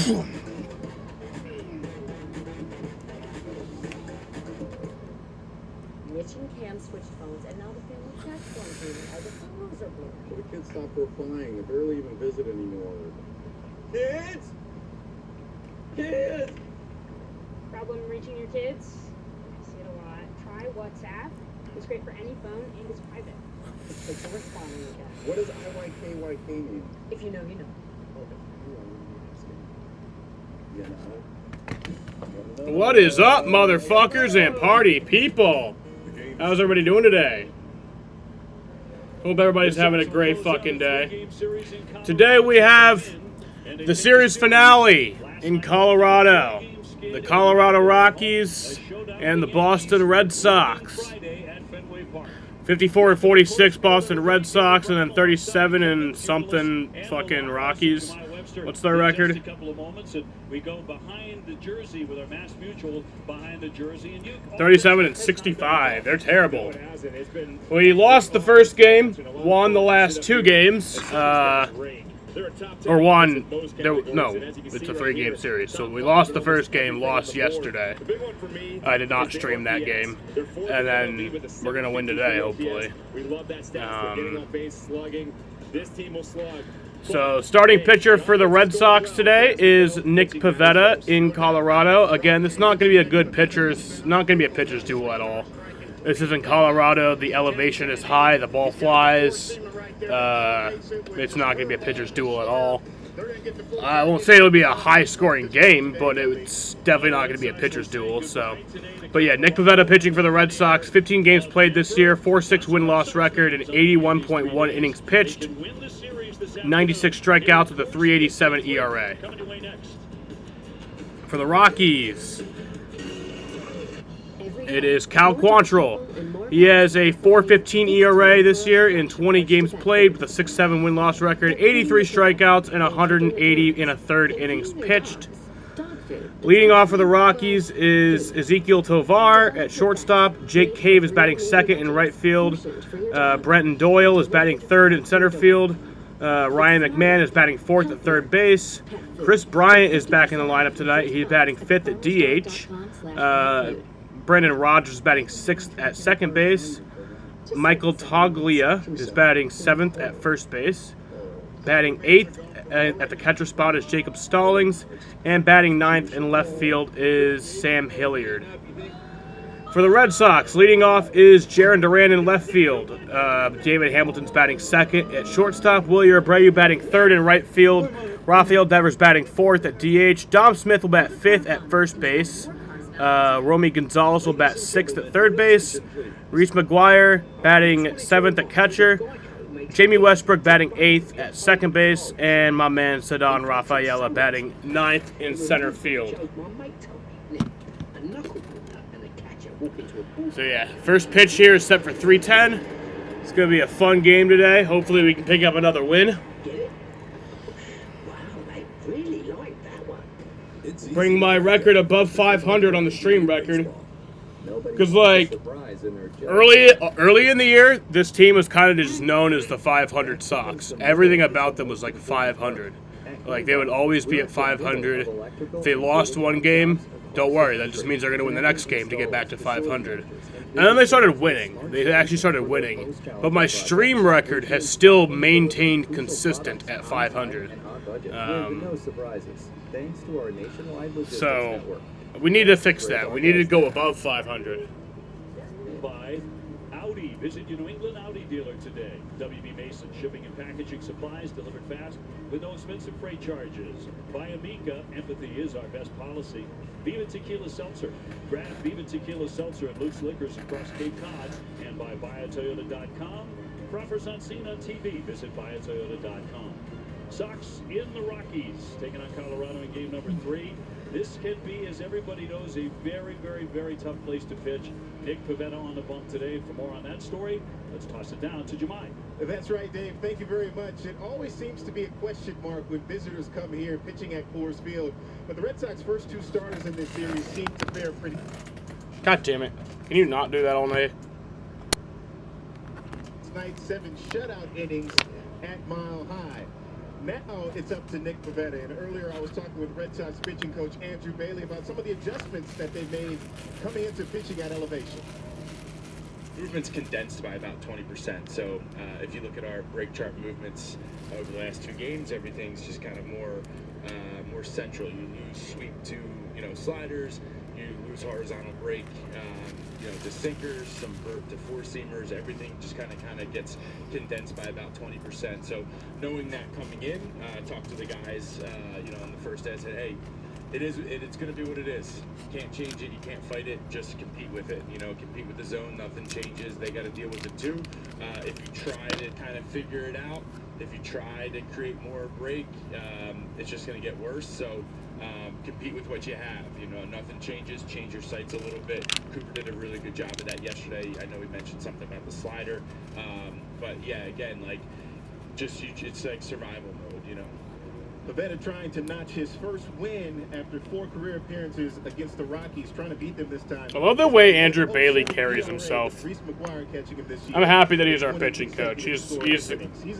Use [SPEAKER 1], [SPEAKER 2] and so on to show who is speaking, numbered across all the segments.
[SPEAKER 1] Mitch and Cam switched phones, and now the family chat's going through as if the rules are blurred.
[SPEAKER 2] The kids stopped replying. They barely even visit anymore. Kids? Kids?
[SPEAKER 3] Problem reaching your kids? I see it a lot. Try WhatsApp. It's great for any phone and it's private.
[SPEAKER 1] It's a responding again.
[SPEAKER 2] What does IYKYK mean?
[SPEAKER 1] If you know, you know.
[SPEAKER 4] What is up, motherfuckers and party people? How's everybody doing today? Hope everybody's having a great fucking day. Today we have the series finale in Colorado. The Colorado Rockies and the Boston Red Sox. 54-46 Boston Red Sox, and then 37 and something fucking Rockies. What's their record? 37 and 65. They're terrible. We lost the first game, won the last two games. Or won, no, it's a 3-game series. So we lost the first game, lost yesterday. I did not stream that game. And then we're going to win today, hopefully. So starting pitcher for the Red Sox today is Nick Pivetta in Colorado. Again, this is not going to be a good pitcher. It's not going to be a pitcher's duel at all. This is in Colorado. The elevation is high. The ball flies. It's not going to be a pitcher's duel at all. I won't say it'll be a high-scoring game, but it's definitely not going to be a pitcher's duel. So, but yeah, Nick Pivetta pitching for the Red Sox. 15 games played this year, 4.6 win-loss record, and 81.1 innings pitched. 96 strikeouts with a 3.87 ERA. For the Rockies, it is Cal Quantrill. He has a 4.15 ERA this year in 20 games played with a 6.7 win-loss record, 83 strikeouts, and 180 in a third innings pitched. Leading off for the Rockies is Ezekiel Tovar at shortstop. Jake Cave is batting second in right field. Brenton Doyle is batting third in center field. Ryan McMahon is batting fourth at third base. Chris Bryant is back in the lineup tonight. He's batting fifth at DH. Brendan Rodgers is batting sixth at second base. Michael Toglia is batting seventh at first base. Batting eighth at the catcher spot is Jacob Stallings. And batting ninth in left field is Sam Hilliard. For the Red Sox, leading off is Jarren Duran in left field. David Hamilton's batting second at shortstop. Willie Abreu batting third in right field. Rafael Devers batting fourth at DH. Dom Smith will bat fifth at first base. Romy Gonzalez will bat sixth at third base. Reese McGuire batting seventh at catcher. Jamie Westbrook batting eighth at second base. And my man Ceddanne Rafaela batting ninth in center field. So yeah, first pitch here is set for 3:10. It's going to be a fun game today. Hopefully we can pick up another win. Bring my record above 500 on the stream record. Because, like, early in the year, this team was kind of just known as the 500 Sox. Everything about them was like 500. Like, they would always be at 500. If they lost one game, don't worry. That just means they're going to win the next game to get back to 500. And then they started winning. They actually started winning. But my stream record has still maintained consistent at 500. So we need to fix that. We need to go above 500.
[SPEAKER 5] By Audi. Visit your New England Audi dealer today. WB Mason Shipping and Packaging Supplies delivered fast with no expensive freight charges. By Amica, empathy is our best policy. Viva Tequila Seltzer. Grab Viva Tequila Seltzer at Luke's Liquors across Cape Cod. And by BuyAToyota.com. For offers on scene on TV, visit BuyAToyota.com. Sox in the Rockies, taking on Colorado in game number 3. This can be, as everybody knows, a very, very, very tough place to pitch. Nick Pivetta on the bump today. For more on that story, let's toss it down to Jemai.
[SPEAKER 6] That's right, Dave. Thank you very much. It always seems to be a question mark when visitors come here pitching at Coors Field. But the Red Sox first two starters in this series seem to fare pretty...
[SPEAKER 4] God damn it. Can you not do that all night?
[SPEAKER 6] Tonight's 7 shutout innings at Mile High. Now it's up to Nick Pivetta. And earlier I was talking with Red Sox pitching coach Andrew Bailey about some of the adjustments that they've made coming into pitching at elevation.
[SPEAKER 7] Movement's condensed by about 20%. So if you look at our break chart movements over the last 2 games, everything's just kind of more central. You lose sweep to sliders, you lose horizontal break, to sinkers, some vert to four seamers. Everything just kind of gets condensed by about 20%. So knowing that coming in, I talked to the guys, on the first day. I said, hey, it's going to be what it is. You can't change it. You can't fight it. Just compete with it. Compete with the zone. Nothing changes. They got to deal with it too. If you try to kind of figure it out, if you try to create more break, it's just going to get worse. So compete with what you have. Nothing changes. Change your sights a little bit. Cooper did a really good job of that yesterday. I know we mentioned something about the slider, but yeah, again, it's like survival mode.
[SPEAKER 6] Pivetta trying to notch his first win after 4 career appearances against the Rockies, trying to beat them this time.
[SPEAKER 4] I love the way Andrew Bailey carries himself. I'm happy that he's our pitching coach. He's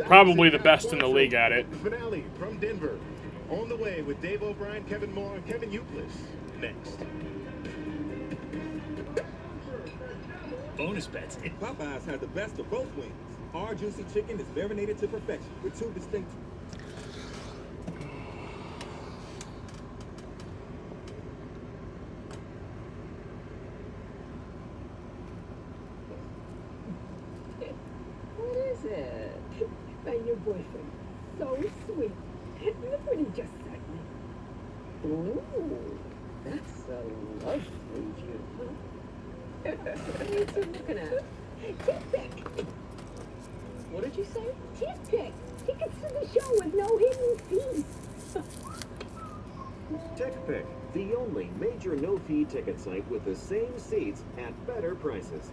[SPEAKER 4] probably the best in the league at it.
[SPEAKER 6] Finale from Denver. On the way with Dave O'Brien, Kevin Moore, and Kevin Euclid. Next.
[SPEAKER 8] Bonus bets. Popeyes has the best of both wings. Our juicy chicken is marinated to perfection with 2 distinct.
[SPEAKER 9] What is it? My new boyfriend. So sweet. Look what he just sent me. Ooh, that's a lovely view, huh? What are you two looking at? Toothpick. What did you say? Toothpick. Tickets to the show with no hidden fees.
[SPEAKER 10] TickPick, the only major no-fee ticket site with the same seats at better prices.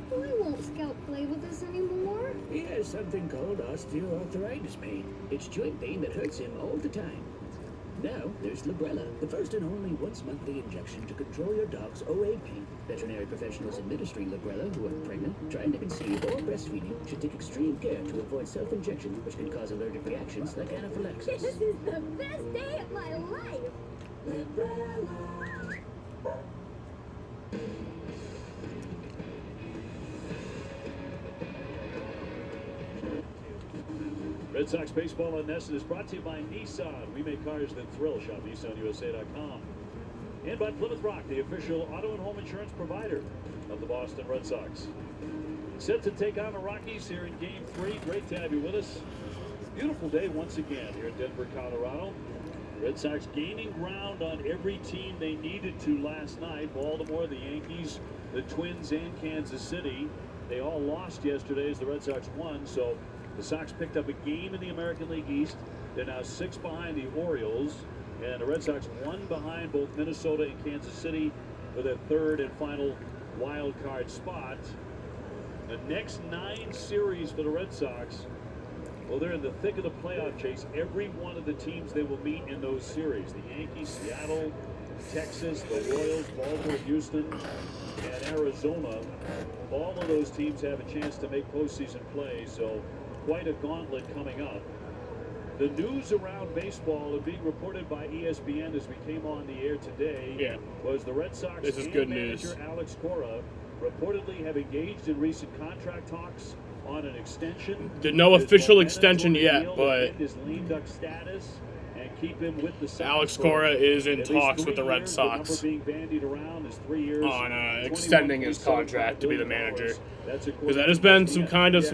[SPEAKER 11] Why won't Scout play with us anymore?
[SPEAKER 12] He has something called osteoarthritis pain. It's joint pain that hurts him all the time. Now, there's Librela, the first and only once-monthly injection to control your dog's OA pain. Veterinary professionals administering Librela who are pregnant, trying to conceive, or breastfeeding should take extreme care to avoid self-injection, which can cause allergic reactions like anaphylaxis.
[SPEAKER 11] This is the best day of my life!
[SPEAKER 5] Red Sox Baseball on Nesson is brought to you by Nissan. We make cars that thrill. Shop NissanUSA.com. And by Plymouth Rock, the official auto and home insurance provider of the Boston Red Sox. Set to take on the Rockies here in Game 3. Great to have you with us. Beautiful day once again here in Denver, Colorado. Red Sox gaining ground on every team they needed to last night. Baltimore, the Yankees, the Twins, and Kansas City. They all lost yesterday as the Red Sox won, so the Sox picked up a game in the American League East. They're now 6 behind the Orioles. And the Red Sox 1 behind both Minnesota and Kansas City for their 3rd and final wild card spot. The next 9 series for the Red Sox, well, they're in the thick of the playoff chase. Every one of the teams they will meet in those series, the Yankees, Seattle, Texas, the Royals, Baltimore, Houston, and Arizona, all of those teams have a chance to make postseason play. So quite a gauntlet coming up. The news around baseball and being reported by ESPN as we came on the air today was the Red Sox
[SPEAKER 4] good
[SPEAKER 5] manager
[SPEAKER 4] news.
[SPEAKER 5] Alex Cora reportedly have engaged in recent contract talks on an extension.
[SPEAKER 4] No official extension yet, but
[SPEAKER 5] his lame duck status and keep him with the Sox
[SPEAKER 4] Alex
[SPEAKER 5] for
[SPEAKER 4] Cora is in
[SPEAKER 5] at least
[SPEAKER 4] talks
[SPEAKER 5] 3
[SPEAKER 4] with the Red
[SPEAKER 5] years.
[SPEAKER 4] Sox
[SPEAKER 5] The number being bandied around is 3 years
[SPEAKER 4] on extending his contract to be the manager. Because that has been some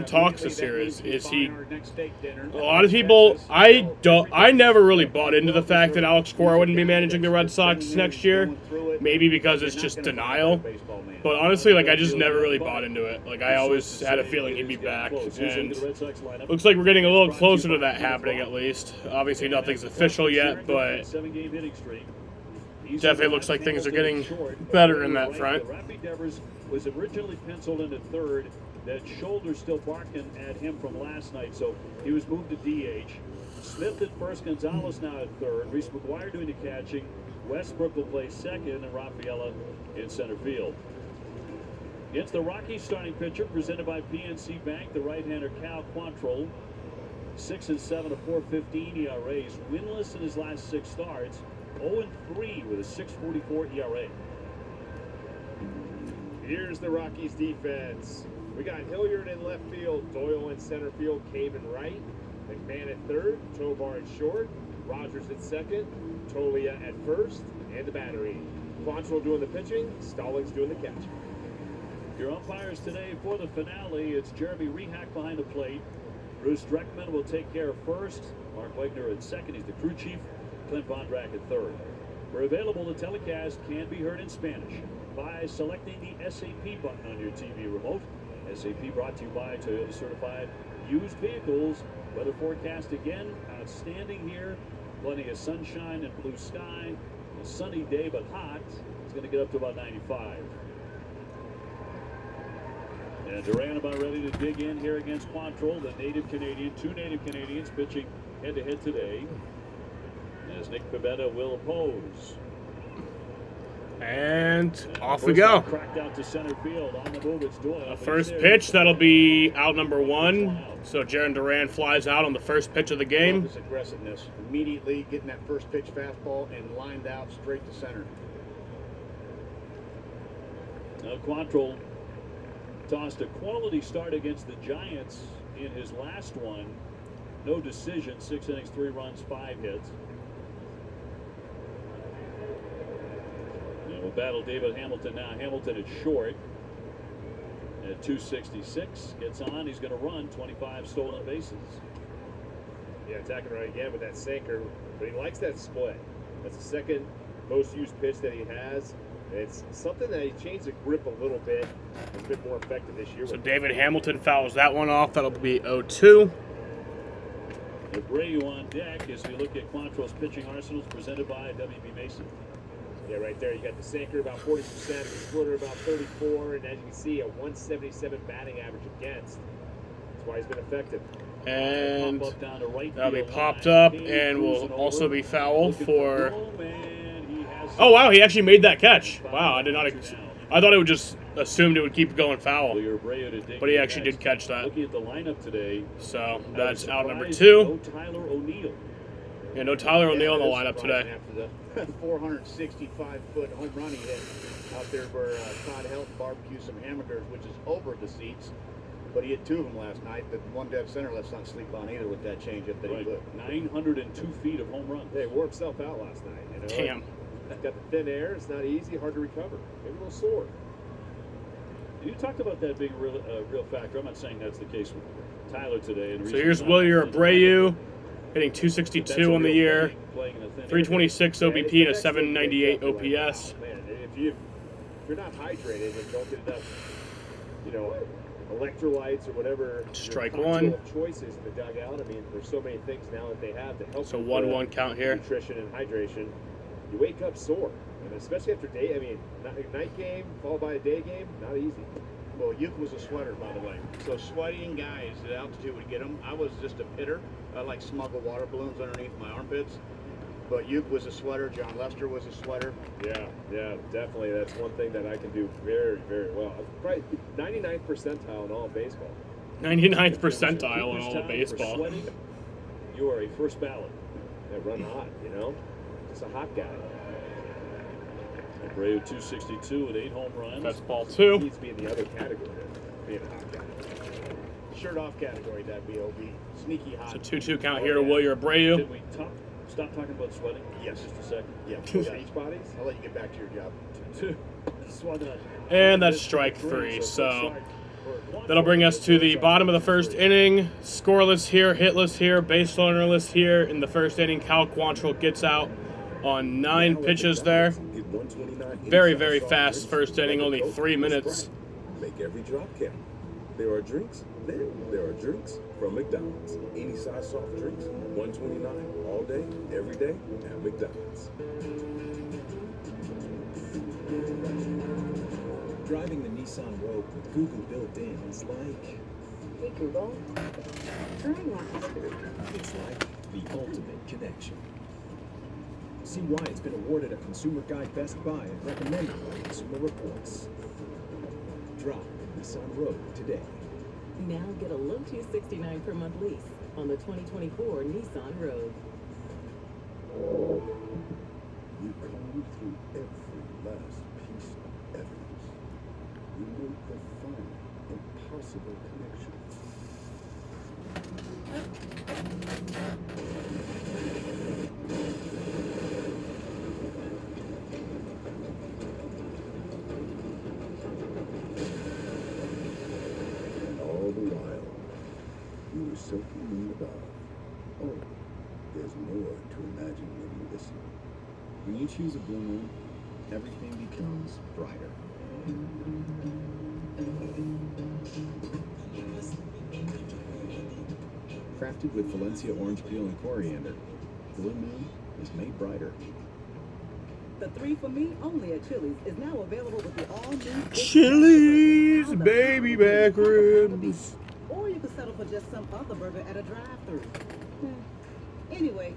[SPEAKER 4] talks this year. Is he? A lot of people, I never really bought into the fact that Alex Cora wouldn't be managing the Red Sox next year. Maybe because it's just denial. But honestly, like, I just never really bought into it. Like, I always had a feeling he'd be back. And looks like we're getting a little closer to that happening, at least. Obviously, nothing's official yet, but definitely looks like things are getting better in that front.
[SPEAKER 5] Rafi Devers was originally penciled in at third. That shoulder still barking at him from last night, so he was moved to DH. Smith at first, Gonzalez now at third. Reese McGuire doing the catching. Westbrook will play second, and Rafaela in center field. Against the Rockies starting pitcher, presented by PNC Bank, the right-hander Cal Quantrill. 6-7, a 4.15 ERA. He's winless in his last 6 starts. 0-3 with a 6.44 ERA.
[SPEAKER 6] Here's the Rockies defense. We got Hilliard in left field, Doyle in center field, Cave in right, McMahon at third, Tovar at short, Rogers at second, Tolia at first, and the battery. Quantrill doing the pitching, Stallings doing the catching.
[SPEAKER 5] Your umpires today for the finale, it's Jeremy Rehack behind the plate. Bruce Dreckman will take care of first. Mark Wegner at second. He's the crew chief. Clint Vondrack at third. We're available. The telecast can be heard in Spanish by selecting the SAP button on your TV remote. SAP brought to you by Toyota Certified Used Vehicles. Weather forecast again, outstanding here. Plenty of sunshine and blue sky. A sunny day but hot. It's going to get up to about 95. And Duran about ready to dig in here against Quantrill, the native Canadian. 2 native Canadians pitching head-to-head today, as Nick Pivetta will oppose.
[SPEAKER 4] And off we go.
[SPEAKER 5] Cracked out to center field. On the move, it's Doyle.
[SPEAKER 4] The first pitch, that'll be out number 1. So Jarren Duran flies out on the first pitch of the game.
[SPEAKER 13] His aggressiveness, immediately getting that first pitch fastball and lined out straight to center.
[SPEAKER 5] Now Quantrill tossed a quality start against the Giants in his last one. No decision, 6 innings, 3 runs, 5 hits. And we'll battle David Hamilton now. Hamilton at short at 266. Gets on. He's going to run 25 stolen bases.
[SPEAKER 6] Yeah, attacking right again with that sinker, but he likes that split. That's the second most used pitch that he has. It's something that he changed the grip a little bit. It's been more effective this year.
[SPEAKER 4] So David Hamilton fouls that one off. That'll be 0-2.
[SPEAKER 5] Abreu on deck as we look at Quantrill's pitching arsenals presented by WB Mason.
[SPEAKER 6] Yeah, right there. You got the sinker about 40%, the splitter about 34, and as you can see, a 177 batting average against. That's why he's been effective.
[SPEAKER 4] And that'll be popped up and will also be foul for. Oh wow, he actually made that catch. Wow, I did not. I thought it would just assumed it would keep going foul, but he actually did catch that.
[SPEAKER 5] Looking at the lineup today,
[SPEAKER 4] so that's out number 2.
[SPEAKER 5] No Tyler O'Neill.
[SPEAKER 4] Yeah, no Tyler O'Neill in the lineup today.
[SPEAKER 13] After the 465-foot home run he hit out there where Todd helped barbecue some hamburgers, which is over the seats. But he hit 2 of them last night. The one dead center, let's not sleep on either with that changeup that he put.
[SPEAKER 5] 902 feet of home runs.
[SPEAKER 6] Yeah, he wore himself out last night. You know?
[SPEAKER 4] Damn.
[SPEAKER 6] Got the thin air. It's not easy. Hard to recover. Maybe a little sore.
[SPEAKER 5] You talked about that being a real factor. I'm not saying that's the case with Tyler today. And
[SPEAKER 4] so here's Wilyer Abreu hitting 262 on the year, 326 OBP and a 798 OPS.
[SPEAKER 6] Man, if you're not hydrated and don't get enough, electrolytes or whatever.
[SPEAKER 4] Strike 1.
[SPEAKER 6] Choices in the dugout. I mean, there's so many things now that they have to help.
[SPEAKER 4] So 1-1 count here.
[SPEAKER 6] Nutrition and hydration. You wake up sore, and especially after day. I mean, night game followed by a day game, not easy.
[SPEAKER 13] Well, Uke was a sweater, by the way. So sweating guys at altitude would get them. I was just a pitter. I like smuggle water balloons underneath my armpits. But Uke was a sweater. John Lester was a sweater.
[SPEAKER 6] Yeah, definitely. That's one thing that I can do very, very well. Probably 99th percentile in all of baseball.
[SPEAKER 4] 99th percentile in all of baseball.
[SPEAKER 5] Sweating, you are a first ballot.
[SPEAKER 6] Yeah, run hot, Just a hot guy.
[SPEAKER 5] Abreu 262 with 8 home runs.
[SPEAKER 4] That's ball 2.
[SPEAKER 6] He needs to be in the other category, being a hot guy.
[SPEAKER 13] Shirt off category, that'd be OB. Sneaky hot.
[SPEAKER 4] It's a 2-2 count here to Wilyer Abreu.
[SPEAKER 5] Did we stop talking about sweating?
[SPEAKER 13] Yes.
[SPEAKER 5] Just a second.
[SPEAKER 13] Yeah.
[SPEAKER 6] Beach bodies?
[SPEAKER 13] I'll let you get back to your job.
[SPEAKER 5] Just want to.
[SPEAKER 4] And that's strike three. So that'll bring us to the bottom of the first inning. Scoreless here, hitless here, base runnerless here. In the first inning, Cal Quantrill gets out on 9 pitches there. Very, very fast first inning, only 3 minutes.
[SPEAKER 8] Make every drop count. There are drinks. There are drinks from McDonald's. Any size soft drinks, $1.29 all day, every day at McDonald's.
[SPEAKER 14] Driving the Nissan Rogue with Google built in is like...
[SPEAKER 9] Hey, Google. Try Watches.
[SPEAKER 14] It's like the ultimate connection. See why it's been awarded a Consumer Guide Best Buy and recommended by Consumer Reports. Drive the Nissan Rogue today.
[SPEAKER 15] Now get a low $269 per month lease on the 2024 Nissan Rogue.
[SPEAKER 8] You come through every last piece of evidence. You make the final, impossible connection. And all the while, you were simply mean about, oh, there's more to imagine when you listen.
[SPEAKER 14] When you choose a Blue Moon, everything becomes brighter. Crafted with Valencia orange peel and coriander, Blue Moon is made brighter.
[SPEAKER 15] The 3 for Me only at Chili's is now available with the all-new
[SPEAKER 4] Chili's baby back ribs.
[SPEAKER 15] Or you can settle for just some other burger at a drive-thru. Anyway.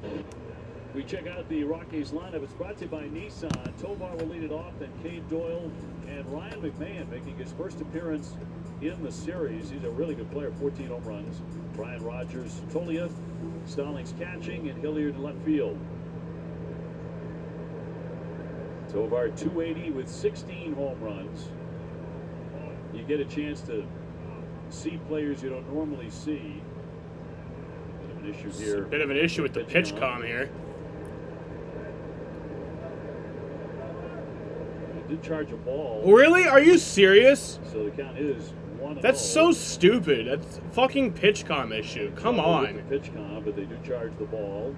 [SPEAKER 5] We check out the Rockies lineup. It's brought to you by Nissan. Tovar will lead it off, then Cade Doyle and Ryan McMahon making his first appearance in the series. He's a really good player, 14 home runs. Brian Rogers, Tolia, Stallings catching, and Hilliard in left field. Tovar 280 with 16 home runs. You get a chance to see players you don't normally see. Bit of an issue here.
[SPEAKER 4] Bit of an issue with the pitch comm here.
[SPEAKER 5] Did charge a ball.
[SPEAKER 4] Really? Are you serious?
[SPEAKER 5] So the count is 1-0.
[SPEAKER 4] That's so stupid. That's a fucking pitch comm issue. Come on.
[SPEAKER 5] The pitch comm, but they do charge the ball.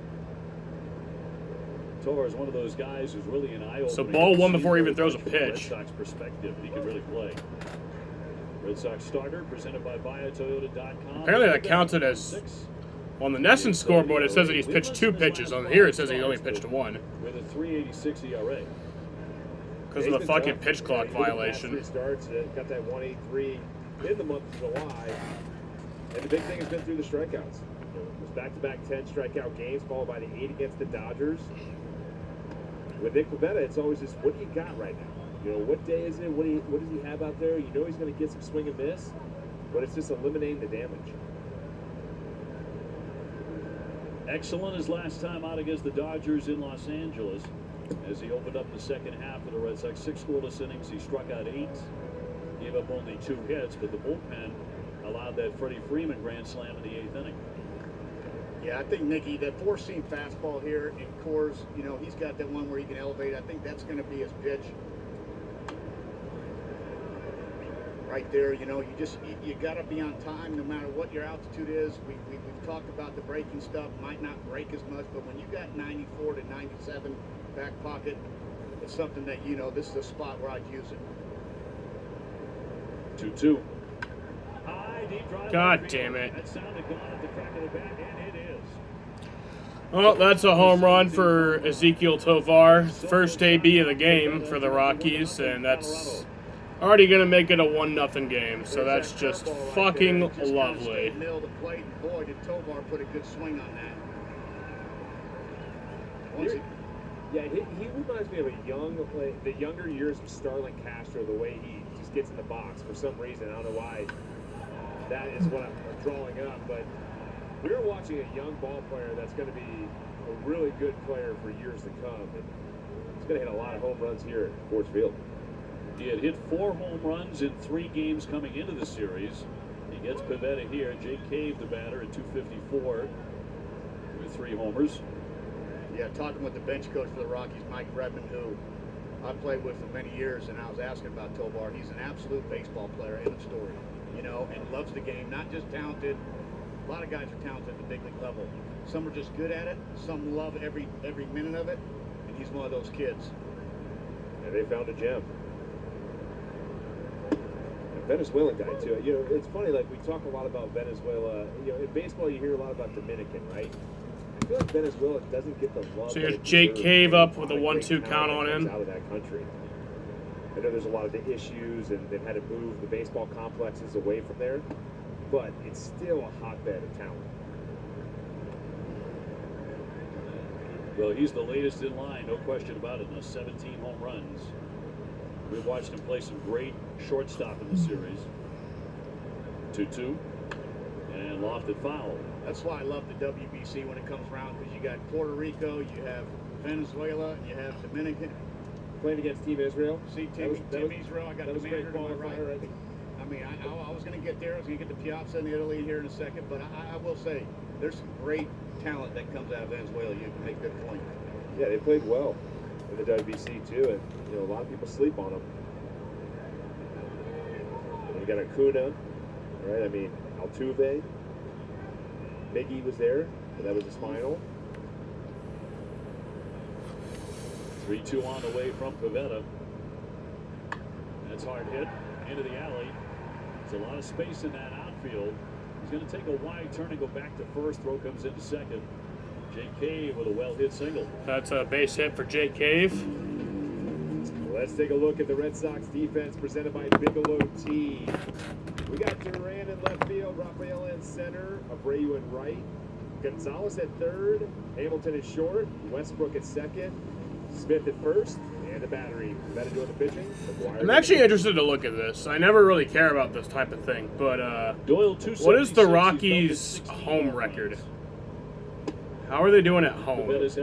[SPEAKER 5] Tovar is one of those guys who's really an eye-opener.
[SPEAKER 4] So ball one before he even throws a pitch.
[SPEAKER 5] Red Sox perspective, he can really play. Red Sox starter presented by BuyAToyota.com.
[SPEAKER 4] Apparently that counted as on the Nesson scoreboard. It says that he's pitched 2 pitches. On here it says he only pitched 1.
[SPEAKER 5] With a 3.86 ERA.
[SPEAKER 4] Because of the fucking pitch clock violation.
[SPEAKER 6] Starts, got that 183 in the month of July. And the big thing has been through the strikeouts. It was back-to-back 10 strikeout games, followed by the 8 against the Dodgers. With Nick Pivetta, it's always just, what do you got right now? You know, what day is it? What does he have out there? You know he's going to get some swing and miss, but it's just eliminating the damage.
[SPEAKER 5] Excellent his last time out against the Dodgers in Los Angeles. As he opened up the second half of the Red Sox, 6 scoreless innings, he struck out 8, gave up only 2 hits, but the bullpen allowed that Freddie Freeman grand slam in the 8th inning.
[SPEAKER 13] Yeah, I think, Nicky, that 4-seam fastball here in Coors, you know, he's got that one where he can elevate. I think that's going to be his pitch. Right there, you know, you got to be on time no matter what your altitude is. We've talked about the braking stuff, might not brake as much, but when you got 94 to 97 back pocket, it's something that, you know, this is a spot where I'd use it.
[SPEAKER 5] 2-2. High, deep drive.
[SPEAKER 4] God damn it.
[SPEAKER 5] That sounded gone at the crack of the bat, and it is.
[SPEAKER 4] Well, that's a home run for Ezequiel Tovar. First AB of the game for the Rockies, and that's already going to make it a 1-0 game. So that's just fucking lovely.
[SPEAKER 13] Middle of the plate, boy, did Tovar put a good swing on that.
[SPEAKER 6] Yeah, he reminds me of the younger years of Starlin Castro, the way he just gets in the box for some reason. I don't know why that is what I'm drawing up, but we're watching a young ball player that's going to be a really good player for years to come. And he's going to hit a lot of home runs here at Coors Field.
[SPEAKER 5] He had hit 4 home runs in 3 games coming into the series. He gets Pivetta here. Jake Cave, the batter, at 254 with 3 homers.
[SPEAKER 13] Yeah, talking with the bench coach for the Rockies, Mike Redmond, who I played with for many years, and I was asking about Tovar. He's an absolute baseball player, end of story, you know, and loves the game, not just talented. A lot of guys are talented at the big league level. Some are just good at it. Some love every minute of it, and he's one of those kids.
[SPEAKER 6] And they found a gem. A Venezuelan guy, too. You know, it's funny, like, we talk a lot about Venezuela. You know, in baseball, you hear a lot about Dominican, right? I feel like Venezuela doesn't get the love.
[SPEAKER 4] So here's Jake Cave up with a 1-2 count on him.
[SPEAKER 6] Out of that country. I know there's a lot of the issues, and they've had to move the baseball complexes away from there, but it's still a hotbed of talent.
[SPEAKER 5] Well, he's the latest in line, no question about it. 17 home runs. We've watched him play some great shortstop in the series. 2-2 and lofted foul.
[SPEAKER 13] That's why I love the WBC when it comes around, because you got Puerto Rico, you have Venezuela, and you have Dominican.
[SPEAKER 6] Playing against Team Israel.
[SPEAKER 13] See, Team Israel, I got the manager to my right. I mean, I was going to get there. I was going to get to Piazza in Italy here in a second, but I will say there's some great talent that comes out of Venezuela. You can make a good point.
[SPEAKER 6] Yeah, they played well in the WBC too, and you know a lot of people sleep on them. And you got Acuna, right? I mean, Altuve, Miggy was there, but that was his final.
[SPEAKER 5] 3-2 on the way from Pivetta. That's hard hit into the alley. There's a lot of space in that outfield. He's going to take a wide turn and go back to first. Throw comes into second. Jake Cave with a well-hit single.
[SPEAKER 4] That's a base hit for Jake Cave.
[SPEAKER 6] Let's take a look at the Red Sox defense presented by Bigelow Tea. We got Duran in left field, Rafael in center, Abreu in right, Gonzalez at third, Hamilton at short, Westbrook at second, Smith at first, and the battery. Better doing the pitching.
[SPEAKER 4] I'm actually interested to look at this. I never really care about this type of thing, but
[SPEAKER 5] Doyle,
[SPEAKER 4] what is the Rockies' home record? How are they doing at home? Because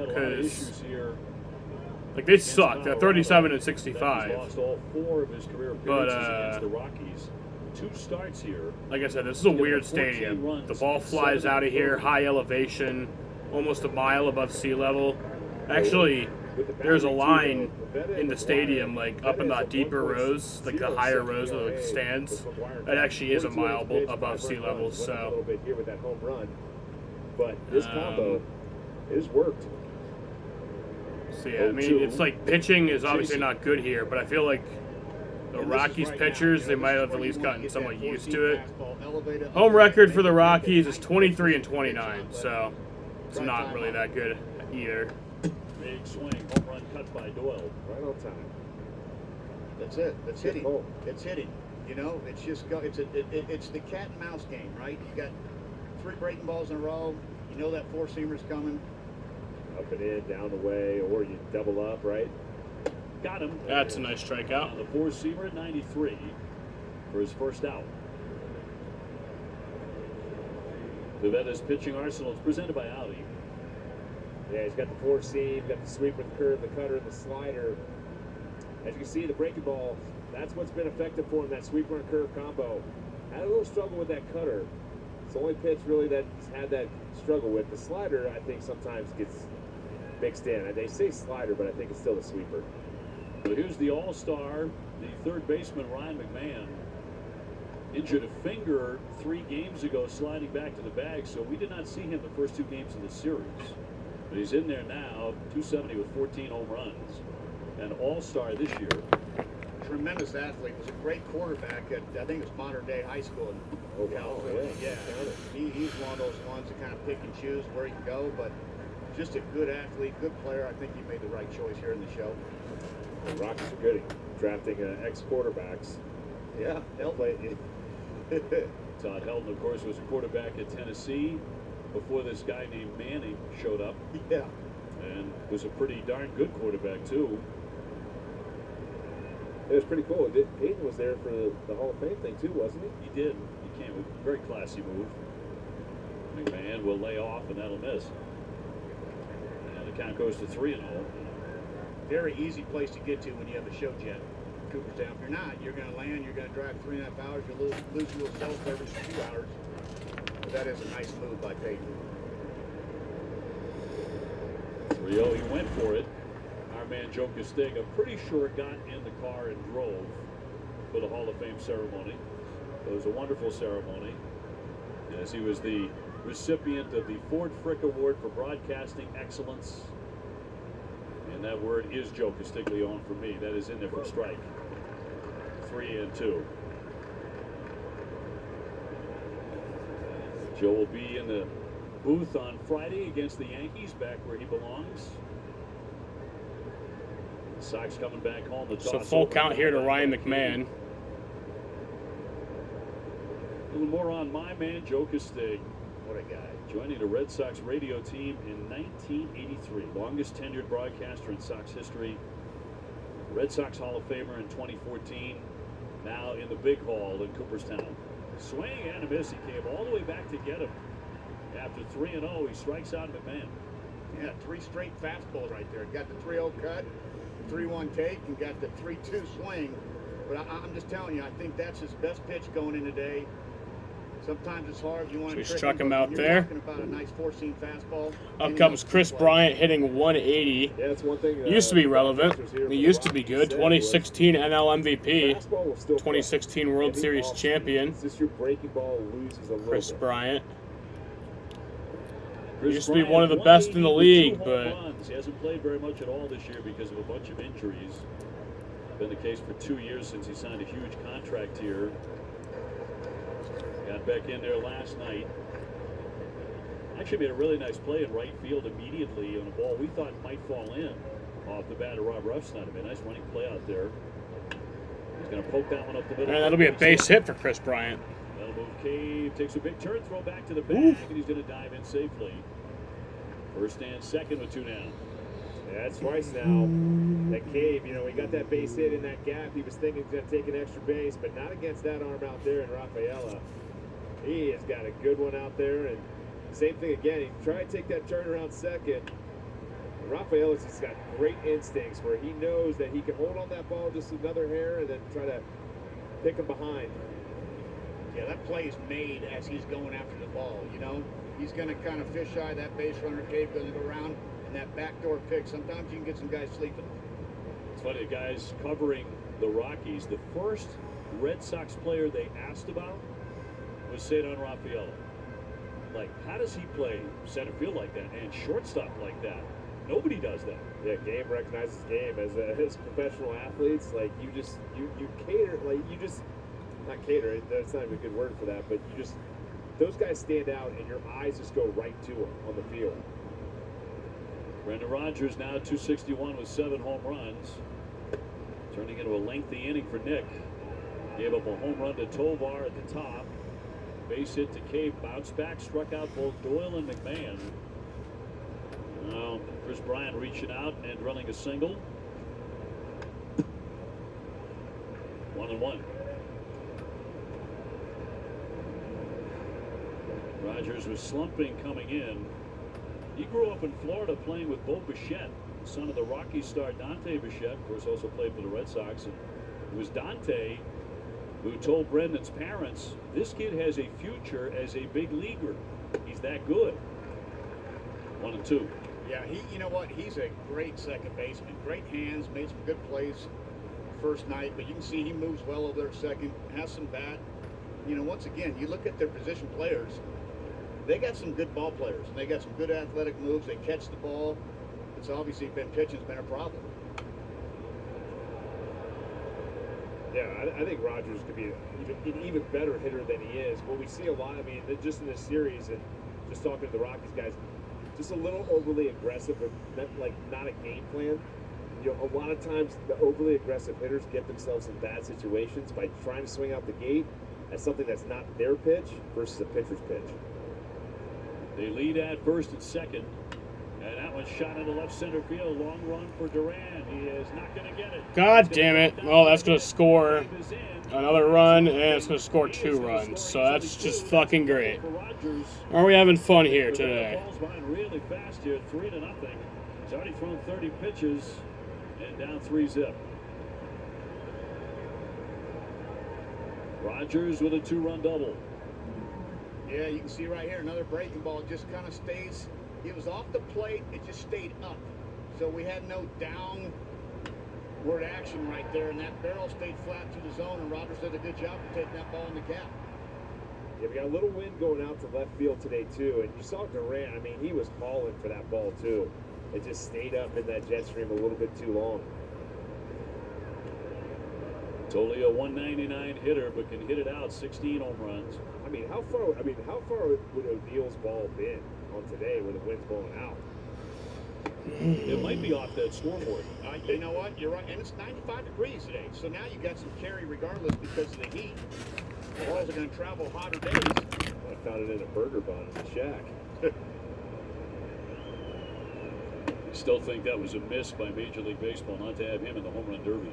[SPEAKER 4] like they suck. They're 37 and 65.
[SPEAKER 5] He's lost all 4 of his career appearances against the Rockies. 2 starts here.
[SPEAKER 4] Like I said, this is a weird stadium. The ball flies out of here, high elevation, almost a mile above sea level. Actually, there's a line in the stadium, like up in the deeper rows, like the higher rows of the stands. That actually is a mile above sea level. So
[SPEAKER 6] a little bit here with that home run, but this combo is worked.
[SPEAKER 4] So yeah, I mean, it's like pitching is obviously not good here, but I feel like the Rockies pitchers, they might have at least gotten somewhat used to it. Home record for the Rockies is 23 and 29, so it's not really that good either.
[SPEAKER 5] Big swing, home run cut by Doyle.
[SPEAKER 6] Right on time.
[SPEAKER 13] That's it. That's hitting. It's hitting. You know, it's just it's the cat and mouse game, right? You got 3 breaking balls in a row. You know that 4-seamer's coming.
[SPEAKER 6] Up and in, down the way, or you double up, right?
[SPEAKER 5] Got him.
[SPEAKER 4] That's a nice strikeout.
[SPEAKER 5] The 4-seamer at 93 for his first out. Pivetta's pitching arsenal is presented by Audi.
[SPEAKER 6] Yeah, he's got the 4-seam, got the sweeper, the curve, the cutter, and the slider. As you can see, the breaking ball, that's what's been effective for him, that sweeper and curve combo. Had a little struggle with that cutter. It's the only pitch really that's had that struggle with. The slider, I think, sometimes gets mixed in. They say slider, but I think it's still the sweeper.
[SPEAKER 5] So here's the all-star, the third baseman, Ryan McMahon. Injured a finger 3 games ago sliding back to the bag, so we did not see him the first 2 games of the series. But he's in there now, 270 with 14 home runs. An all-star this year.
[SPEAKER 13] Tremendous athlete. Was a great quarterback at, I think it's modern day high school in California. Yeah. He's one of those ones that kind of pick and choose where he can go, but just a good athlete, good player. I think he made the right choice here in the show.
[SPEAKER 6] The Rockies are good at drafting ex-quarterbacks.
[SPEAKER 13] Yeah,
[SPEAKER 5] Todd Helton, of course, was a quarterback at Tennessee before this guy named Manning showed up.
[SPEAKER 13] Yeah.
[SPEAKER 5] And was a pretty darn good quarterback, too.
[SPEAKER 6] It was pretty cool. Peyton was there for the Hall of Fame thing, too, wasn't he?
[SPEAKER 5] He did. He came with a very classy move. McMahon will lay off, and that'll miss. And the count goes to 3-0.
[SPEAKER 13] Very easy place to get to when you have a show jet. Cooperstown. If you're not, you're going to land, you're going to drive 3.5 hours, you'll lose a little cell service for 2 hours. But that is a nice move by Peyton.
[SPEAKER 5] Rio, he went for it. Our man Joe Castig, I'm pretty sure, got in the car and drove for the Hall of Fame ceremony. It was a wonderful ceremony, as he was the recipient of the Ford Frick Award for Broadcasting Excellence. And that word is Joe Castiglione for me. That is in there for strike. 3-2. Joe will be in the booth on Friday against the Yankees, back where he belongs. The Sox coming back home.
[SPEAKER 4] So full count here to Ryan McMahon.
[SPEAKER 5] A little more on my man Joe Castig.
[SPEAKER 13] What a guy.
[SPEAKER 5] Joining the Red Sox radio team in 1983. Longest tenured broadcaster in Sox history. Red Sox Hall of Famer in 2014. Now in the big hall in Cooperstown. Swing and a miss. He came all the way back to get him. After 3-0, he strikes out McMahon.
[SPEAKER 13] Yeah, 3 straight fastballs right there. Got the 3-0 cut, 3-1 take, and got the 3-2 swing. But I'm just telling you, I think that's his best pitch going in today. Sometimes it's hard. You want to
[SPEAKER 4] struck him out there.
[SPEAKER 13] You're talking about a nice 4-seam fastball.
[SPEAKER 4] Up comes Chris Bryant hitting 180.
[SPEAKER 6] Yeah, that's one thing.
[SPEAKER 4] Used to be relevant. He used to be good. 2016 NL MVP. 2016 World Series champion.
[SPEAKER 6] Just your breaking ball loses a little
[SPEAKER 4] Chris
[SPEAKER 6] bit.
[SPEAKER 4] Bryant. Used to be one of the best in the league, but
[SPEAKER 5] he hasn't played very much at all this year because of a bunch of injuries. Been the case for 2 years since he signed a huge contract here. Got back in there last night. Actually made a really nice play in right field immediately on a ball we thought might fall in off the bat of Rob Refsnyder. A nice running play out there. He's going to poke that one up the middle.
[SPEAKER 4] and that'll be a base hit for Chris Bryant.
[SPEAKER 5] That'll move Cave. Takes a big turn, throw back to the bag, and he's going to dive in safely. First and second with 2 down.
[SPEAKER 6] Yeah, that's twice now. That Cave, you know, he got that base hit in that gap. He was thinking he's going to take an extra base, but not against that arm out there in Rafaela. He has got a good one out there, and same thing again. He tried to take that turn around second. Rafaela's just got great instincts where he knows that he can hold on that ball just another hair and then try to pick him behind.
[SPEAKER 13] Yeah, that play is made as he's going after the ball, you know. He's going to kind of fisheye that base runner. Cave going to go around, and that backdoor pick. Sometimes you can get some guys sleeping.
[SPEAKER 5] It's funny, the guys covering the Rockies, the first Red Sox player they asked about was Cedar Rafaela. Like, how does he play center field like that and shortstop like that? Nobody does that.
[SPEAKER 6] Yeah, game recognizes game as professional athletes. Like you cater, like you just not cater. That's not even a good word for that. But you just those guys stand out, and your eyes just go right to them on the field.
[SPEAKER 5] Brendan Rodgers now 261 with 7 home runs, turning into a lengthy inning for Nick. Gave up a home run to Tovar at the top. Base hit to Cave, bounced back, struck out both Doyle and McMahon. Now Chris Bryant reaching out and drilling a single. 1-1. Rodgers was slumping coming in. He grew up in Florida playing with Bo Bichette, son of the Rockies star Dante Bichette, of course also played for the Red Sox. And it was Dante who told Brendan's parents, this kid has a future as a big leaguer. He's that good. 1-2.
[SPEAKER 13] Yeah, you know what? He's a great second baseman. Great hands, made some good plays first night, but you can see he moves well over there second, has some bat. You know, once again, you look at their position players, they got some good ball players, and they got some good athletic moves. They catch the ball. It's obviously been pitching's been a problem.
[SPEAKER 6] Yeah, I think Rodgers could be an even better hitter than he is. What we see a lot, I mean, just in this series and just talking to the Rockies guys, just a little overly aggressive with not a game plan. You know, a lot of times the overly aggressive hitters get themselves in bad situations by trying to swing out the gate at something that's not their pitch versus a pitcher's pitch.
[SPEAKER 5] They lead at first and second. And that one's shot into left center field. Long run for Duran. He is not going to get it.
[SPEAKER 4] God damn it. Well, that's going to score another run, and it's going to score 2 runs. So that's just fucking great. Are we having fun here today?
[SPEAKER 5] Ball's behind really fast here, 3-0. He's already thrown 30 pitches and down 3-zip. Rodgers with a 2-run double.
[SPEAKER 13] Yeah, you can see right here another breaking ball. Just kind of stays It was off the plate. It just stayed up. So we had no downward action right there, and that barrel stayed flat to the zone, and Rogers did a good job of taking that ball in the cap.
[SPEAKER 6] Yeah, we got a little wind going out to left field today, too. And you saw Durant. I mean, he was calling for that ball, too. It just stayed up in that jet stream a little bit too long.
[SPEAKER 5] Totally a 199 hitter, but can hit it out. 16 home runs.
[SPEAKER 6] I mean, how far would O'Neal's ball been on today when the wind's blowing out?
[SPEAKER 5] It might be off that scoreboard.
[SPEAKER 13] You know what? You're right. And it's 95 degrees today. So now you got some carry regardless because of the heat. The balls are going to travel hotter days.
[SPEAKER 6] I found it in a burger bun in the shack.
[SPEAKER 5] Still think that was a miss by Major League Baseball not to have him in the home run derby.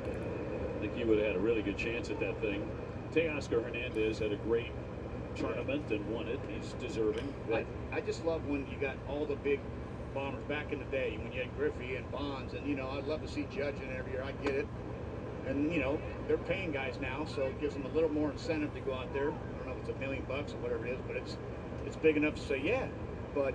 [SPEAKER 5] I think he would have had a really good chance at that thing. Teoscar Hernandez had a great tournament and won it. He's deserving.
[SPEAKER 13] I just love when you got all the big bombers back in the day, when you had Griffey and Bonds, and, you know, I'd love to see Judge in every year. I get it. And, you know, they're paying guys now, so it gives them a little more incentive to go out there. I don't know if it's $1 million or whatever it is, but it's big enough to say, yeah. But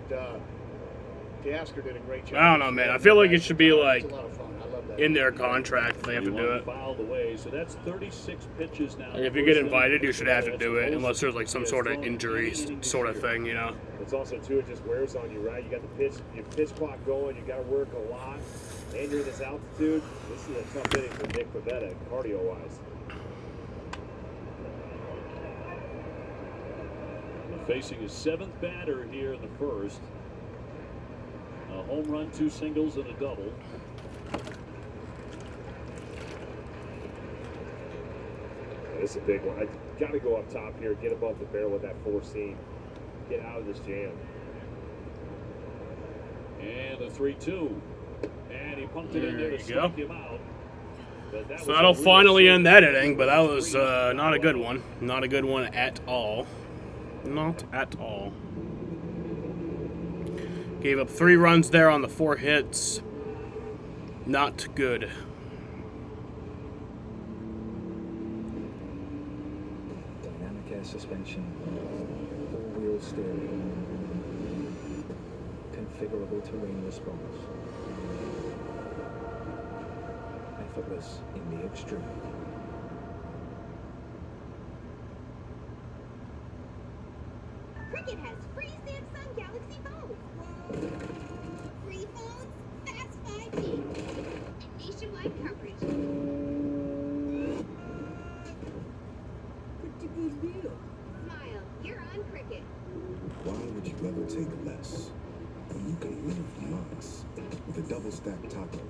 [SPEAKER 13] Teoscar did a great job.
[SPEAKER 4] I don't know, man. I feel like it should be, like,
[SPEAKER 13] it's a lot of fun. I love that.
[SPEAKER 4] in their contract if they have to do it.
[SPEAKER 5] Fouled away, so that's 36 pitches now.
[SPEAKER 4] Like, if you get invited, you should have to do it, unless there's, like, some sort of injury sort of thing, you know?
[SPEAKER 6] It's also, too, it just wears on you, right? You got your pitch clock going. You got to work a lot. And you're in this altitude. This is a tough inning for Nick Pivetta, cardio-wise.
[SPEAKER 5] Facing his 7th batter here in the first. A home run, 2 singles, and a double.
[SPEAKER 6] This is a big one. I got to go up top here, get above the barrel with that 4-seam. Get out of this jam.
[SPEAKER 5] And a 3-2. And he pumped it in there to strike him out.
[SPEAKER 4] So that'll finally end that inning, but that was not a good one. Not a good one at all. Not at all. Gave up 3 runs there on the 4 hits. Not good.
[SPEAKER 14] Dynamic air suspension, 4-wheel steering, configurable terrain response, effortless in the extreme.
[SPEAKER 16] Cricket has free Samsung Galaxy phones. Free phones, fast 5G, and nationwide coverage.
[SPEAKER 9] Pretty good deal.
[SPEAKER 16] Smile, you're on Cricket.
[SPEAKER 8] Why would you ever take less when you can live months with a double stacked taco,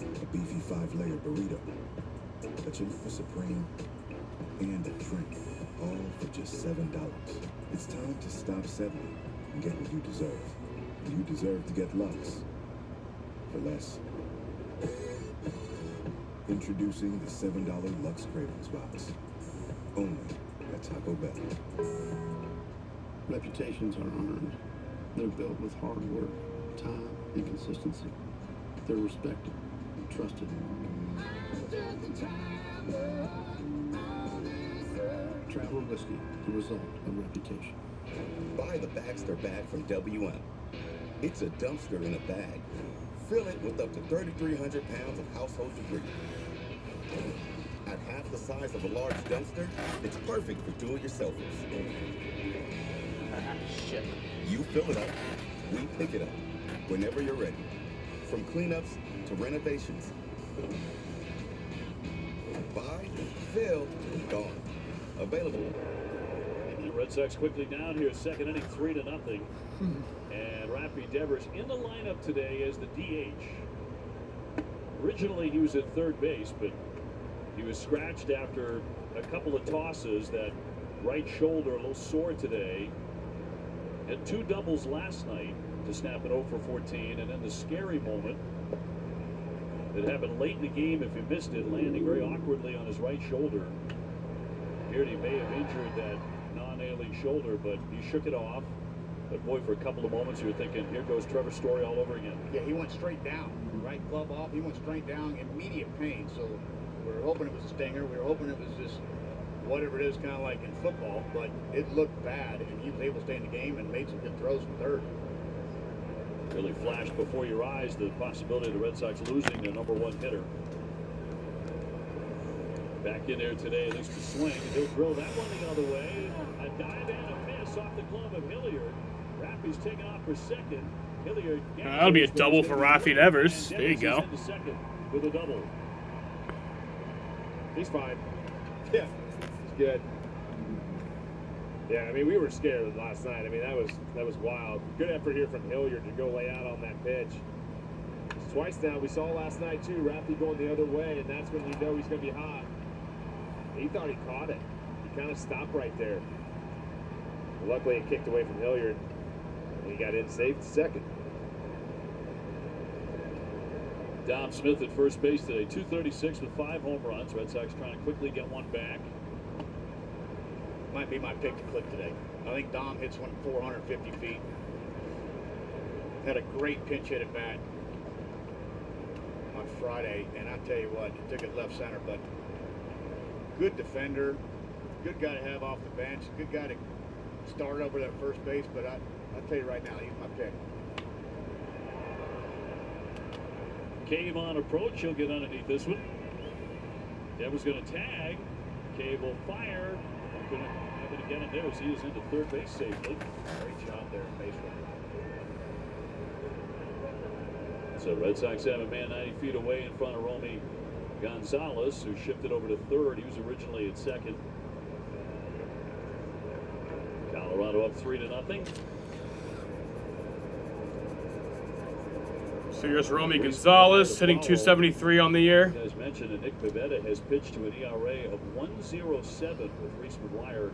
[SPEAKER 8] a beefy 5-layer burrito, a chalupa supreme, and a drink, all for just $7? It's time to stop settling and get what you deserve. You deserve to get Lux for less. Introducing the $7 Lux Cravings Box. Only at Taco Bell.
[SPEAKER 17] Reputations are earned. They're built with hard work, time, and consistency. They're respected, trusted. Traveler whiskey, the result of reputation.
[SPEAKER 18] Buy the Baxter bag from WM. It's a dumpster in a bag. Fill it with up to 3,300 pounds of household debris. At half the size of a large dumpster, it's perfect for do-it-yourselfers.
[SPEAKER 10] Shit.
[SPEAKER 18] You fill it up, we pick it up, whenever you're ready. From cleanups to renovations. Buy, fill, gone. Available.
[SPEAKER 5] The Red Sox quickly down here, second inning, 3-0. And Rafi Devers in the lineup today as the DH. Originally, he was at third base, but he was scratched after a couple of tosses. That right shoulder a little sore today. Had 2 doubles last night to snap an 0-for-14, and then the scary moment that happened late in the game, if you missed it, landing very awkwardly on his right shoulder. Appeared he may have injured that non-ailing shoulder, but he shook it off. But boy, for a couple of moments, you were thinking, here goes Trevor Story all over again.
[SPEAKER 13] Yeah, he went straight down. Right glove off, he went straight down, immediate pain. So we were hoping it was a stinger. We were hoping it was just whatever it is, kind of like in football, but it looked bad, and he was able to stay in the game and made some good throws from third.
[SPEAKER 5] Really flashed before your eyes the possibility of the Red Sox losing their #1 hitter. Back in there today, at least to swing, and he'll drill that one the other way. A dive and a miss off the glove of Hilliard. Raffy's taking off for second. Hilliard.
[SPEAKER 4] That'll be a double for Rafi and Evers. There you go.
[SPEAKER 5] Second with a double.
[SPEAKER 6] He's fine. Yeah, he's good. Yeah, I mean, we were scared last night. I mean, that was wild. Good effort here from Hilliard to go lay out on that pitch. It's twice now. We saw last night, too, Raffy going the other way, and that's when you know he's going to be hot. He thought he caught it. He kind of stopped right there. Luckily, it kicked away from Hilliard, and he got in safe to second.
[SPEAKER 5] Dom Smith at first base today, 236 with 5 home runs. Red Sox trying to quickly get one back.
[SPEAKER 13] Might be my pick to click today. I think Dom hits one 450 feet. Had a great pinch hit at bat on Friday, and I tell you what, he took it left center, but good defender, good guy to have off the bench, good guy to start over that first base, but I'll tell you right now, he's my pick.
[SPEAKER 5] Cave on approach. He'll get underneath this one. Devers going to tag. Cave will fire. Going to have it again in there as he is into third base safely.
[SPEAKER 13] Great job there, base runner.
[SPEAKER 5] So Red Sox have a man 90 feet away in front of Romy Gonzalez, who shifted over to third. He was originally at second. Colorado up 3-0.
[SPEAKER 4] So here's Romy Gonzalez hitting 273 on the year.
[SPEAKER 5] As mentioned, and Nick Pivetta has pitched to an ERA of 1.07 with Reese McGuire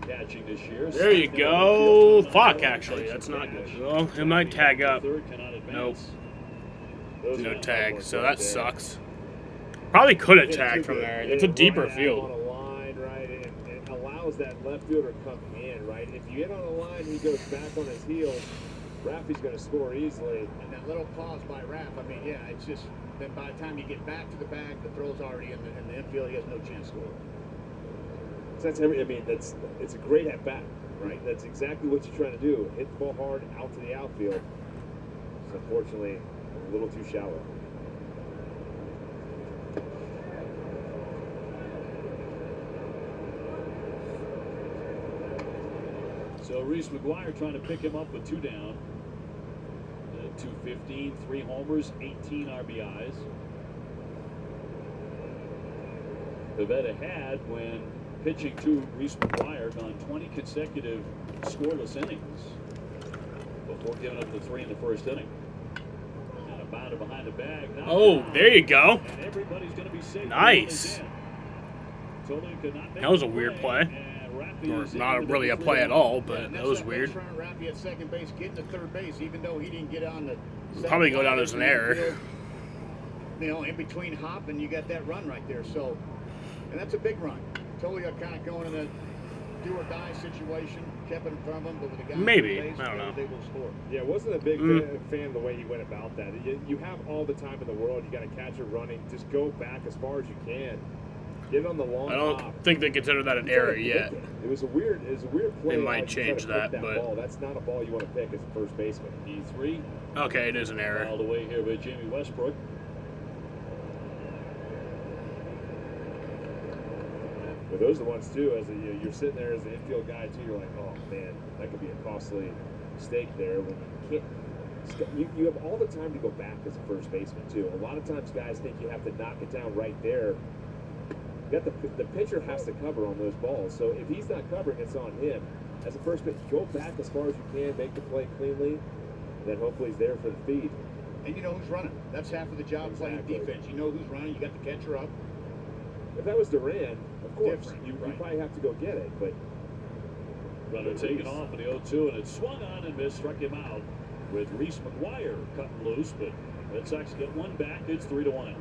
[SPEAKER 5] catching this year.
[SPEAKER 4] There you go. Fuck, actually, that's not good. Well, he might tag up. Nope. No tag, so that sucks. Probably could have tagged from there. It's a deeper field.
[SPEAKER 6] On a line, right, and it allows that left fielder coming in, right. If you hit on a line, he goes back on his heels. Raffy's going to score easily.
[SPEAKER 13] And that little pause by Raff, I mean, yeah, it's just then by the time you get back to the bag, the throw's already in the infield. He has no chance to score.
[SPEAKER 6] So it's a great at bat, right? That's exactly what you're trying to do. Hit the ball hard out to the outfield. It's unfortunately a little too shallow.
[SPEAKER 5] So Reese McGuire trying to pick him up with 2 down. 215, 3 homers, 18 RBIs. Pivetta had, when pitching to Reese McGuire, gone 20 consecutive scoreless innings before giving up the 3 in the first inning. And a bounder behind the bag.
[SPEAKER 4] Oh, there you go.
[SPEAKER 5] And everybody's going to be safe.
[SPEAKER 4] Nice. That was a weird play. Or not really a play at all, but that was weird.
[SPEAKER 13] Raffy at second base, getting to third base, even though he didn't get on the.
[SPEAKER 4] Probably go down as an error.
[SPEAKER 13] You know, in between hop and you got that run right there. So, and that's a big run. Totally kind of going in a do or die situation, kept it in front of him, but with the guy
[SPEAKER 4] maybe
[SPEAKER 13] on base,
[SPEAKER 4] I don't know.
[SPEAKER 13] was able to score.
[SPEAKER 6] Yeah, wasn't a big fan of the way he went about that. You have all the time in the world. You got to catch it running. Just go back as far as you can. Get on the long
[SPEAKER 4] I don't
[SPEAKER 6] hop.
[SPEAKER 4] think they consider that an error yet.
[SPEAKER 6] It was a weird play.
[SPEAKER 4] They might change that, but
[SPEAKER 6] ball. That's not a ball you want to pick as a first baseman.
[SPEAKER 5] E3.
[SPEAKER 4] Okay, it is an error.
[SPEAKER 5] All the way here by Jamie Westbrook.
[SPEAKER 6] But those are the ones too. As you're sitting there as an infield guy too, you're like, oh man, that could be a costly mistake there. When you can't, you have all the time to go back as a first baseman too. A lot of times guys think you have to knock it down right there. The pitcher has to cover on those balls. So if he's not covering, it's on him. As a first baseman, go back as far as you can, make the play cleanly, and then hopefully he's there for the feed.
[SPEAKER 13] And you know who's running. That's half of the job, playing defense. You know who's running. You got the catcher up.
[SPEAKER 6] If that was Duran, of course, you probably have to go get it. But
[SPEAKER 5] runner taken off in the 0-2, and it swung on and missed, struck him out with Reese McGuire cutting loose. But Red Sox get one back. It's 3-1.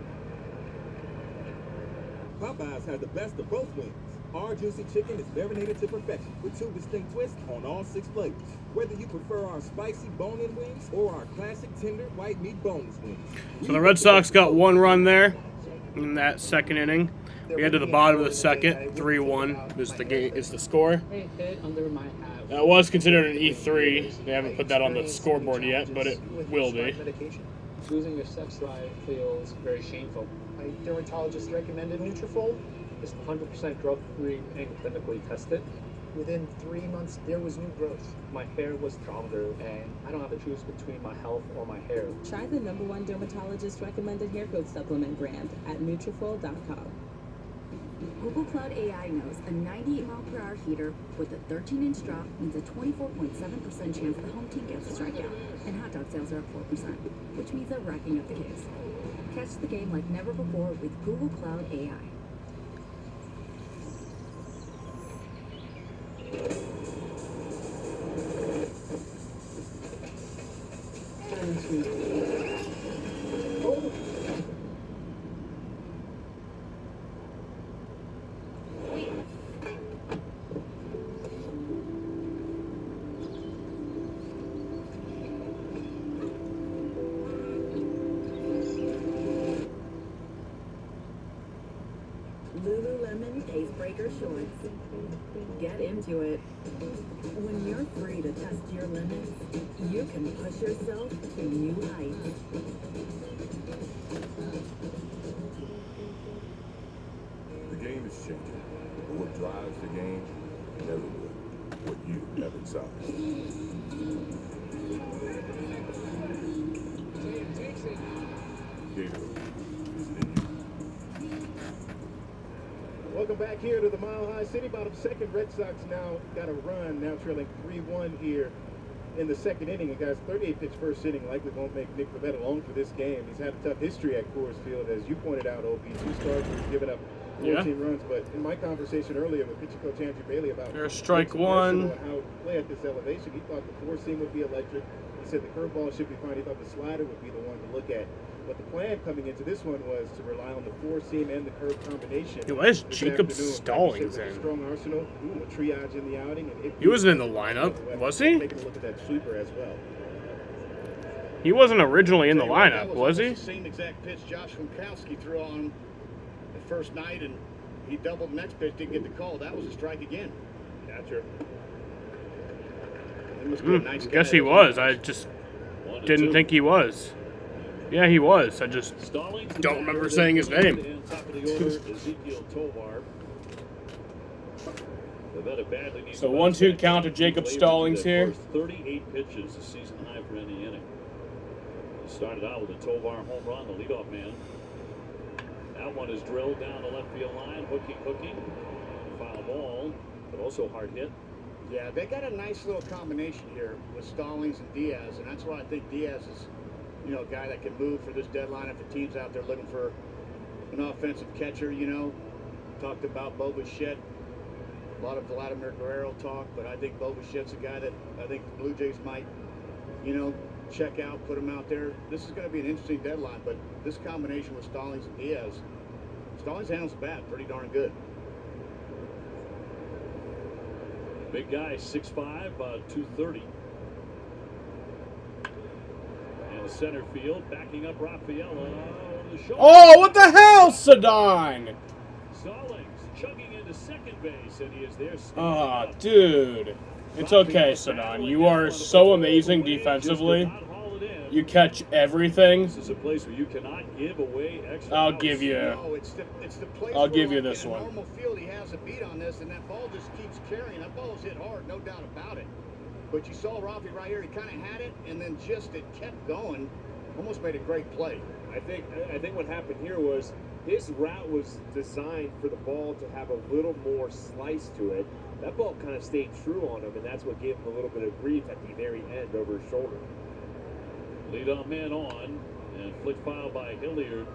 [SPEAKER 19] Popeyes has the best of both wings. Our juicy chicken is marinated to perfection with 2 distinct twists on all 6 flavors. Whether you prefer our spicy bone-in wings or our classic tender white meat boneless wings.
[SPEAKER 4] So the Red Sox got 1 run there. in that second inning. We head to the bottom of the second, 3-1 is the game. Is the score. That was considered an E3. They haven't put that on the scoreboard yet, but it will be.
[SPEAKER 20] Losing your sex life feels very shameful. My dermatologist recommended Nutrafol. It's 100% drug-free and clinically tested. Within 3 months, there was new growth. My hair was stronger, and I don't have to choose between my health or my hair.
[SPEAKER 15] Try the #1 dermatologist recommended hair growth supplement brand at Nutrafol.com.
[SPEAKER 1] Google Cloud AI knows a 98-mile-per-hour heater with a 13-inch drop means a 24.7% chance the home team gets a strikeout, and hot dog sales are up 4%, which means they're racking up the Ks. Catch the game like never before with Google Cloud AI.
[SPEAKER 15] Lululemon Pace Breaker Shorts. Get into it. When you're free to test your limits, you can push yourself to new heights.
[SPEAKER 8] The game is changing, but what drives the game never will. What you have inside.
[SPEAKER 6] Welcome back here to the Mile High City. Bottom second, Red Sox now got a run, now trailing 3-1 here in the second inning. And guys, 38-pitch first inning likely won't make Nick Pivetta long for this game. He's had a tough history at Coors Field, as you pointed out, OB. 2 starts where he's given up 14 runs. But in my conversation earlier with pitching coach Andrew Bailey about
[SPEAKER 4] there's strike one.
[SPEAKER 6] And how to play at this elevation, he thought the 4-seam would be electric. He said the curveball should be fine. He thought the slider would be the one to look at. But the plan coming into this one was to rely on the 4-seam and the curve combination.
[SPEAKER 4] Why is Jacob Stallings in?
[SPEAKER 6] Strong arsenal, a triage in the outing. And
[SPEAKER 4] He wasn't in the lineup, was he?
[SPEAKER 6] Taking a look at that sweeper as well.
[SPEAKER 4] He wasn't originally in the lineup, was he?
[SPEAKER 13] The same exact pitch Josh Winkowski threw on him the first night, and he doubled the next pitch, didn't get the call. That was a strike again.
[SPEAKER 6] Catcher.
[SPEAKER 4] I guess he was. I just didn't think he was. Yeah, he was. I just don't remember saying his name. So 1-2 count to Jacob Stallings here.
[SPEAKER 5] 38 pitches, a season high for any inning. He started out with a Tovar home run, the leadoff man. That one is drilled down the left field line, hooking. Foul ball, but also hard hit.
[SPEAKER 13] Yeah, they got a nice little combination here with Stallings and Diaz, and that's why I think Diaz is, you know, a guy that can move for this deadline if the team's out there looking for an offensive catcher, you know. Talked about Bo Bichette, a lot of Vladimir Guerrero talk, but I think Bo Bichette's a guy that I think the Blue Jays might, you know, check out, put him out there. This is going to be an interesting deadline, but this combination with Stallings and Diaz, Stallings handles the bat pretty darn good.
[SPEAKER 5] Big guy, 6'5", 230. And the center field, backing up Rafaela over the shoulder.
[SPEAKER 4] Oh, what the hell, Sedon?
[SPEAKER 5] Stallings chugging into second base, and he is there.
[SPEAKER 4] Ah, dude. It's okay, Sedon. You are so amazing defensively. You catch everything.
[SPEAKER 5] This is a place where you cannot give away extra.
[SPEAKER 4] I'll give you.
[SPEAKER 13] No, it's the place
[SPEAKER 4] I'll give
[SPEAKER 13] where,
[SPEAKER 4] you
[SPEAKER 13] like,
[SPEAKER 4] this
[SPEAKER 13] in a
[SPEAKER 4] one.
[SPEAKER 13] normal field, he has a beat on this, and that ball just keeps carrying. That ball's hit hard, no doubt about it. But you saw Rafi right here. He kind of had it, and then just it kept going. Almost made a great play.
[SPEAKER 6] I think what happened here was his route was designed for the ball to have a little more slice to it. That ball kind of stayed true on him, and that's what gave him a little bit of grief at the very end over his shoulder.
[SPEAKER 5] Leadoff man on, and flick foul by Hilliard,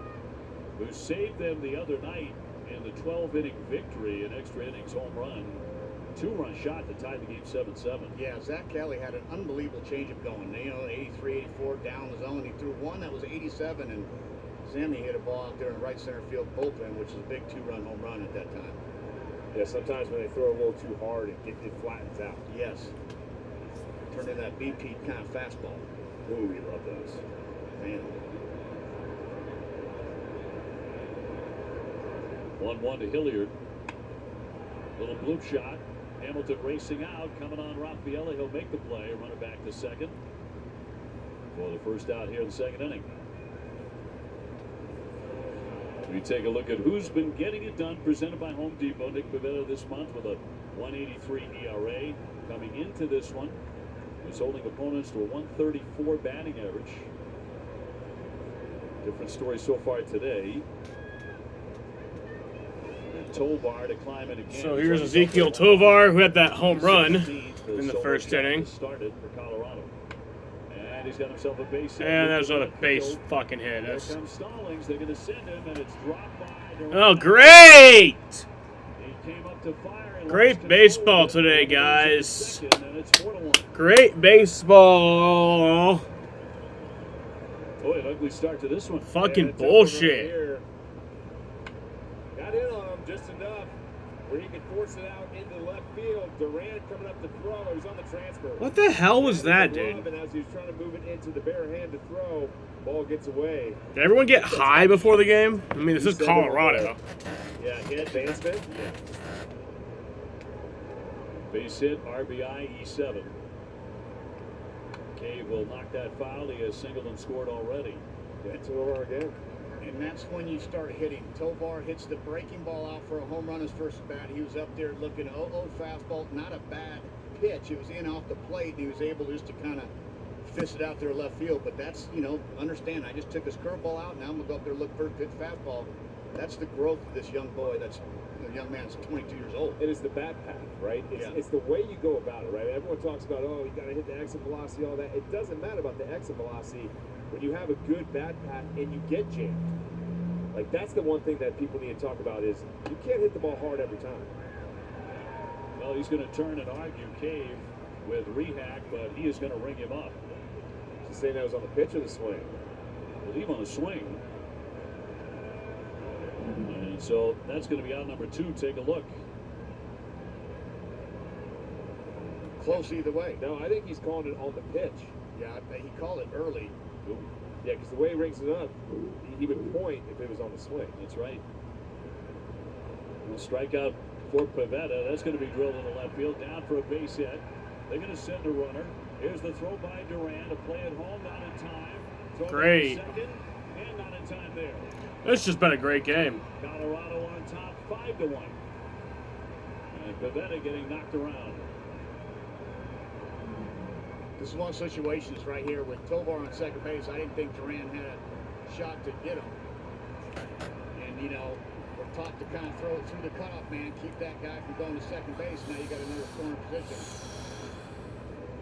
[SPEAKER 5] who saved them the other night in the 12-inning victory, an extra innings home run. 2-run shot that tied the game 7-7.
[SPEAKER 13] Yeah, Zach Kelly had an unbelievable changeup going. You know, 83, 84 down the zone. He threw one that was 87, and Sammy hit a ball out there in right center field bullpen, which is a big 2-run home run at that time.
[SPEAKER 6] Yeah, sometimes when they throw a little too hard, it flattens out.
[SPEAKER 13] Yes. Turned in that BP kind of fastball.
[SPEAKER 6] Ooh, we love those.
[SPEAKER 13] Man.
[SPEAKER 5] 1-1 to Hilliard. Little bloop shot. Hamilton racing out, coming on Raffaella. He'll make the play, run it back to second for the first out here in the second inning. We take a look at who's been getting it done, presented by Home Depot. Nick Pivetta this month with a 1.83 ERA. Coming into this one, he's holding opponents to a 134 batting average. Different story so far today. And Tovar to climb it again.
[SPEAKER 4] So here's Ezekiel Tovar, who had that home run in the first inning.
[SPEAKER 5] Started for Colorado. And he's got himself a base hit.
[SPEAKER 4] And there's a base fucking hit.
[SPEAKER 5] Here comes Stallings. They're going to send him, and it's dropped by.
[SPEAKER 4] Oh, great!
[SPEAKER 5] He came up to fire.
[SPEAKER 4] Great baseball today, guys. Great baseball.
[SPEAKER 5] Boy, an ugly start to this one.
[SPEAKER 4] Fucking bullshit.
[SPEAKER 6] Got in on him just enough where he could force it out into left field. Durant coming up to throw. He was on the transfer.
[SPEAKER 4] What the hell was that, dude?
[SPEAKER 6] And as he was trying to move it into the bare hand to throw, ball gets away.
[SPEAKER 4] Did everyone get high before the game? I mean, this is Colorado.
[SPEAKER 6] Yeah, hit advancement.
[SPEAKER 5] Yeah. Base hit, RBI, E7. Cave will knock that foul. He has singled and scored already.
[SPEAKER 13] Yeah, Tovar again. And that's when you start hitting. Tovar hits the breaking ball out for a home run his first bat. He was up there looking, fastball, not a bad pitch. It was in off the plate. And he was able just to kind of fist it out there left field. But that's, understand, I just took his curveball out. Now I'm going to go up there and look for a good fastball. That's the growth of this young boy. That's the young man's 22 years old.
[SPEAKER 6] It is the bat path, right? It's the way you go about it, right? Everyone talks about, you got to hit the exit velocity, all that. It doesn't matter about the exit velocity when you have a good bat path and you get jammed. Like, that's the one thing that people need to talk about is you can't hit the ball hard every time.
[SPEAKER 5] Well, he's going to turn and argue Cave with Rehack, but he is going to ring him up.
[SPEAKER 6] He's saying that was on the pitch or the swing?
[SPEAKER 5] I believe on the swing. And so that's going to be out number 2. Take a look.
[SPEAKER 13] Close either way.
[SPEAKER 6] No, I think he's calling it on the pitch.
[SPEAKER 13] Yeah, he called it early.
[SPEAKER 5] Ooh.
[SPEAKER 6] Yeah, because the way he rings it up, he would point if it was on the swing.
[SPEAKER 5] That's right. We'll strike out for Pivetta. That's going to be drilled in the left field. Down for a base hit. They're going to send a runner. Here's the throw by Durant. A play at home, not in time. Throw
[SPEAKER 4] Great.
[SPEAKER 5] Second, and not in time there.
[SPEAKER 4] It's just been a great game.
[SPEAKER 5] Colorado on top, 5-1. And Pivetta getting knocked around.
[SPEAKER 13] This is one of the situations right here with Tovar on second base. I didn't think Durant had a shot to get him. And, we're taught to kind of throw it through the cutoff man, keep that guy from going to second base. Now you got another corner position.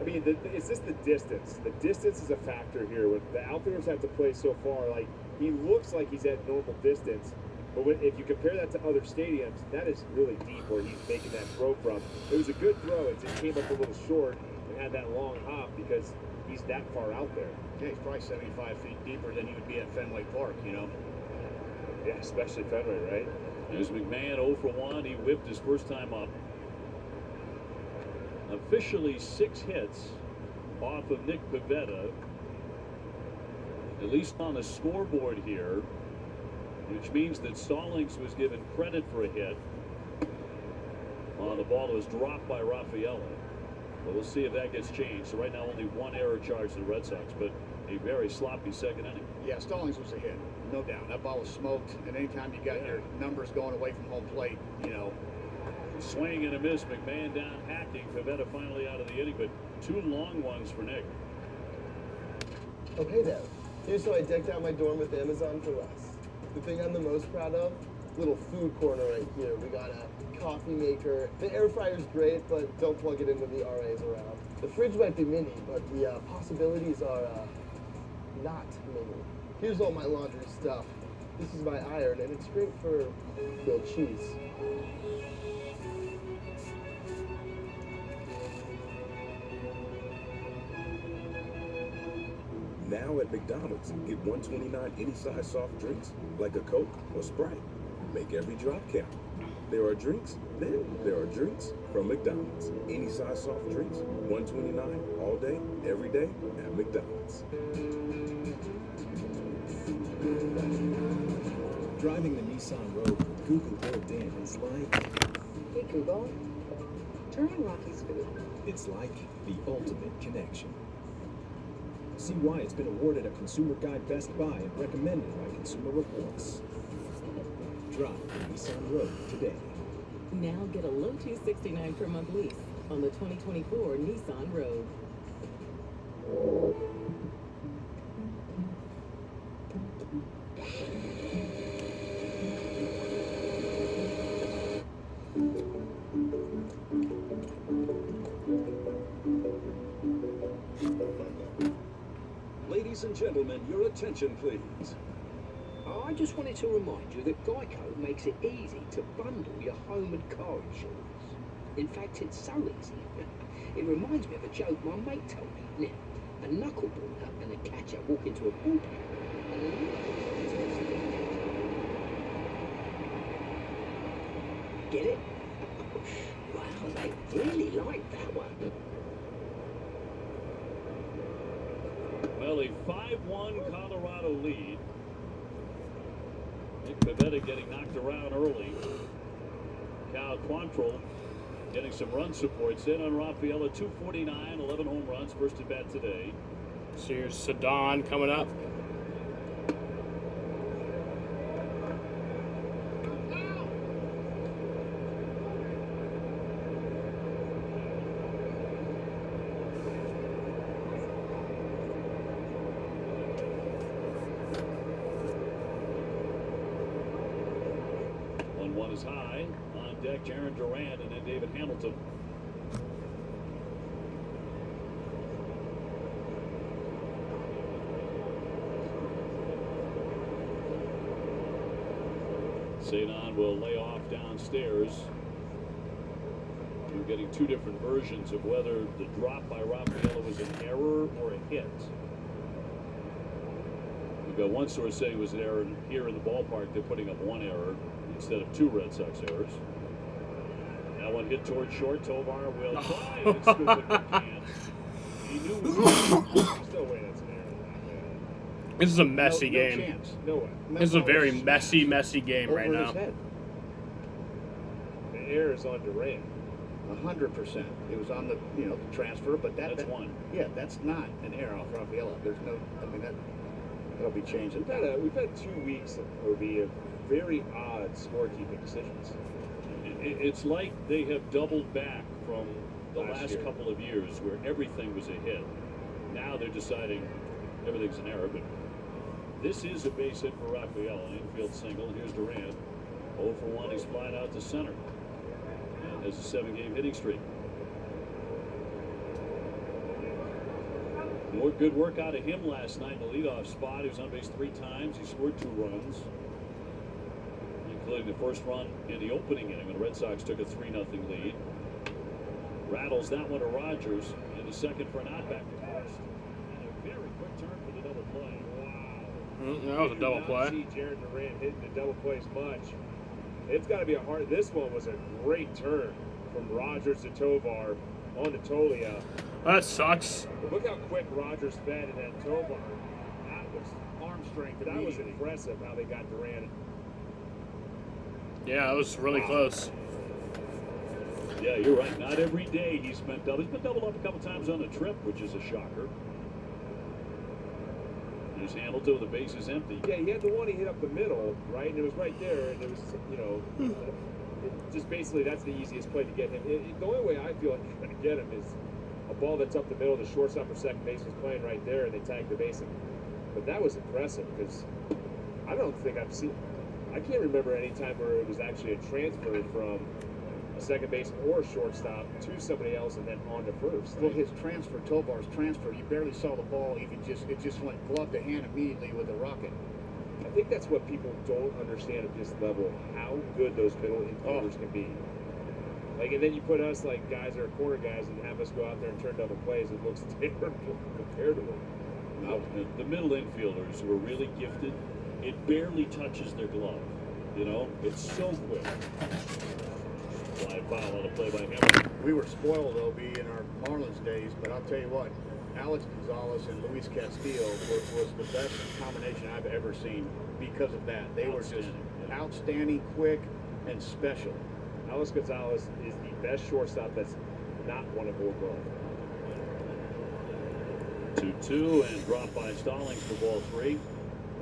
[SPEAKER 6] I mean, it's just the distance. The distance is a factor here. When the outfielders have to play so far, like, he looks like he's at normal distance. But if you compare that to other stadiums, that is really deep where he's making that throw from. It was a good throw. It just came up a little short and had that long hop because he's that far out there.
[SPEAKER 13] Yeah, he's probably 75 feet deeper than he would be at Fenway Park,
[SPEAKER 6] Yeah, especially Fenway, right?
[SPEAKER 5] There's McMahon 0 for 1. He whipped his first time up. Officially 6 hits off of Nick Pivetta, at least on the scoreboard here, which means that Stallings was given credit for a hit on the ball that was dropped by Raffaella. But we'll see if that gets changed. So right now only 1 error charged to the Red Sox, but a very sloppy second inning.
[SPEAKER 13] Yeah, Stallings was a hit, no doubt. That ball was smoked, and anytime you got your numbers going away from home plate,
[SPEAKER 5] Swing and a miss. McMahon down hacking. Pivetta finally out of the inning, but 2 long ones for Nick.
[SPEAKER 21] Oh, hey there. Here's how I decked out my dorm with Amazon for less. The thing I'm the most proud of? Little food corner right here. We got a coffee maker. The air fryer's great, but don't plug it in when the RA's around. The fridge might be mini, but the possibilities are not mini. Here's all my laundry stuff. This is my iron, and it's great for grilled cheese.
[SPEAKER 8] Now at McDonald's, get $1.29 any size soft drinks, like a Coke or Sprite. Make every drop count. There are drinks, then there are drinks from McDonald's. Any size soft drinks, $1.29 all day, every day at McDonald's.
[SPEAKER 14] Driving the Nissan Rogue Google built in is like...
[SPEAKER 9] Hey, Google. Turn on Rocky's Food.
[SPEAKER 14] It's like the ultimate connection. See why it's been awarded a Consumer Guide Best Buy and recommended by Consumer Reports. Drop the Nissan Road today.
[SPEAKER 15] Now get a low $269 per month lease on the 2024 Nissan Rogue.
[SPEAKER 3] Ladies and gentlemen, your attention, please.
[SPEAKER 12] I just wanted to remind you that Geico makes it easy to bundle your home and car insurance. In fact, it's so easy. It reminds me of a joke my mate told me. Now, a knuckleballer and a catcher walk into a bullpen. Get it? Wow, they really like that one.
[SPEAKER 5] Well, a 5-1 Colorado lead. Nick Pivetta getting knocked around early. Cal Quantrill getting some run supports in on Rafaela. 249, 11 home runs, first at bat today.
[SPEAKER 4] So here's Sedan coming up.
[SPEAKER 5] One is high. On deck, Jaron Durant and then David Hamilton. Sedan will lay off downstairs. We're getting two different versions of whether the drop by Rafaela was an error or a hit. We've got one source saying it was an error. Here in the ballpark, they're putting up one error instead of two Red Sox errors. That one hit towards short. Tovar will try and it's good, but can't. He knew it was no way that's an error.
[SPEAKER 4] This is a messy
[SPEAKER 13] No
[SPEAKER 4] game.
[SPEAKER 13] chance. No way.
[SPEAKER 4] This is a very messy game
[SPEAKER 13] Over
[SPEAKER 4] right
[SPEAKER 13] his
[SPEAKER 4] now.
[SPEAKER 13] head.
[SPEAKER 6] The error is on Durant.
[SPEAKER 13] 100%. It was on the the transfer, but
[SPEAKER 5] That's one.
[SPEAKER 13] Yeah, that's not an error off Rafaela. There's no. I mean that'll be changed.
[SPEAKER 6] We've had 2 weeks of very odd scorekeeping decisions.
[SPEAKER 5] It's like they have doubled back from the
[SPEAKER 6] Last
[SPEAKER 5] last
[SPEAKER 6] year.
[SPEAKER 5] couple of years where everything was a hit. Now they're deciding everything's an error, but this is a base hit for Rafaela. Infield single. Here's Durant. 0 for 1. He's flying out to center. And has a 7-game hitting streak. More good work out of him last night in the leadoff spot. He was on base 3 times. He scored 2 runs, including the first run in the opening inning when the Red Sox took a 3-0 lead. Rattles that one to Rogers in the second for an out back to first. And a very quick turn for the double play. Wow.
[SPEAKER 4] That was a double play.
[SPEAKER 6] See Jaron Durant hitting the double plays much. It's got to be a hard. This one was a great turn from Rogers to Tovar on to Tolia.
[SPEAKER 4] That sucks.
[SPEAKER 6] But look how quick Rogers fed and then Tovar. That was
[SPEAKER 13] arm strength.
[SPEAKER 6] That was impressive how they got Durant.
[SPEAKER 4] Yeah, that was really close.
[SPEAKER 5] Yeah, you're right. Not every day he's been doubled. He's been doubled up a couple times on the trip, which is a shocker. There's Hamilton with the bases empty.
[SPEAKER 6] Yeah, he had the one he hit up the middle, right? And it was right there, and it was, just basically that's the easiest play to get him. The only way I feel like you're going to get him is a ball that's up the middle, the shortstop or second base was playing right there, and they tagged the base. But that was impressive because I don't think I've seen. I can't remember any time where it was actually a transfer from a second base or a shortstop to somebody else and then on to first.
[SPEAKER 13] Well, his transfer, Tovar's transfer, you barely saw the ball. It just went glove to hand immediately with the rocket.
[SPEAKER 6] I think that's what people don't understand at this level, how good those middle infielders can be. Like, and then you put us like guys that are corner guys and have us go out there and turn double plays. It looks terrible compared to them.
[SPEAKER 5] The middle infielders who are really gifted, it barely touches their glove. It's so quick. Fly foul on a play by Hamilton.
[SPEAKER 13] We were spoiled, OB, in our Marlins days, but I'll tell you what, Alex Gonzalez and Luis Castillo was the best combination I've ever seen because of that. They were just outstanding, quick, and special.
[SPEAKER 6] Alex Gonzalez is the best shortstop that's not one of Gold Glove.
[SPEAKER 5] 2-2 and drop by Stallings for ball 3.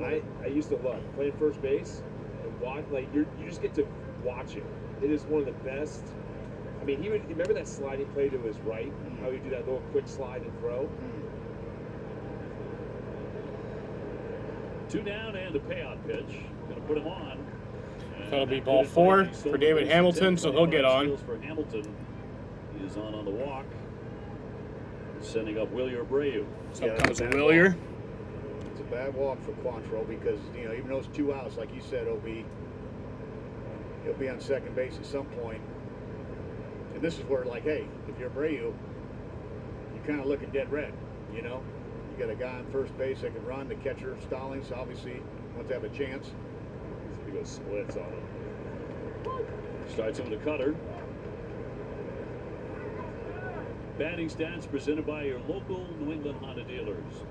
[SPEAKER 6] I used to love playing first base and watch, like you just get to watch it. It is one of the best. I mean, he would remember that sliding play to his right, how he do that little quick slide and throw.
[SPEAKER 5] 2 down and a payout pitch. Going to put him on.
[SPEAKER 4] That'll be ball 4 for David Hamilton, so he'll get on.
[SPEAKER 5] For Hamilton, he is on the walk, sending up Willier Abreu.
[SPEAKER 4] So comes Willier.
[SPEAKER 13] It's a bad walk for Quantrill because, you know, even though it's 2 outs, like you said, OB, he'll be on second base at some point. And this is where, like, hey, if you're Abreu, you're kind of looking dead red, you know? You got a guy on first base that can run. The catcher, Stallings, obviously wants to have a chance.
[SPEAKER 6] He goes splits on him.
[SPEAKER 5] Starts him with a cutter. Batting stats presented by your local New England Honda dealers.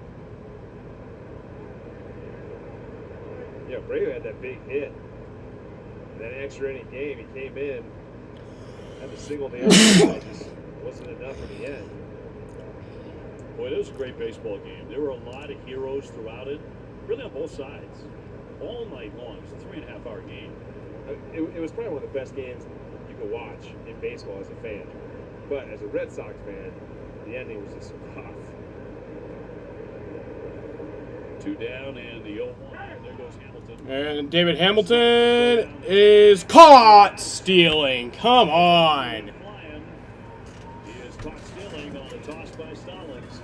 [SPEAKER 6] Yeah, Abreu had that big hit. That extra inning game, he came in, had a single the other side, just wasn't enough in the end.
[SPEAKER 5] Boy, it was a great baseball game. There were a lot of heroes throughout it, really on both sides, all night long. It was a 3.5-hour game.
[SPEAKER 6] It was probably one of the best games you could watch in baseball as a fan. But as a Red Sox fan, the ending was just rough.
[SPEAKER 5] 2 down and the 0-1. There goes Hamilton.
[SPEAKER 4] And David Hamilton is caught stealing. Come on.
[SPEAKER 5] He is caught stealing on the toss by Stallings.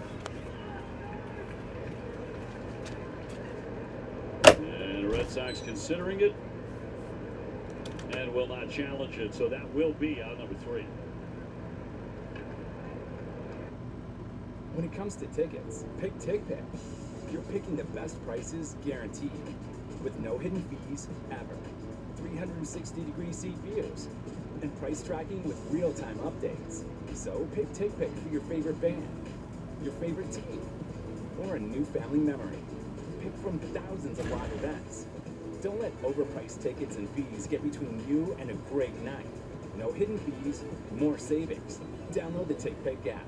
[SPEAKER 5] And the Red Sox considering it and will not challenge it. So that will be out number 3.
[SPEAKER 14] When it comes to tickets, pick TickPick. You're picking the best prices guaranteed, with no hidden fees ever. 360-degree seat views, and price tracking with real-time updates. So pick TickPick for your favorite band, your favorite team, or a new family memory. Pick from thousands of live events. Don't let overpriced tickets and fees get between you and a great night. No hidden fees, more savings. Download the TickPick app.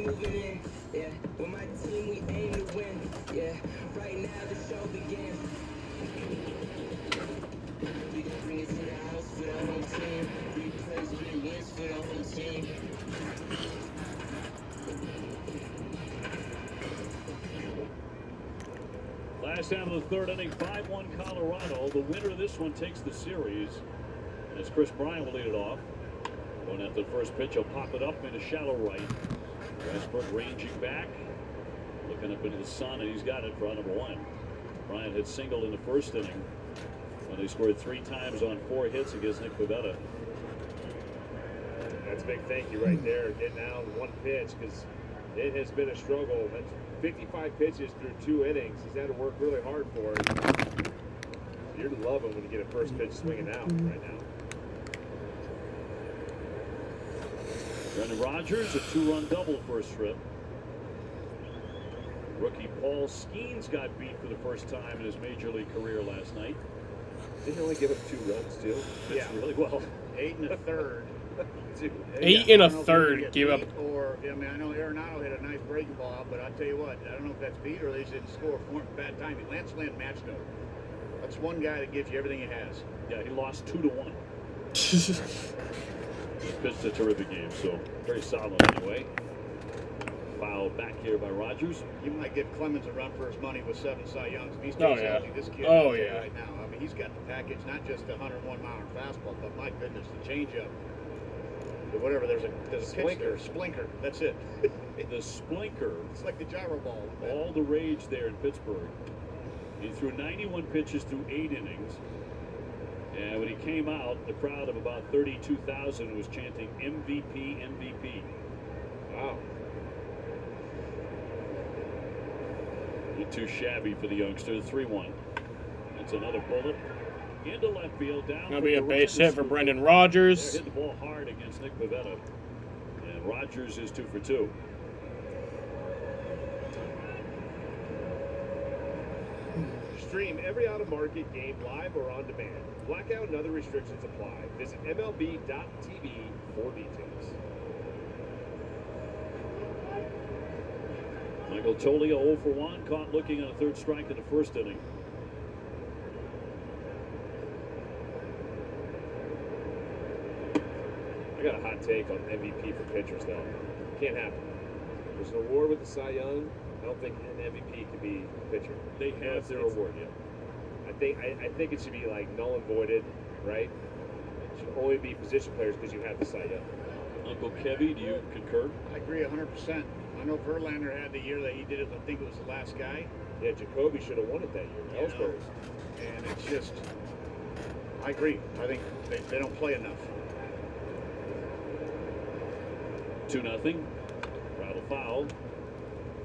[SPEAKER 2] moving in, yeah. With my team, we aim to win, yeah. Right now, the show begins. We gon' bring it to the house for the whole team. 3 plays, 3 wins for the whole team.
[SPEAKER 5] Last out of the third inning, 5-1 Colorado. The winner of this one takes the series. As Chris Bryant will lead it off. Going after the first pitch, he'll pop it up into shallow right. Westbrook ranging back, looking up into the sun, and he's got it for out number 1. Bryant had singled in the first inning when they scored 3 times on 4 hits against Nick Pivetta.
[SPEAKER 6] That's a big thank you right there, getting out 1 pitch, because it has been a struggle. That's 55 pitches through 2 innings. He's had to work really hard for it. You're loving when you get a first pitch swinging out right now.
[SPEAKER 5] Brendan Rodgers, a 2-run double first trip. Rookie Paul Skeens got beat for the first time in his major league career last night.
[SPEAKER 6] Didn't he only give up 2 runs, too?
[SPEAKER 5] Pitched really well.
[SPEAKER 13] 8 1/3.
[SPEAKER 4] 8 and a
[SPEAKER 13] I don't know if they're gonna
[SPEAKER 4] third
[SPEAKER 13] get
[SPEAKER 4] gave up.
[SPEAKER 13] beat Or, I mean, I know Arenado hit a nice breaking ball out, but I'll tell you what, I don't know if that's beat or they just didn't score for him. Bad timing. Lance Lynn matched him. That's one guy that gives you everything he has.
[SPEAKER 5] Yeah, he lost 2-1. Pitched a terrific game, so very solid anyway. Foul back here by Rogers.
[SPEAKER 13] You might give Clemens a run for his money with 7 Cy Youngs. If he stays
[SPEAKER 4] Oh, yeah.
[SPEAKER 13] healthy, this kid
[SPEAKER 4] Oh,
[SPEAKER 13] is
[SPEAKER 4] yeah.
[SPEAKER 13] right now. I mean, he's got the package, not just the 101-mile-an-hour fastball, but my goodness, the changeup. The whatever, there's a
[SPEAKER 6] splinker.
[SPEAKER 13] Splinker, that's it.
[SPEAKER 5] The splinker.
[SPEAKER 13] It's like the gyro ball.
[SPEAKER 5] All the rage there in Pittsburgh. He threw 91 pitches through 8 innings. And when he came out, the crowd of about 32,000 was chanting MVP, MVP.
[SPEAKER 6] Wow.
[SPEAKER 5] Not too shabby for the youngster. 3-1. That's another bullet into left field. Down.
[SPEAKER 4] Gonna be a base hit for Brendan Rodgers.
[SPEAKER 5] Hit the ball hard against Nick Pivetta. And Rodgers is 2 for 2.
[SPEAKER 6] Stream every out-of-market game live or on demand. Blackout and other restrictions apply. Visit MLB.tv for details.
[SPEAKER 5] Michael Toglia 0 for 1, caught looking on a 3rd strike in the 1st inning.
[SPEAKER 6] I got a hot take on MVP for pitchers, though. Can't happen. There's an award with the Cy Young. I don't think an MVP could be a pitcher.
[SPEAKER 5] They have
[SPEAKER 6] their
[SPEAKER 5] their
[SPEAKER 6] award.
[SPEAKER 5] yeah.
[SPEAKER 6] I think it should be like null and voided, right? It should only be position players because you have the Cy Young.
[SPEAKER 5] Uncle Kevy, do you concur?
[SPEAKER 13] I agree 100%. I know Verlander had the year that he did it. I think it was the last guy.
[SPEAKER 6] Yeah, Jacoby should have won it that year. Ellsbury.
[SPEAKER 13] And it's just, I agree. I think they don't play enough.
[SPEAKER 5] 2-0. Rattle foul.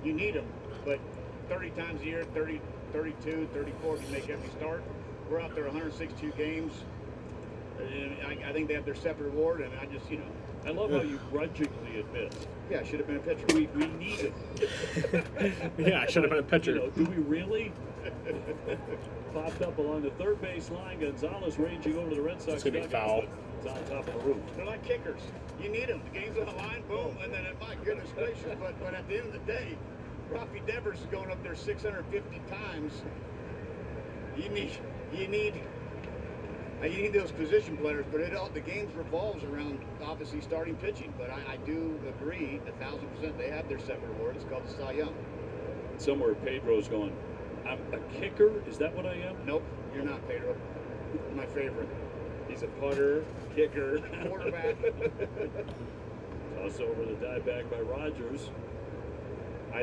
[SPEAKER 13] You need them, but 30 times a year, 30, 32, 34, if you make every start. We're out there 162 games. And I think they have their separate reward, and I just, you know.
[SPEAKER 5] I love how you grudgingly admit.
[SPEAKER 13] Yeah, I should have been a pitcher.
[SPEAKER 5] We need it.
[SPEAKER 4] Yeah, I should have been a pitcher.
[SPEAKER 5] You know, do we really? Popped up along the 3rd base line. Gonzalez ranging over to the Red Sox.
[SPEAKER 4] It's gonna be foul.
[SPEAKER 5] It's on top of the roof.
[SPEAKER 13] They're like kickers. You need them. The game's on the line, boom, and then, my goodness gracious, but at the end of the day, Rafi Devers is going up there 650 times. You need those position players, but the game revolves around obviously starting pitching. But I do agree 1,000% they have their separate award. It's called the Cy Young.
[SPEAKER 5] Somewhere Pedro's going, I'm a kicker? Is that what I am?
[SPEAKER 13] Nope, you're not, Pedro. My favorite.
[SPEAKER 6] He's a punter, kicker,
[SPEAKER 13] quarterback.
[SPEAKER 5] Toss over the dive back by Rogers.
[SPEAKER 6] I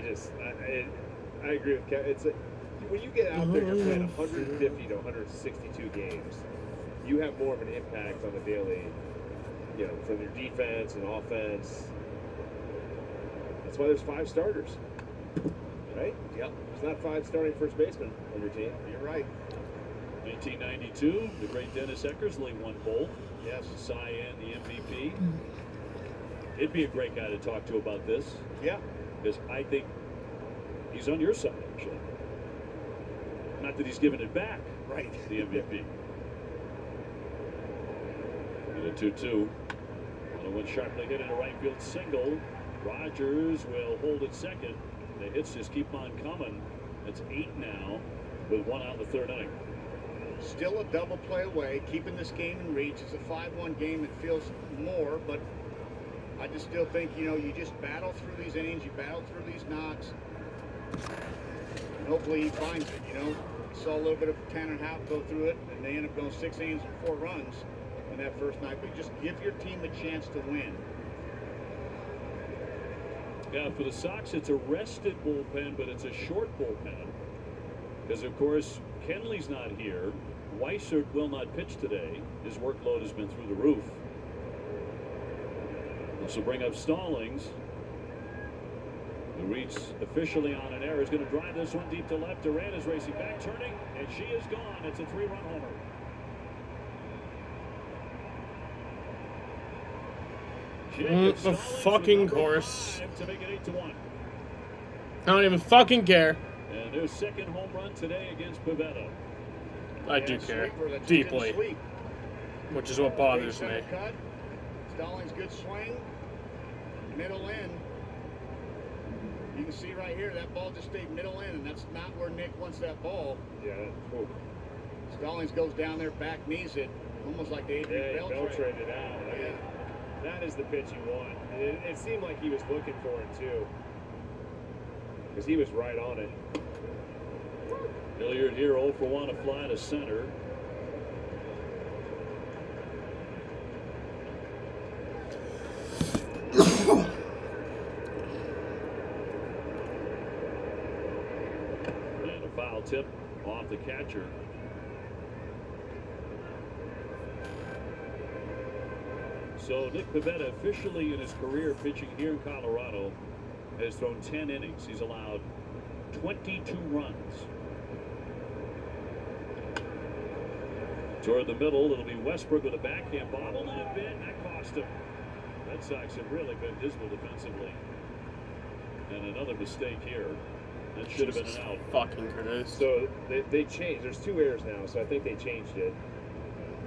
[SPEAKER 6] agree with Kevin. It's when you get out there and play 150 to 162 games, you have more of an impact on the daily, from your defense and offense. That's why there's 5 starters, right?
[SPEAKER 13] Yep.
[SPEAKER 6] There's not 5 starting first basemen on your team.
[SPEAKER 13] You're right.
[SPEAKER 5] 1992, the great Dennis Eckersley won both.
[SPEAKER 13] Yes.
[SPEAKER 5] Cy and the MVP. It'd be a great guy to talk to about this.
[SPEAKER 13] Yeah.
[SPEAKER 5] Because I think he's on your side, actually. Not that he's given it back.
[SPEAKER 13] Right.
[SPEAKER 5] The MVP. And a 2-2. Another one sharply hit in a right field single. Rogers will hold at second. The hits just keep on coming. It's 8 now with 1 out in the 3rd inning.
[SPEAKER 13] Still a double play away, keeping this game in reach. It's a 5-1 game. It feels more, but I just still think, you just battle through these innings. You battle through these knocks. And hopefully he finds it, We saw a little bit of Tanner Houck go through it, and they end up going 6 innings and 4 runs in that first night. But just give your team a chance to win.
[SPEAKER 5] Yeah, for the Sox, it's a rested bullpen, but it's a short bullpen. Because, of course, Kenley's not here. Weissert will not pitch today. His workload has been through the roof. This will bring up Stallings. The Reeds officially on an error. Is going to drive this one deep to left. Durant is racing back, turning, and she is gone. It's a 3-run homer.
[SPEAKER 4] The fucking course.
[SPEAKER 5] To make it 8-1.
[SPEAKER 4] don't even fucking care.
[SPEAKER 5] And their second home run today against Pavetta.
[SPEAKER 4] I do care. Deeply. Which is what bothers me.
[SPEAKER 13] Cut. Stallings good swing. Middle in. You can see right here that ball just stayed middle in, and that's not where Nick wants that ball.
[SPEAKER 6] Yeah.
[SPEAKER 13] Stallings goes down there, back knees it, almost like they
[SPEAKER 6] Beltran it out. Yeah. That is the pitch you want. And it seemed like he was looking for it too, because he was right on it.
[SPEAKER 5] Hilliard here 0 for 1, a fly to center. And a foul tip off the catcher. So Nick Pavetta, officially in his career pitching here in Colorado, has thrown 10 innings. He's allowed 22 runs. Toward the middle, it'll be Westbrook with a backhand bobble and a bit. That cost him. Red Sox have really been dismal defensively. And another mistake here. That should have been an out.
[SPEAKER 4] Fucking Curtis.
[SPEAKER 6] So they changed. There's 2 errors now, so I think they changed it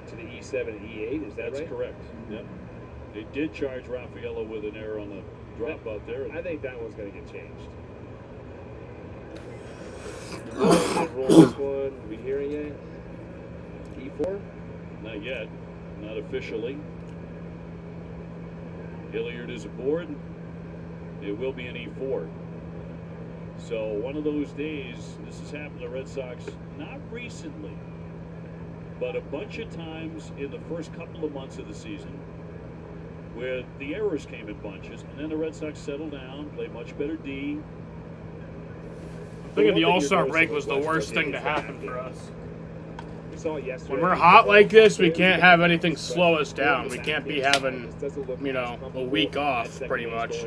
[SPEAKER 6] to the E7 and E8. Is that right?
[SPEAKER 5] That's correct. Yep. They did charge Raffaello with an error on the drop out there.
[SPEAKER 6] I think that one's going to get changed. Roll this one. We hearing it? E4?
[SPEAKER 5] Not yet. Not officially. Hilliard is aboard. It will be an E4. So one of those days, this has happened to Red Sox, not recently, but a bunch of times in the first couple of months of the season, where the errors came in bunches, and then the Red Sox settled down, played much better D.
[SPEAKER 4] I think the All-Star break was the worst thing to happen for us.
[SPEAKER 6] We saw it yesterday.
[SPEAKER 4] When we're hot like this, we can't have anything slow us down. We can't be having, you know, a week off, pretty much.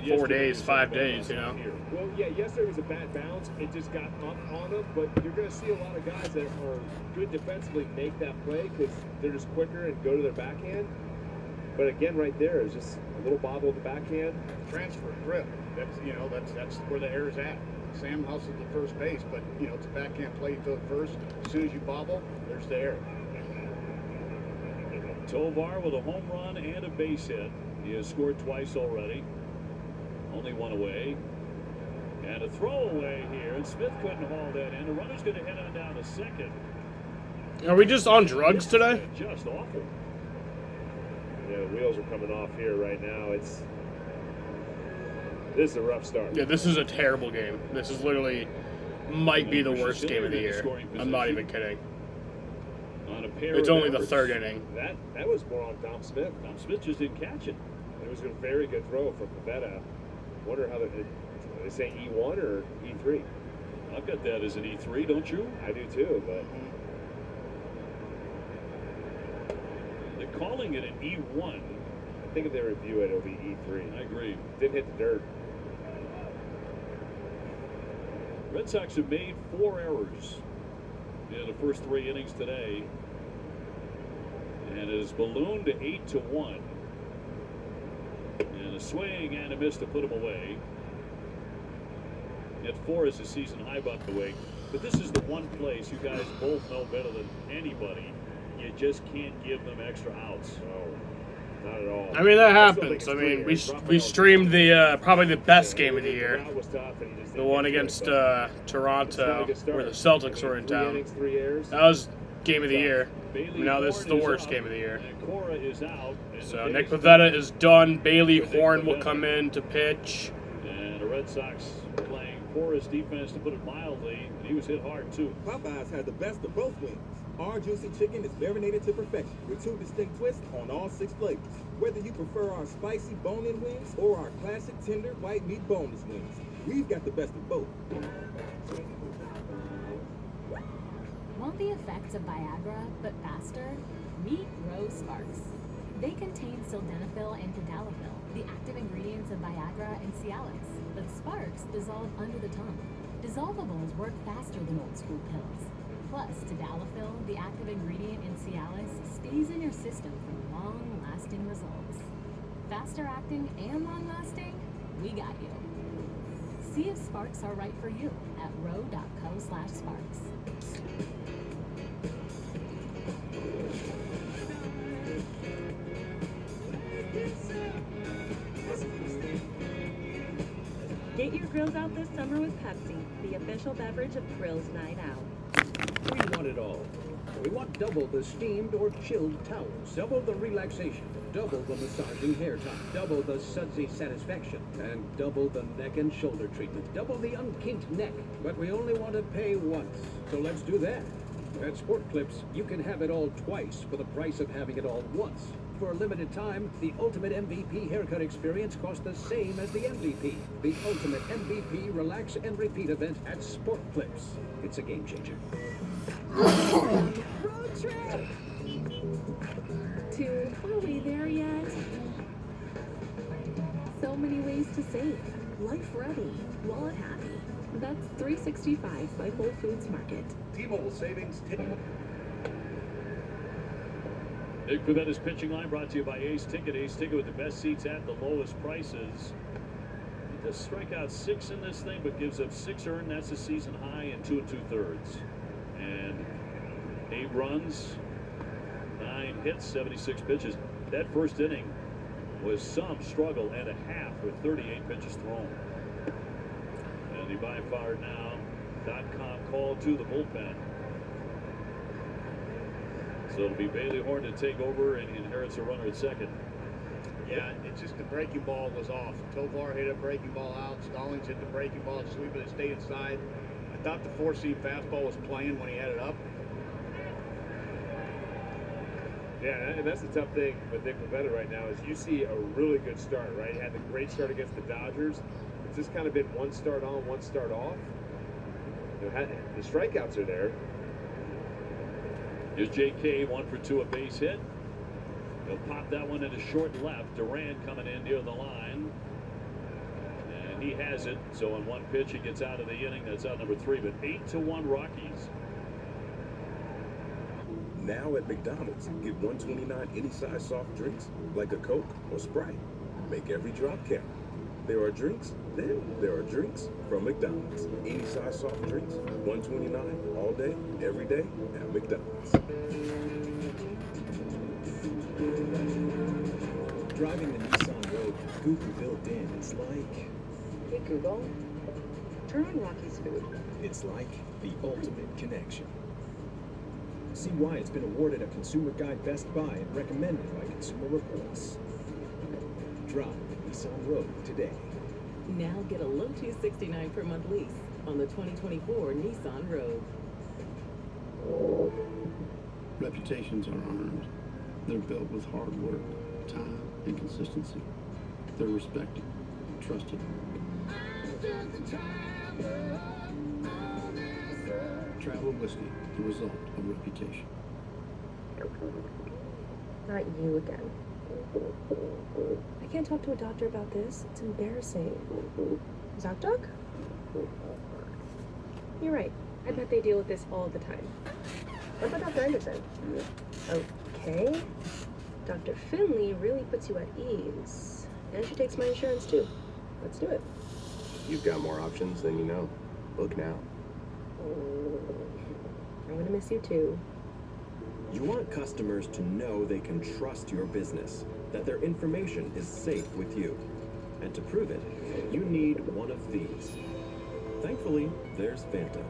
[SPEAKER 4] 4 days, 5 days, you know.
[SPEAKER 6] Well, yeah, yesterday was a bad bounce. It just got up on them, but you're going to see a lot of guys that are good defensively make that play because they're just quicker and go to their backhand. But again, right there is just a little bobble at the backhand.
[SPEAKER 13] Transfer, grip. That's where the error's at. Sam hustled to first base, but it's a backhand play to first. As soon as you bobble, there's the error.
[SPEAKER 5] Tovar with a home run and a base hit. He has scored twice already. Only one away. And a throwaway here, and Smith couldn't haul that in. The runner's going to head on down to second.
[SPEAKER 4] Are we just on drugs today?
[SPEAKER 5] Just awful.
[SPEAKER 6] Yeah, the wheels are coming off here right now. This is a rough start.
[SPEAKER 4] Yeah, this is a terrible game. This is literally might be the worst game of the year. I'm not even kidding. It's only the third inning.
[SPEAKER 6] That was more on Dom Smith.
[SPEAKER 5] Dom Smith just didn't catch it.
[SPEAKER 6] It was a very good throw from Pavetta. Wonder how they say E1 or E3.
[SPEAKER 5] I've got that as an E3, don't you?
[SPEAKER 6] I do too, but
[SPEAKER 5] they're calling it an E1.
[SPEAKER 6] I think if they review it, it'll be E3.
[SPEAKER 5] I agree.
[SPEAKER 6] Didn't hit the dirt.
[SPEAKER 5] Red Sox have made 4 errors in the first 3 innings today, and it has ballooned to 8-1. And a swing and a miss to put them away. At 4 is the season high, by the way. But this is the one place you guys both know better than anybody. You just can't give them extra outs.
[SPEAKER 6] No, not at all.
[SPEAKER 4] I mean, that happens. I mean, we streamed the probably the best game of the year. The one against Toronto, where the Celtics were in town. That was game of the year. Now this is the worst game of the year. So Nick Pavetta is done. Bailey Horn will come in to pitch.
[SPEAKER 5] And the Red Sox playing porous defense, to put it mildly. And he was hit hard, too.
[SPEAKER 19] Popeyes has the best of both wings. Our juicy chicken is marinated to perfection with 2 distinct twists on all 6 flavors. Whether you prefer our spicy bone-in wings or our classic tender white meat boneless wings, we've got the best of both.
[SPEAKER 1] Want the effects of Viagra, but faster? Meet Rose Sparks. They contain sildenafil and tadalafil, the active ingredients of Viagra and Cialis. But Sparks dissolve under the tongue. Dissolvables work faster than old-school pills. Plus, tadalafil, the active ingredient in Cialis, stays in your system for long-lasting results. Faster acting and long-lasting? We got you.
[SPEAKER 7] See if sparks are right for you at row.co/sparks.
[SPEAKER 22] Get your grills out this summer with Pepsi, the official beverage of Grills Night Out.
[SPEAKER 23] We want it all. We want double the steamed or chilled towels, double the relaxation, double the massaging hair time, double the sudsy satisfaction, and double the neck and shoulder treatment, double the unkinked neck. But we only want to pay once, so let's do that. At Sport Clips, you can have it all twice for the price of having it all once. For a limited time, the Ultimate MVP haircut experience costs the same as the MVP. The Ultimate MVP Relax and Repeat event at Sport Clips. It's a game changer.
[SPEAKER 1] Road trip! Are we there yet? So many ways to save. Life ready. Wallet happy. That's 365 by Whole Foods Market.
[SPEAKER 24] T-Mobile savings.
[SPEAKER 5] Nick Pavetta's pitching line brought to you by Ace Ticket. Ace Ticket with the best seats at the lowest prices. He does strike out 6 in this thing, but gives up 6 earned. That's a season high in 2 2/3. And 8 runs, 9 hits, 76 pitches. That first inning was some struggle and a half with 38 pitches thrown. And the by far now .com call to the bullpen. So it'll be Bailey Horn to take over, and he inherits a runner at second.
[SPEAKER 13] Yeah, it's just the breaking ball was off. Tovar hit a breaking ball out. Stallings hit the breaking ball, sweep it, stayed inside. I thought the 4-seam fastball was playing when he had it up.
[SPEAKER 6] Yeah, and that's the tough thing with Nick Pavetta right now is you see a really good start, right? He had the great start against the Dodgers. It's just kind of been one start on, one start off. You know, the strikeouts are there.
[SPEAKER 5] Here's J.K., 1 for 2, a base hit. He'll pop that one into short left. Durant coming in near the line. And he has it. So on one pitch, he gets out of the inning. That's out number 3, but 8-1 Rockies.
[SPEAKER 8] Now at McDonald's, get $1.29 any size soft drinks, like a Coke or Sprite. Make every drop count. There are drinks, then there are drinks from McDonald's. Any size soft drinks, $1.29 all day, every day at McDonald's.
[SPEAKER 14] Driving the Nissan Rogue with Google built in is like...
[SPEAKER 15] Hey Google, turn on Rocky's food.
[SPEAKER 14] It's like the ultimate connection. See why it's been awarded a Consumer Guide Best Buy and recommended by Consumer Reports. Drive the Nissan Rogue today.
[SPEAKER 15] Now get a low $269 per month lease on the 2024 Nissan Rogue.
[SPEAKER 17] Reputations are earned. They're built with hard work, time, and consistency. They're respected, trusted. Travel whiskey, the result of reputation.
[SPEAKER 25] Not you again. I can't talk to a doctor about this. It's embarrassing. ZocDoc? You're right. I bet they deal with this all the time. What about Dr. Anderson? Okay. Dr. Finley really puts you at ease. And she takes my insurance too. Let's do it.
[SPEAKER 26] You've got more options than you know. Look now.
[SPEAKER 25] I'm gonna miss you too.
[SPEAKER 27] You want customers to know they can trust your business, that their information is safe with you. And to prove it, you need one of these. Thankfully, there's Vanta.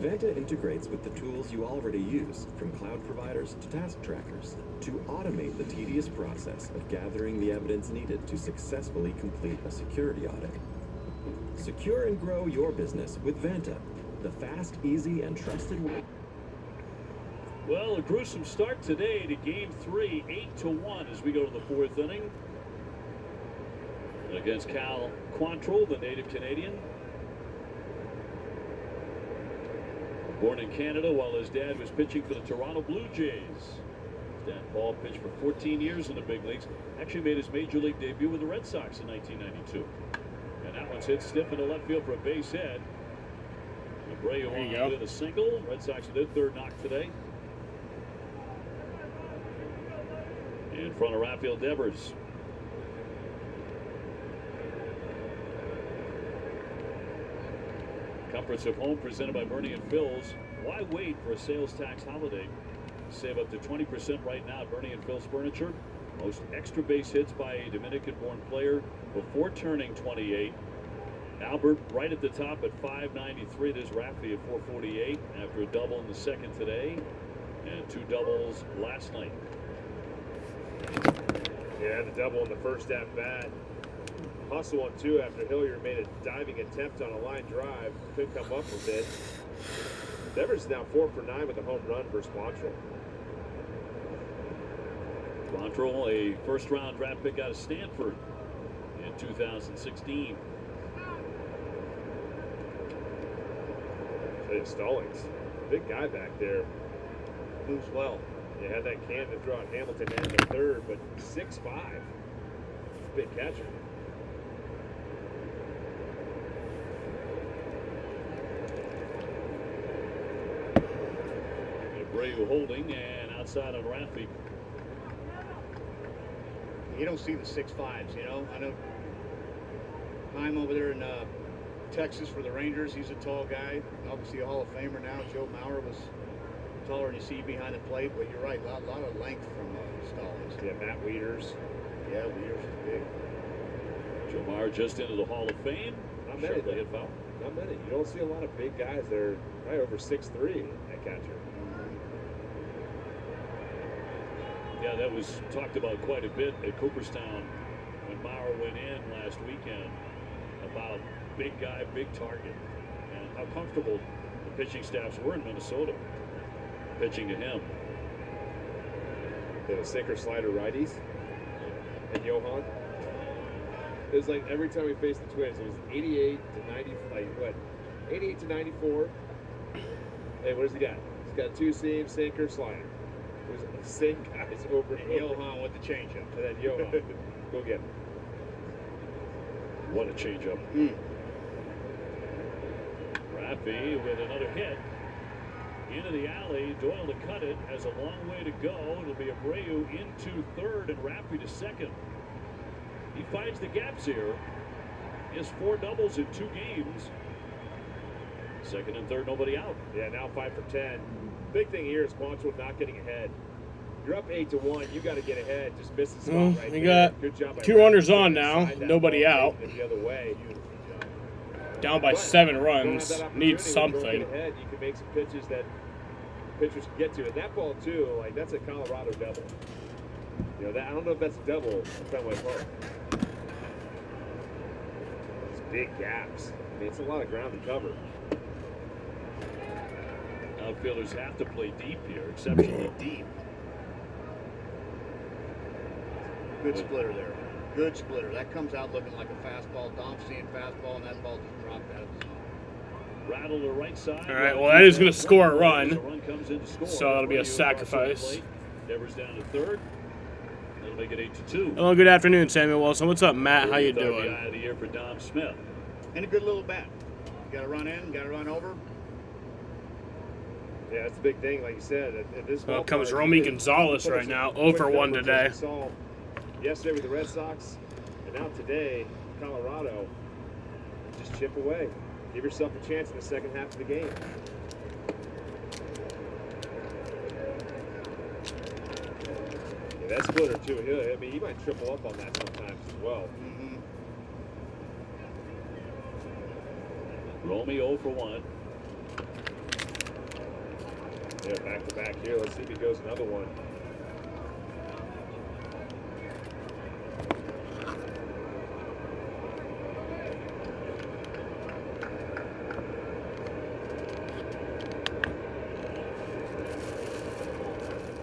[SPEAKER 27] Vanta integrates with the tools you already use, from cloud providers to task trackers, to automate the tedious process of gathering the evidence needed to successfully complete a security audit. Secure and grow your business with Vanta, the fast, easy, and trusted way.
[SPEAKER 5] Well, a gruesome start today to Game 3, 8-1 as we go to the 4th inning. Against Cal Quantrill, the native Canadian. Born in Canada while his dad was pitching for the Toronto Blue Jays. His dad, Paul, pitched for 14 years in the big leagues. Actually made his major league debut with the Red Sox in 1992. And that one's hit stiff into left field for a base hit. Abreu with a single. Red Sox did their third knock today. In front of Rafael Devers. Comforts of home presented by Bernie and Phil's. Why wait for a sales tax holiday? Save up to 20% right now at Bernie and Phil's Furniture. Most extra base hits by a Dominican-born player before turning 28. Albert right at the top at 593. There's Rafi at 448 after a double in the second today and 2 doubles last night.
[SPEAKER 6] Yeah, the double in the first at bat. Hustle on 2 after Hilliard made a diving attempt on a line drive. Couldn't come up with it. Devers now 4 for 9 with a home run versus Quantrill.
[SPEAKER 5] Quantrill, a first-round draft pick out of Stanford in 2016.
[SPEAKER 6] Stallings, big guy back there, moves well. You had that can to throw out Hamilton down to third, but 6'5", big catcher.
[SPEAKER 5] Abreu holding and outside on Rafi.
[SPEAKER 13] You don't see the 6'5s, you know. I know I'm over there in Texas for the Rangers. He's a tall guy, obviously a Hall of Famer now. Joe Mauer was taller than you see behind the plate, but you're right, a lot of length from Stallings.
[SPEAKER 6] Yeah, Matt Wieters.
[SPEAKER 13] Yeah, Wieters is big.
[SPEAKER 5] Joe Mauer just into the Hall of Fame.
[SPEAKER 6] Not many.
[SPEAKER 5] Hit foul.
[SPEAKER 6] Not many. You don't see a lot of big guys. They're right over 6'3" at catcher.
[SPEAKER 5] Yeah, that was talked about quite a bit at Cooperstown when Mauer went in last weekend about big guy, big target, and how comfortable the pitching staffs were in Minnesota pitching to him.
[SPEAKER 6] The sinker slider righties and Johan. It was like every time we faced the Twins, it was 88 to 90, like what? 88 to 94. Hey, what does he got? He's got 2 seam, sinker, slider. It was the same guys over and over.
[SPEAKER 13] Johan with the changeup.
[SPEAKER 6] And then Johan, go get him.
[SPEAKER 5] What a changeup. Rafi with another hit. Into the alley. Doyle to cut it. Has a long way to go. It'll be Abreu into third and Rafi to second. He finds the gaps here. He has 4 doubles in 2 games. Second and third, nobody out.
[SPEAKER 6] Yeah, now 5 for 10. Big thing here is Quantrill not getting ahead. You're up 8-1. You got to get ahead. Just missed the spot right
[SPEAKER 4] we
[SPEAKER 6] there.
[SPEAKER 4] got
[SPEAKER 6] Good job by
[SPEAKER 4] 2 runners on now.
[SPEAKER 6] That
[SPEAKER 4] Nobody
[SPEAKER 6] ball,
[SPEAKER 4] out.
[SPEAKER 6] The other way.
[SPEAKER 4] Down by
[SPEAKER 6] But
[SPEAKER 4] 7
[SPEAKER 6] you don't have
[SPEAKER 4] runs.
[SPEAKER 6] that opportunity
[SPEAKER 4] Need
[SPEAKER 6] when you don't
[SPEAKER 4] something.
[SPEAKER 6] get ahead, you can make some pitches that pitchers can get to. And that ball too, like that's a Colorado double. You know that I don't know if that's a double at Fenway Park. It's big gaps. I mean, it's a lot of ground to cover.
[SPEAKER 5] Outfielders have to play deep here, exceptionally deep.
[SPEAKER 13] Good splitter there. Good splitter. That comes out looking like a fastball. Dom's seeing fastball, and that ball just dropped out of the zone.
[SPEAKER 5] Rattle to right side.
[SPEAKER 4] All right, well, that is going to score a run.
[SPEAKER 5] The run comes in to score.
[SPEAKER 4] So that'll be a sacrifice.
[SPEAKER 5] Devers down to third. That'll make it 8-2.
[SPEAKER 4] Hello, good afternoon, Samuel Wilson. What's up, Matt? How you doing?
[SPEAKER 5] RBI of the year for Dom Smith.
[SPEAKER 13] And a good little bat. Got to run in, got to run over.
[SPEAKER 6] Yeah, that's the big thing. Like you said, at this
[SPEAKER 4] Well,
[SPEAKER 6] ballpark,
[SPEAKER 4] comes
[SPEAKER 6] you
[SPEAKER 4] Romy
[SPEAKER 6] can
[SPEAKER 4] Gonzalez
[SPEAKER 6] put
[SPEAKER 4] right
[SPEAKER 6] us
[SPEAKER 4] now,
[SPEAKER 6] in
[SPEAKER 4] 0 for
[SPEAKER 6] quick
[SPEAKER 4] 1
[SPEAKER 6] numbers,
[SPEAKER 4] today.
[SPEAKER 6] as we saw yesterday with the Red Sox, and now today, Colorado. Just chip away. Give yourself a chance in the second half of the game. Yeah, that splitter too. I mean, he might triple up on that sometimes as well.
[SPEAKER 5] Romy 0 for 1.
[SPEAKER 6] Yeah, back to back here. Let's see if he goes another one.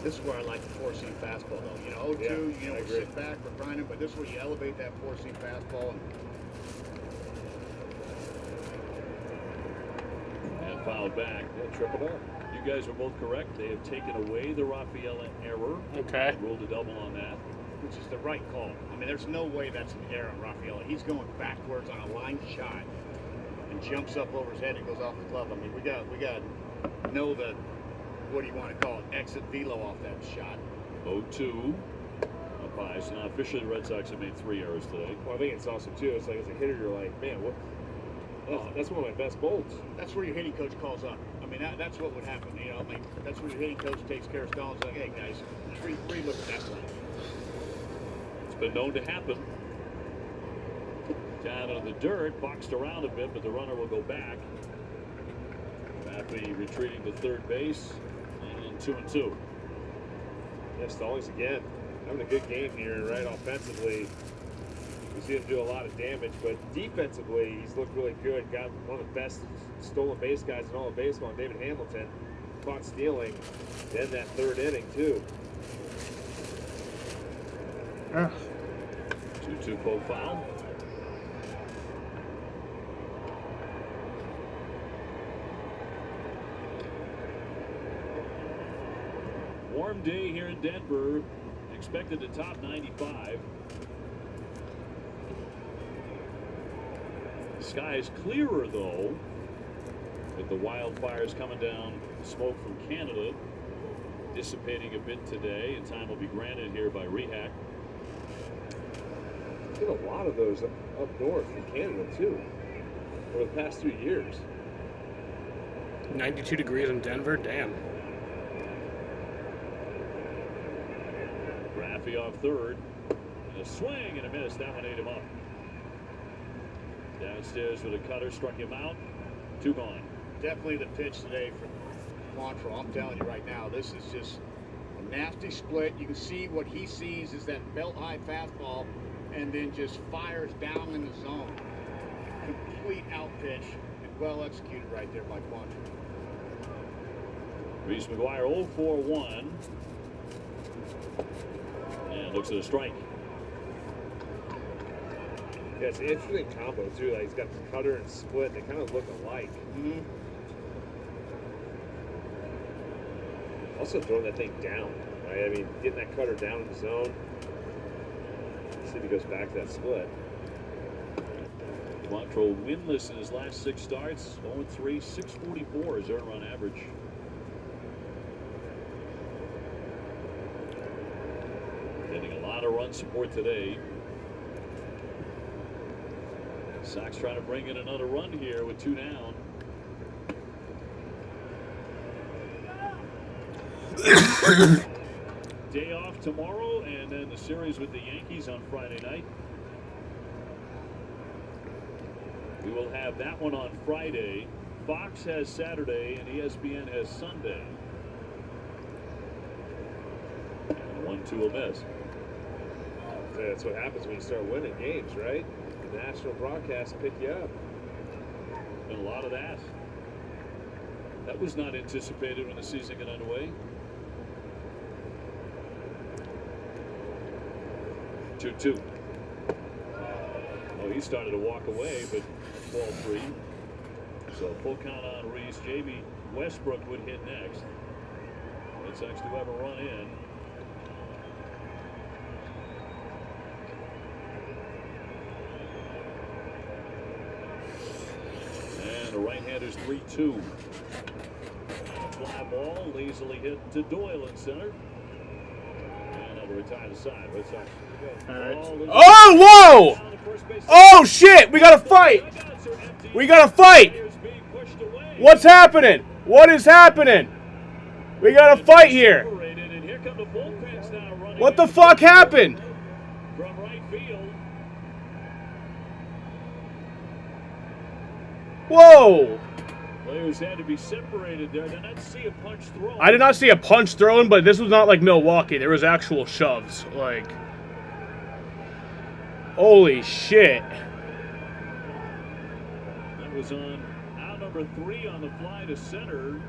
[SPEAKER 13] This is where I like the 4-seam fastball, though. You know, 0-2,
[SPEAKER 6] Yeah, I
[SPEAKER 13] we
[SPEAKER 6] agree.
[SPEAKER 13] sit back, we're grinding, but this is where you elevate that 4-seam fastball.
[SPEAKER 5] And fouled back.
[SPEAKER 6] Yeah, triple up.
[SPEAKER 5] You guys are both correct. They have taken away the Rafaela error.
[SPEAKER 4] Okay.
[SPEAKER 5] Ruled a double on that.
[SPEAKER 13] Which is the right call. I mean, there's no way that's an error on Rafaela. He's going backwards on a line shot and jumps up over his head and goes off the glove. I mean, we got to know the, what do you want to call it, exit velo off that shot.
[SPEAKER 5] 0-2. Umpires. Now officially the Red Sox have made 3 errors today.
[SPEAKER 6] Well, I think it's also too. It's like as a hitter, you're like, man, what? That's one of my best bolts.
[SPEAKER 13] That's where your hitting coach calls up. I mean, that's what would happen. You know, I mean, that's where your hitting coach takes care of stalls. Like, hey guys, relook at that play.
[SPEAKER 5] It's been known to happen. Down in the dirt, boxed around a bit, but the runner will go back. Mappy retreating to third base, and 2-2.
[SPEAKER 6] Yeah, Stallings again, having a good game here, right? Offensively, we see him do a lot of damage, but defensively, he's looked really good. Got one of the best stolen base guys in all of baseball, David Hamilton, caught stealing in that third inning too.
[SPEAKER 5] 2-2 profile. Warm day here in Denver, expected to top 95. The sky is clearer though, with the wildfires coming down, smoke from Canada dissipating a bit today, and time will be granted here by REHAC.
[SPEAKER 6] There's been a lot of those up north in Canada too, over the past 2 years.
[SPEAKER 4] 92 degrees in Denver, damn.
[SPEAKER 5] Raffy off third. And a swing and a miss. That one ate him up. Downstairs with a cutter, struck him out. 2 gone.
[SPEAKER 13] Definitely the pitch today from Quantrill. I'm telling you right now, this is just a nasty split. You can see what he sees is that belt-high fastball and then just fires down in the zone. Complete out pitch and well executed right there by Quantrill.
[SPEAKER 5] Reese McGuire 0-for-1. And looks at a strike.
[SPEAKER 6] Yeah, it's an interesting combo too. Like he's got the cutter and split. They kind of look alike.
[SPEAKER 13] Mm-hmm.
[SPEAKER 6] Also throwing that thing down, right? I mean, getting that cutter down in the zone. See if he goes back to that split.
[SPEAKER 5] Quantrill winless in his last 6 starts. 0-3, 644 is earned run average. Getting a lot of run support today. Sox trying to bring in another run here with 2 down. Day off tomorrow, and then the series with the Yankees on Friday night. We will have that one on Friday. Fox has Saturday, and ESPN has Sunday. And 1-2 will miss.
[SPEAKER 6] That's what happens when you start winning games, right? The national broadcast pick you up.
[SPEAKER 5] Been a lot of that. That was not anticipated when the season got underway. 2-2. Oh, he started to walk away, but ball 3. So full count on Reese. J.B. Westbrook would hit next. Red Sox do have a run in. And the right-hander's 3-2. Fly ball lazily hit to Doyle in center. And that'll retire the side. Red Sox.
[SPEAKER 4] Oh, whoa! Oh, shit! We gotta fight! We gotta fight! What's happening? What is happening? We gotta fight here. What the fuck happened?
[SPEAKER 5] From right field.
[SPEAKER 4] Whoa!
[SPEAKER 5] Players had to be separated there. Did not see a punch thrown.
[SPEAKER 4] I did not see a punch thrown, but this was not like Milwaukee. There was actual shoves. Like, holy shit.
[SPEAKER 5] That was on out number 3 on the fly to center.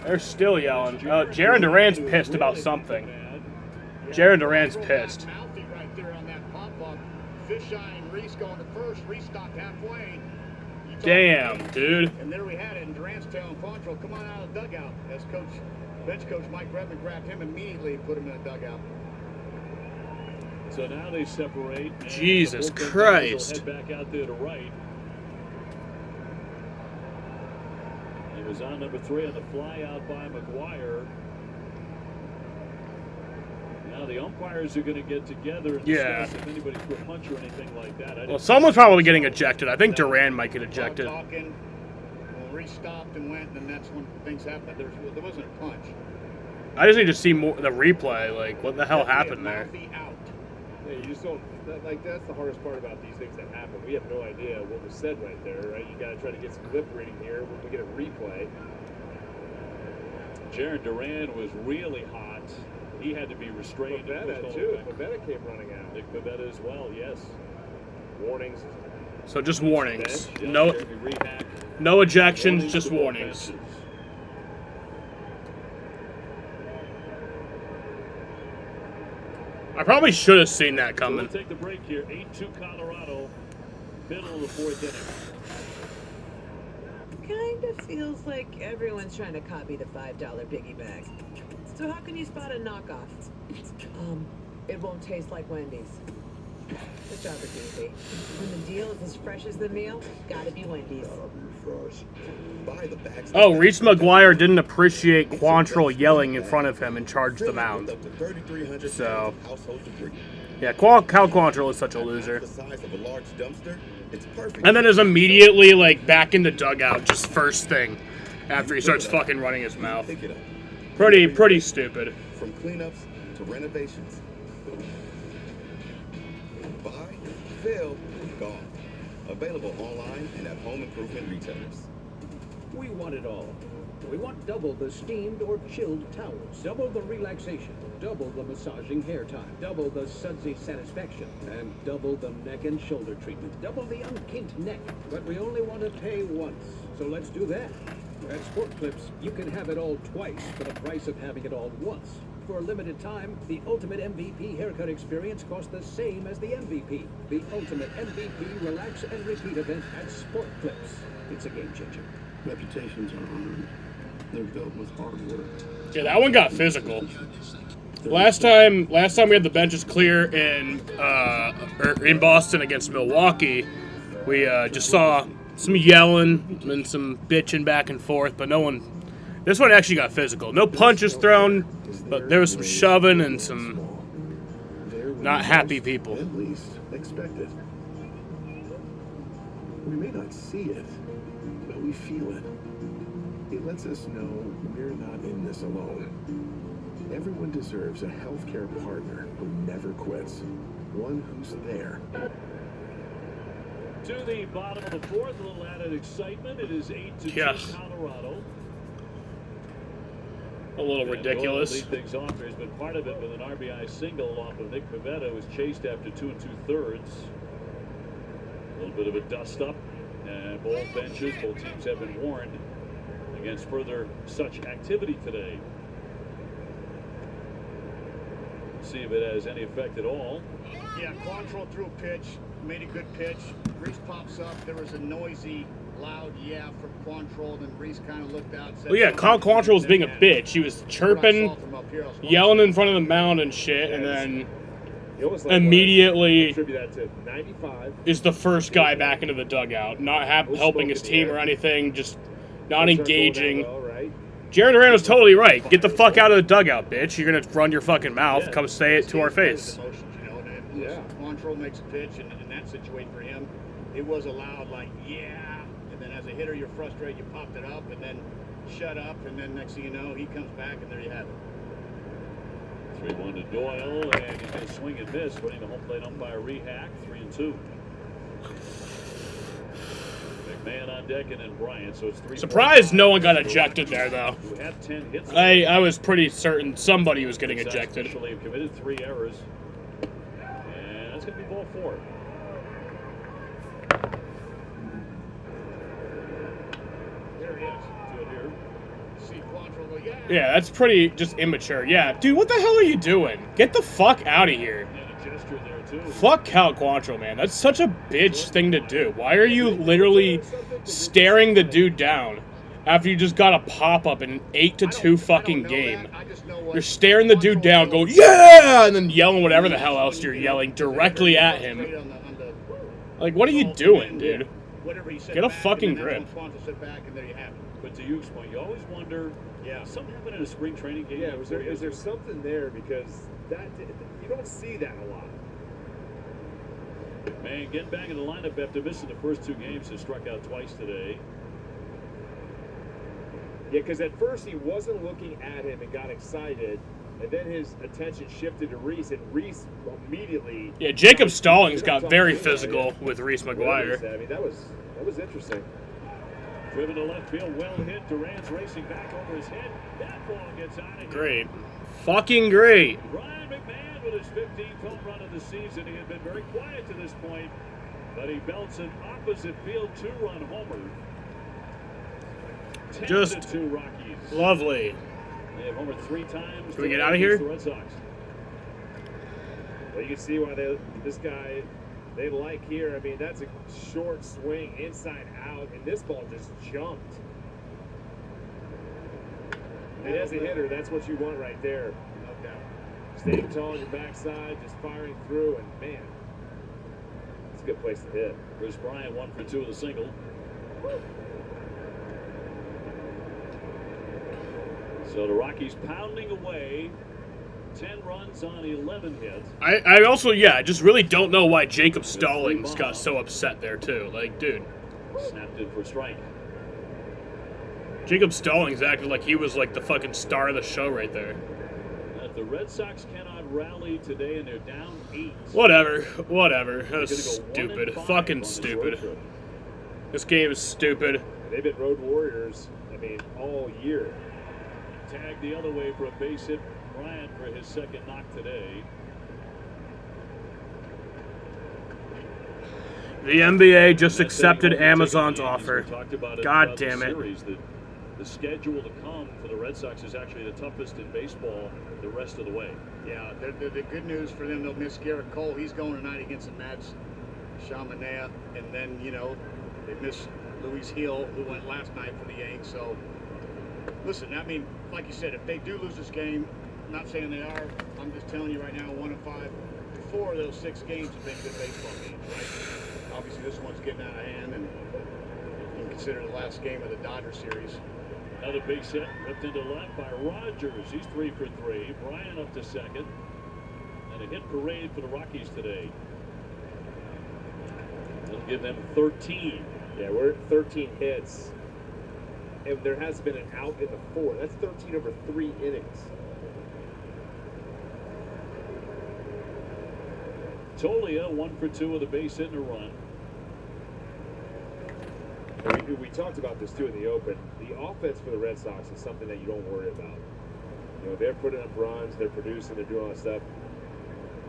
[SPEAKER 4] They're still yelling. Jaron Duran's pissed about something. Jaron Duran's pissed.
[SPEAKER 13] Mouthy right there on that pop-up. Fisheye and Reese going to first. Reese stopped halfway.
[SPEAKER 4] Damn, dude.
[SPEAKER 13] And there we had it. And Durant's telling Quantrill, come on out of the dugout. As bench coach Mike Redmond grabbed him immediately and put him in the dugout.
[SPEAKER 5] So now they separate.
[SPEAKER 4] Jesus Christ.
[SPEAKER 5] Head back out there to right. It was on number 3 on the fly out by McGuire. Now the umpires are going to get together and
[SPEAKER 4] Yeah.
[SPEAKER 5] discuss if anybody threw a punch or anything like that.
[SPEAKER 4] Well, someone's probably getting ejected. I think Duran might get ejected.
[SPEAKER 13] Talking, well, Reese stopped and went, and that's when things happened. There wasn't a punch.
[SPEAKER 4] I just need to see more the replay. Like, what the hell happened there?
[SPEAKER 6] Yeah, you just don't, that's the hardest part about these things that happen. We have no idea what was said right there, right? You got to try to get some lip reading here when we get a replay.
[SPEAKER 5] Jared Duran was really hot. He had to be restrained.
[SPEAKER 6] Pavetta, too. Pavetta came running out.
[SPEAKER 5] Nick Pavetta as well, yes.
[SPEAKER 6] Warnings.
[SPEAKER 4] So just warnings. No ejections, just warnings. I probably should have seen that coming.
[SPEAKER 5] We'll take the break here. 8-2 Colorado. Middle of the fourth inning.
[SPEAKER 15] Kind of feels like everyone's trying to copy the $5 biggie bag. So how can you spot a knockoff? It won't taste like Wendy's. Good job, Goofy. When the deal is as fresh as the meal, gotta be Wendy's.
[SPEAKER 8] Buy the bags.
[SPEAKER 4] Oh, Reese McGuire didn't appreciate Quantrill yelling in front of him and charged the mound. So, yeah, Cal Quantrill is such a loser. And then is immediately like back in the dugout just first thing after he starts fucking running his mouth. Pretty stupid.
[SPEAKER 8] From cleanups to renovations. Buy, fill, gone. Available online and at home improvement retailers.
[SPEAKER 23] We want it all. We want double the steamed or chilled towels, double the relaxation, double the massaging hair time, double the sudsy satisfaction, and double the neck and shoulder treatment, double the unkinked neck. But we only want to pay once, so let's do that. At Sport Clips, you can have it all twice for the price of having it all once. For a limited time, the Ultimate MVP haircut experience costs the same as the MVP. The Ultimate MVP Relax and Repeat event at Sport Clips. It's a game changer.
[SPEAKER 17] Reputations are earned. They're built with hard work.
[SPEAKER 4] Yeah, that one got physical. Last time we had the benches clear in Boston against Milwaukee, we just saw some yelling and some bitching back and forth, but no one. This one actually got physical. No punches thrown, but there was some shoving and some not happy people.
[SPEAKER 10] At least expected. We may not see it, but we feel it. It lets us know we're not in this alone. Everyone deserves a healthcare partner who never quits. One who's there.
[SPEAKER 5] To the bottom of the fourth, a little added excitement. It is 8-2
[SPEAKER 4] Yes.
[SPEAKER 5] Colorado.
[SPEAKER 4] A little ridiculous.
[SPEAKER 5] Lead things off. There's been part of it with an RBI single off of Nick Pavetta, who was chased after 2 2/3. A little bit of a dust up. Both benches, both teams have been warned against further such activity today. See if it has any effect at all.
[SPEAKER 13] Yeah, Quantrill threw a pitch, made a good pitch. Reese pops up. There was a noisy, loud yeah from Quantrill. Then Reese kind of looked out and said,
[SPEAKER 4] Well, yeah, Kyle Quantrill was being a bitch. He was chirping, yelling in front of the mound and shit, and then immediately is the first guy back into the dugout, not helping his team or anything, just not engaging. Jared Duran was totally right. Get the fuck out of the dugout, bitch. You're gonna run your fucking mouth. Come say it to our face.
[SPEAKER 13] Yeah. Quantrill makes a pitch, and in that situation for him, it was a loud, like, yeah. And then as a hitter, you're frustrated, you popped it up, and then shut up, and then next thing you know, he comes back, and there you have it.
[SPEAKER 5] 3-1 to Doyle, and he's going to swing and miss, putting the home plate umpire Rehack, 3-2. McMahon on deck, and then Bryant, so it's 3.
[SPEAKER 4] Surprised no one got ejected there, though.
[SPEAKER 5] Who had 10 hits.
[SPEAKER 4] I was pretty certain somebody was getting ejected.
[SPEAKER 5] Officially have committed 3 errors, and that's going to be ball 4.
[SPEAKER 13] There he is.
[SPEAKER 5] Good here.
[SPEAKER 13] See Quantrill go, yeah.
[SPEAKER 4] Yeah, that's pretty just immature. Yeah, dude, what the hell are you doing? Get the fuck out of here.
[SPEAKER 5] Gesture there too.
[SPEAKER 4] Fuck Cal Quantrill, man. That's such a bitch thing to do. Why are you literally staring the dude down after you just got a pop-up in an 8-2 fucking game? You're staring the dude down, going, yeah! And then yelling whatever the hell else you're yelling directly at him. Like, what are you doing, dude? Get a fucking grip.
[SPEAKER 5] But to Yuke's point, you always wonder,
[SPEAKER 6] Yeah.
[SPEAKER 5] Something happened in a spring training game.
[SPEAKER 6] Yeah, is there something there? Because you don't see that a lot.
[SPEAKER 5] Man, getting back in the lineup after missing the first 2 games, has struck out twice today.
[SPEAKER 6] Yeah, because at first he wasn't looking at him and got excited, and then his attention shifted to Reese, and Reese immediately.
[SPEAKER 4] Yeah, Jacob Stallings got very physical with Reese McGuire.
[SPEAKER 6] I mean, that was interesting.
[SPEAKER 5] Driven to left field, well hit. Duran's racing back over his head. That ball gets out of here.
[SPEAKER 4] Great. Fucking great.
[SPEAKER 5] Ryan McMahon with his 15th home run of the season. He had been very quiet to this point, but he belts an opposite field 2-run homer.
[SPEAKER 4] Just
[SPEAKER 5] 10-2 Rockies.
[SPEAKER 4] Lovely.
[SPEAKER 5] They have homered 3 times.
[SPEAKER 4] Can we get out of here?
[SPEAKER 5] The Red Sox.
[SPEAKER 6] Well, you can see why this guy they like here. I mean, that's a short swing inside out, and this ball just jumped. And as a hitter, that's what you want right there. No doubt. Staying tall on your backside, just firing through, and man, it's a good place to hit.
[SPEAKER 5] Chris Bryant 1 for 2 with a single. So the Rockies pounding away. 10 runs on 11 hits.
[SPEAKER 4] I also, I just really don't know why Jacob Stallings got so upset there, too. Like, dude.
[SPEAKER 5] Snapped in for a strike.
[SPEAKER 4] Jacob Stallings acted like he was, like, the fucking star of the show right there.
[SPEAKER 5] The Red Sox cannot rally today, and they're down 8.
[SPEAKER 4] Whatever. That's stupid. Fucking stupid. This game is stupid.
[SPEAKER 6] They've been road warriors, I mean, all year.
[SPEAKER 5] Tagged the other way for a base hit. Bryant for his 2nd knock today.
[SPEAKER 4] The NBA just accepted Amazon's offer. God damn it.
[SPEAKER 5] The schedule to come for the Red Sox is actually the toughest in baseball the rest of the way.
[SPEAKER 13] Yeah, the good news for them, they'll miss Garrett Cole. He's going tonight against the Mets, Chaminade, and then, they miss Luis Hill, who went last night for the Yanks. So, listen, I mean, like you said, if they do lose this game, I'm not saying they are. I'm just telling you right now, 1 of 5. 4 of those 6 games have been good baseball games, right? Obviously, this one's getting out of hand, and you can consider the last game of the Dodger series.
[SPEAKER 5] Another base hit ripped into left by Rogers. He's 3 for 3. Bryant up to 2nd. And a hit parade for the Rockies today. That'll give them 13.
[SPEAKER 6] Yeah, we're at 13 hits. And there has been an out in the 4th. That's 13 over 3 innings.
[SPEAKER 5] Tolia 1 for 2 with a base hit and a run.
[SPEAKER 6] We talked about this too in the open. The offense for the Red Sox is something that you don't worry about. They're putting up runs, they're producing, they're doing all that stuff.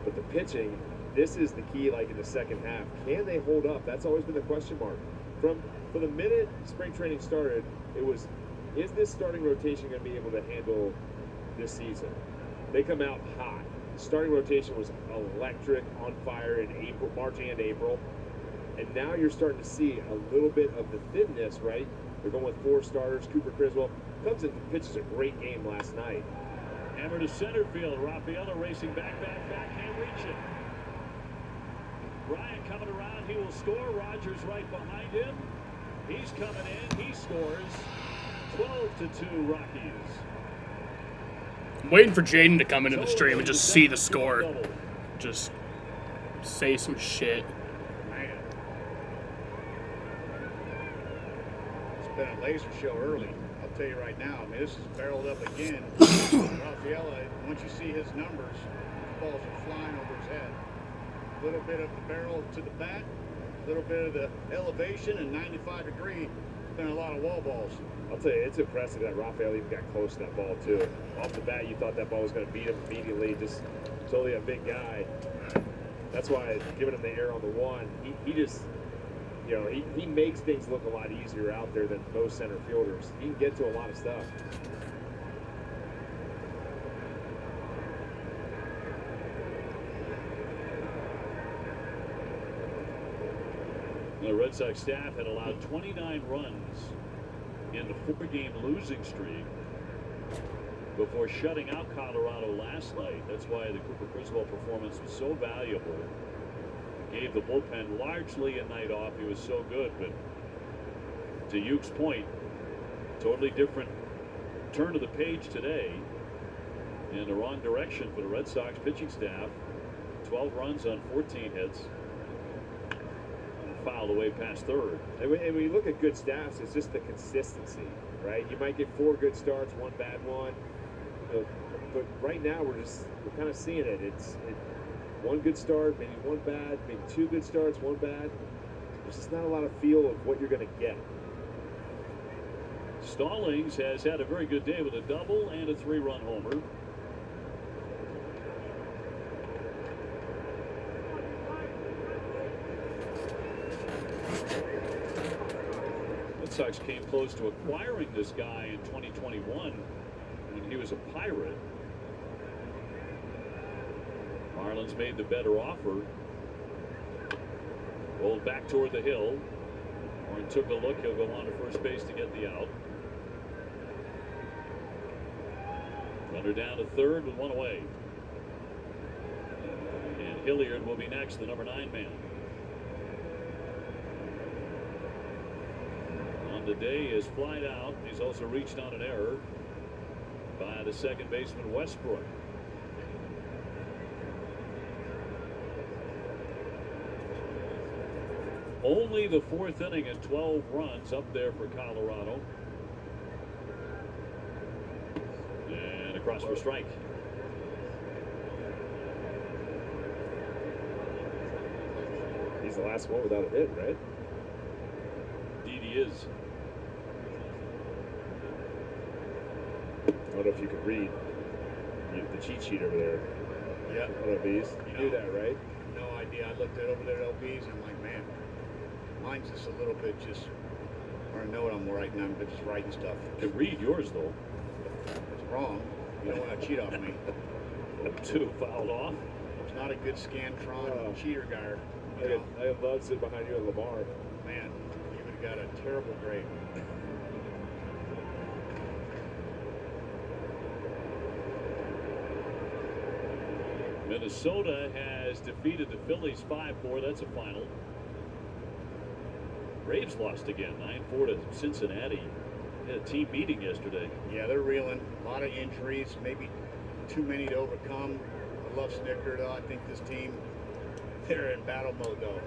[SPEAKER 6] But the pitching, this is the key. Like in the second half, can they hold up? That's always been the question mark. From the minute spring training started, it was, is this starting rotation going to be able to handle this season? They come out hot. Starting rotation was electric, on fire in March and April. And now you're starting to see a little bit of the thinness, right? They're going with 4 starters. Cooper Criswell comes in and pitches a great game last night.
[SPEAKER 5] Hammer to center field. Rafaela racing back, can't reach it. Bryant coming around, he will score. Rogers right behind him. He's coming in, he scores. 12-2 Rockies.
[SPEAKER 4] I'm waiting for Jaden to come into the stream and just see the score. Just say some shit.
[SPEAKER 13] Been a laser show early. I'll tell you right now. I mean, this is barreled up again. Rafaela, once you see his numbers, balls are flying over his head. A little bit of the barrel to the bat, a little bit of the elevation, and 95 degree. Been a lot of wall balls.
[SPEAKER 6] I'll tell you, it's impressive that Rafael even got close to that ball too. Off the bat, you thought that ball was going to beat him immediately. Just totally a big guy. That's why giving him the air on the 1, he just. He makes things look a lot easier out there than most center fielders. He can get to a lot of stuff.
[SPEAKER 5] The Red Sox staff had allowed 29 runs in the 4-game losing streak before shutting out Colorado last night. That's why the Cooper Criswell performance was so valuable. Gave the bullpen largely a night off. He was so good, but to Yuke's point, totally different turn of the page today, and the wrong direction for the Red Sox pitching staff. 12 runs on 14 hits. Fouled away past third.
[SPEAKER 6] And when you look at good staffs, it's just the consistency, right? You might get 4 good starts, 1 bad one. But right now we're kind of seeing it. It's 1 good start, maybe 1 bad, maybe 2 good starts, 1 bad. There's just not a lot of feel of what you're going to get.
[SPEAKER 5] Stallings has had a very good day with a double and a 3-run homer. Red Sox came close to acquiring this guy in 2021 when he was a Pirate. Marlins made the better offer. Rolled back toward the hill. Warren took a look. He'll go on to first base to get the out. Runner down to third with 1 away. And Hilliard will be next, the number 9 man. On the day is flied out. He's also reached on an error by the second baseman Westbrook. Only the 4th inning and 12 runs up there for Colorado. And across for strike.
[SPEAKER 6] He's the last one without a hit, right?
[SPEAKER 5] Indeed he is.
[SPEAKER 6] I don't know if you could read the cheat sheet over there.
[SPEAKER 13] Yeah.
[SPEAKER 6] On LBs. You knew that, right?
[SPEAKER 13] No idea. I looked at over there at LBs and I'm like, man, mine's just a little bit just, I don't know what I'm writing. I'm just writing stuff.
[SPEAKER 5] You can read yours though.
[SPEAKER 13] It's wrong. You don't want to cheat off me.
[SPEAKER 5] 2 fouled off.
[SPEAKER 13] It's not a good Scantron cheater guy.
[SPEAKER 6] I have loved sitting behind you at Lamar.
[SPEAKER 13] Man, you would have got a terrible grade.
[SPEAKER 5] Minnesota has defeated the Phillies 5-4. That's a final. Braves lost again, 9-4 to Cincinnati. They had a team meeting yesterday.
[SPEAKER 13] Yeah, they're reeling. A lot of injuries, maybe too many to overcome. I love Snicker, though. I think this team, they're in battle mode, though.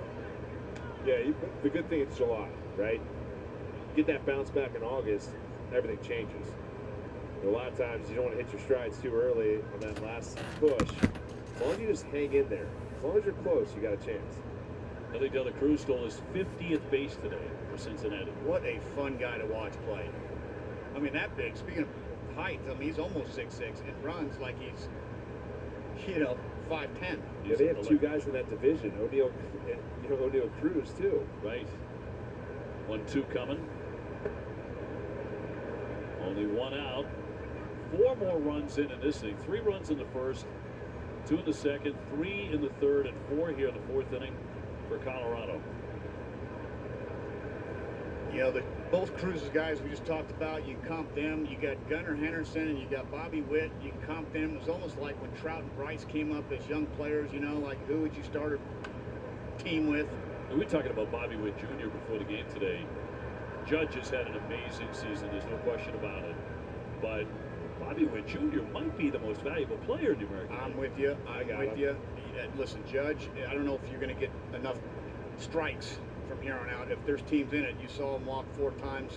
[SPEAKER 6] Yeah, the good thing it's July, right? Get that bounce back in August, everything changes. A lot of times you don't want to hit your strides too early on that last push. As long as you just hang in there, as long as you're close, you got a chance.
[SPEAKER 5] Ellie De La Cruz stole his 50th base today for Cincinnati.
[SPEAKER 13] What a fun guy to watch play. I mean, that big. Speaking of height, I mean, he's almost 6'6" and runs like he's, 5'10".
[SPEAKER 6] Yeah, they have 2 guys in that division, O'Neal Cruz too.
[SPEAKER 5] Right. 1-2 coming. Only 1 out. 4 more runs in this inning. 3 runs in the first, 2 in the second, 3 in the third, and 4 here in the 4th inning for Colorado.
[SPEAKER 13] You know, both Cruz's guys we just talked about, you can comp them. You got Gunnar Henderson and you got Bobby Witt. You can comp them. It was almost like when Trout and Bryce came up as young players, like who would you start a team with?
[SPEAKER 5] We were talking about Bobby Witt Jr. before the game today. Judge has had an amazing season. There's no question about it. But Bobby Witt Jr. might be the most valuable player in the American League.
[SPEAKER 13] I'm with you. I'm with you. Listen, Judge, I don't know if you're going to get enough strikes from here on out. If there's teams in it, you saw him walk 4 times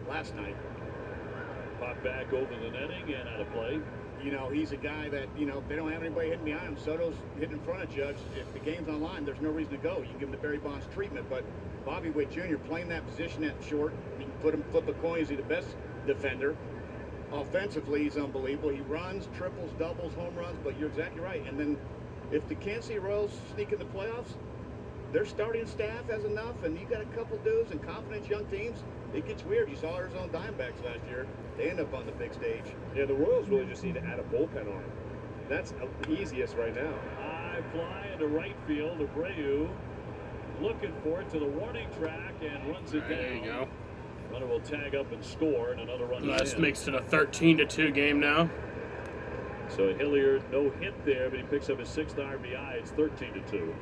[SPEAKER 13] last night.
[SPEAKER 5] Pop back over the netting and out of play.
[SPEAKER 13] He's a guy that, if they don't have anybody hitting behind him, Soto's hitting in front of Judge. If the game's on line, there's no reason to go. You can give him the Barry Bonds treatment, but Bobby Witt Jr. playing that position at short, you can flip a coin. Is he the best defender? Offensively, he's unbelievable. He runs, triples, doubles, home runs, but you're exactly right. And then if the Kansas City Royals sneak in the playoffs, their starting staff has enough, and you got a couple dudes and confident young teams. It gets weird. You saw Arizona Diamondbacks last year. They end up on the big stage.
[SPEAKER 6] Yeah, the Royals really just need to add a bullpen arm. That's the easiest right now.
[SPEAKER 5] High fly into right field. Abreu looking for it to the warning track and runs it down.
[SPEAKER 4] There you go.
[SPEAKER 5] Runner will tag up and score, and another run.
[SPEAKER 4] That makes it a 13-2 game now.
[SPEAKER 5] So Hilliard, no hit there, but he picks up his 6th RBI. It's 13-2.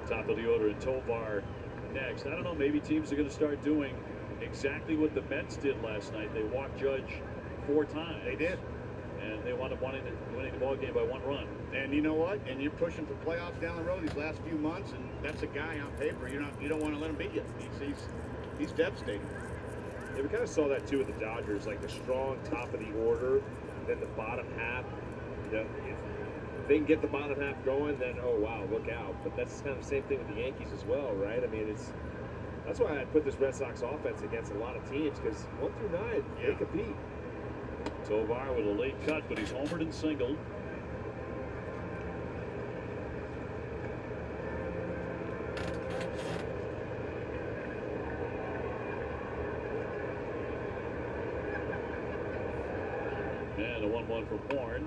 [SPEAKER 5] Top of the order in Tovar next. I don't know, maybe teams are going to start doing exactly what the Mets did last night. They walked Judge 4 times.
[SPEAKER 13] They did.
[SPEAKER 5] And they wound up winning the ball game by 1 run.
[SPEAKER 13] And you know what? And you're pushing for playoffs down the road these last few months, and that's a guy on paper. You don't want to let him beat you. He's devastating.
[SPEAKER 6] Yeah, we kind of saw that too with the Dodgers, like the strong top of the order, then the bottom half. You know, if they can get the bottom half going, then oh wow, look out. But that's kind of the same thing with the Yankees as well, right? I mean, that's why I put this Red Sox offense against a lot of teams, because 1 through 9, they compete.
[SPEAKER 5] Tovar with a late cut, but he's homered and singled. And a 1-1 from Horn.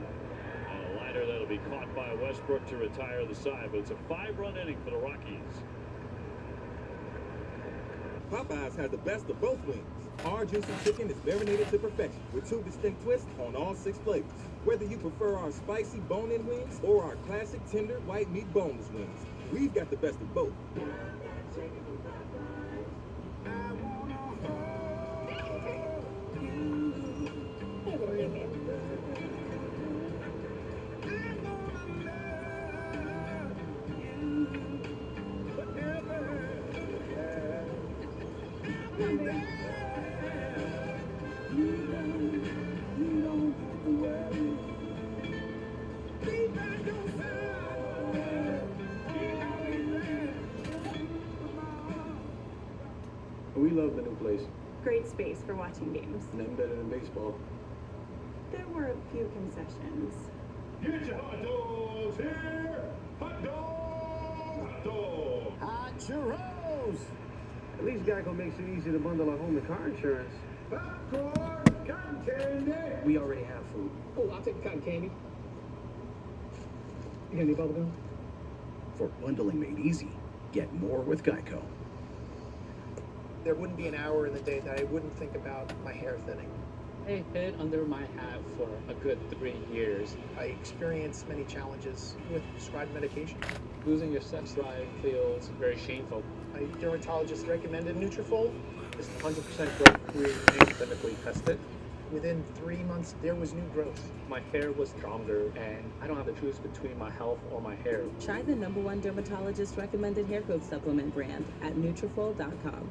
[SPEAKER 5] And a liner that'll be caught by Westbrook to retire the side. But it's a 5-run inning for the Rockies.
[SPEAKER 19] Popeyes has the best of both wings. Our juicy chicken is marinated to perfection with 2 distinct twists on all 6 flavors. Whether you prefer our spicy bone-in wings or our classic tender white meat boneless wings, we've got the best of both.
[SPEAKER 14] We love the new place.
[SPEAKER 22] Great space for watching games.
[SPEAKER 14] Nothing better than baseball.
[SPEAKER 22] There were a few concessions.
[SPEAKER 10] Get your hot dogs here! Hot dog! Hot dog!
[SPEAKER 12] Hot churros!
[SPEAKER 14] At least Geico makes it easy to bundle our home and car insurance.
[SPEAKER 10] Popcorn! Cotton candy!
[SPEAKER 12] We already have food.
[SPEAKER 9] Oh, I'll take the cotton candy. You got any bubble gum?
[SPEAKER 12] For bundling made easy, get more with Geico.
[SPEAKER 9] There wouldn't be an hour in the day that I wouldn't think about my hair thinning.
[SPEAKER 11] I hid under my hat for a good 3 years.
[SPEAKER 9] I experienced many challenges with prescribed medication.
[SPEAKER 11] Losing your sex life feels very shameful.
[SPEAKER 9] My dermatologist recommended Nutrafol.
[SPEAKER 11] It's 100% growth-free and clinically tested.
[SPEAKER 9] Within 3 months, there was new growth.
[SPEAKER 11] My hair was stronger, and I don't have to choose between my health or my hair.
[SPEAKER 16] Try the #1 dermatologist recommended hair growth supplement brand at Nutrafol.com.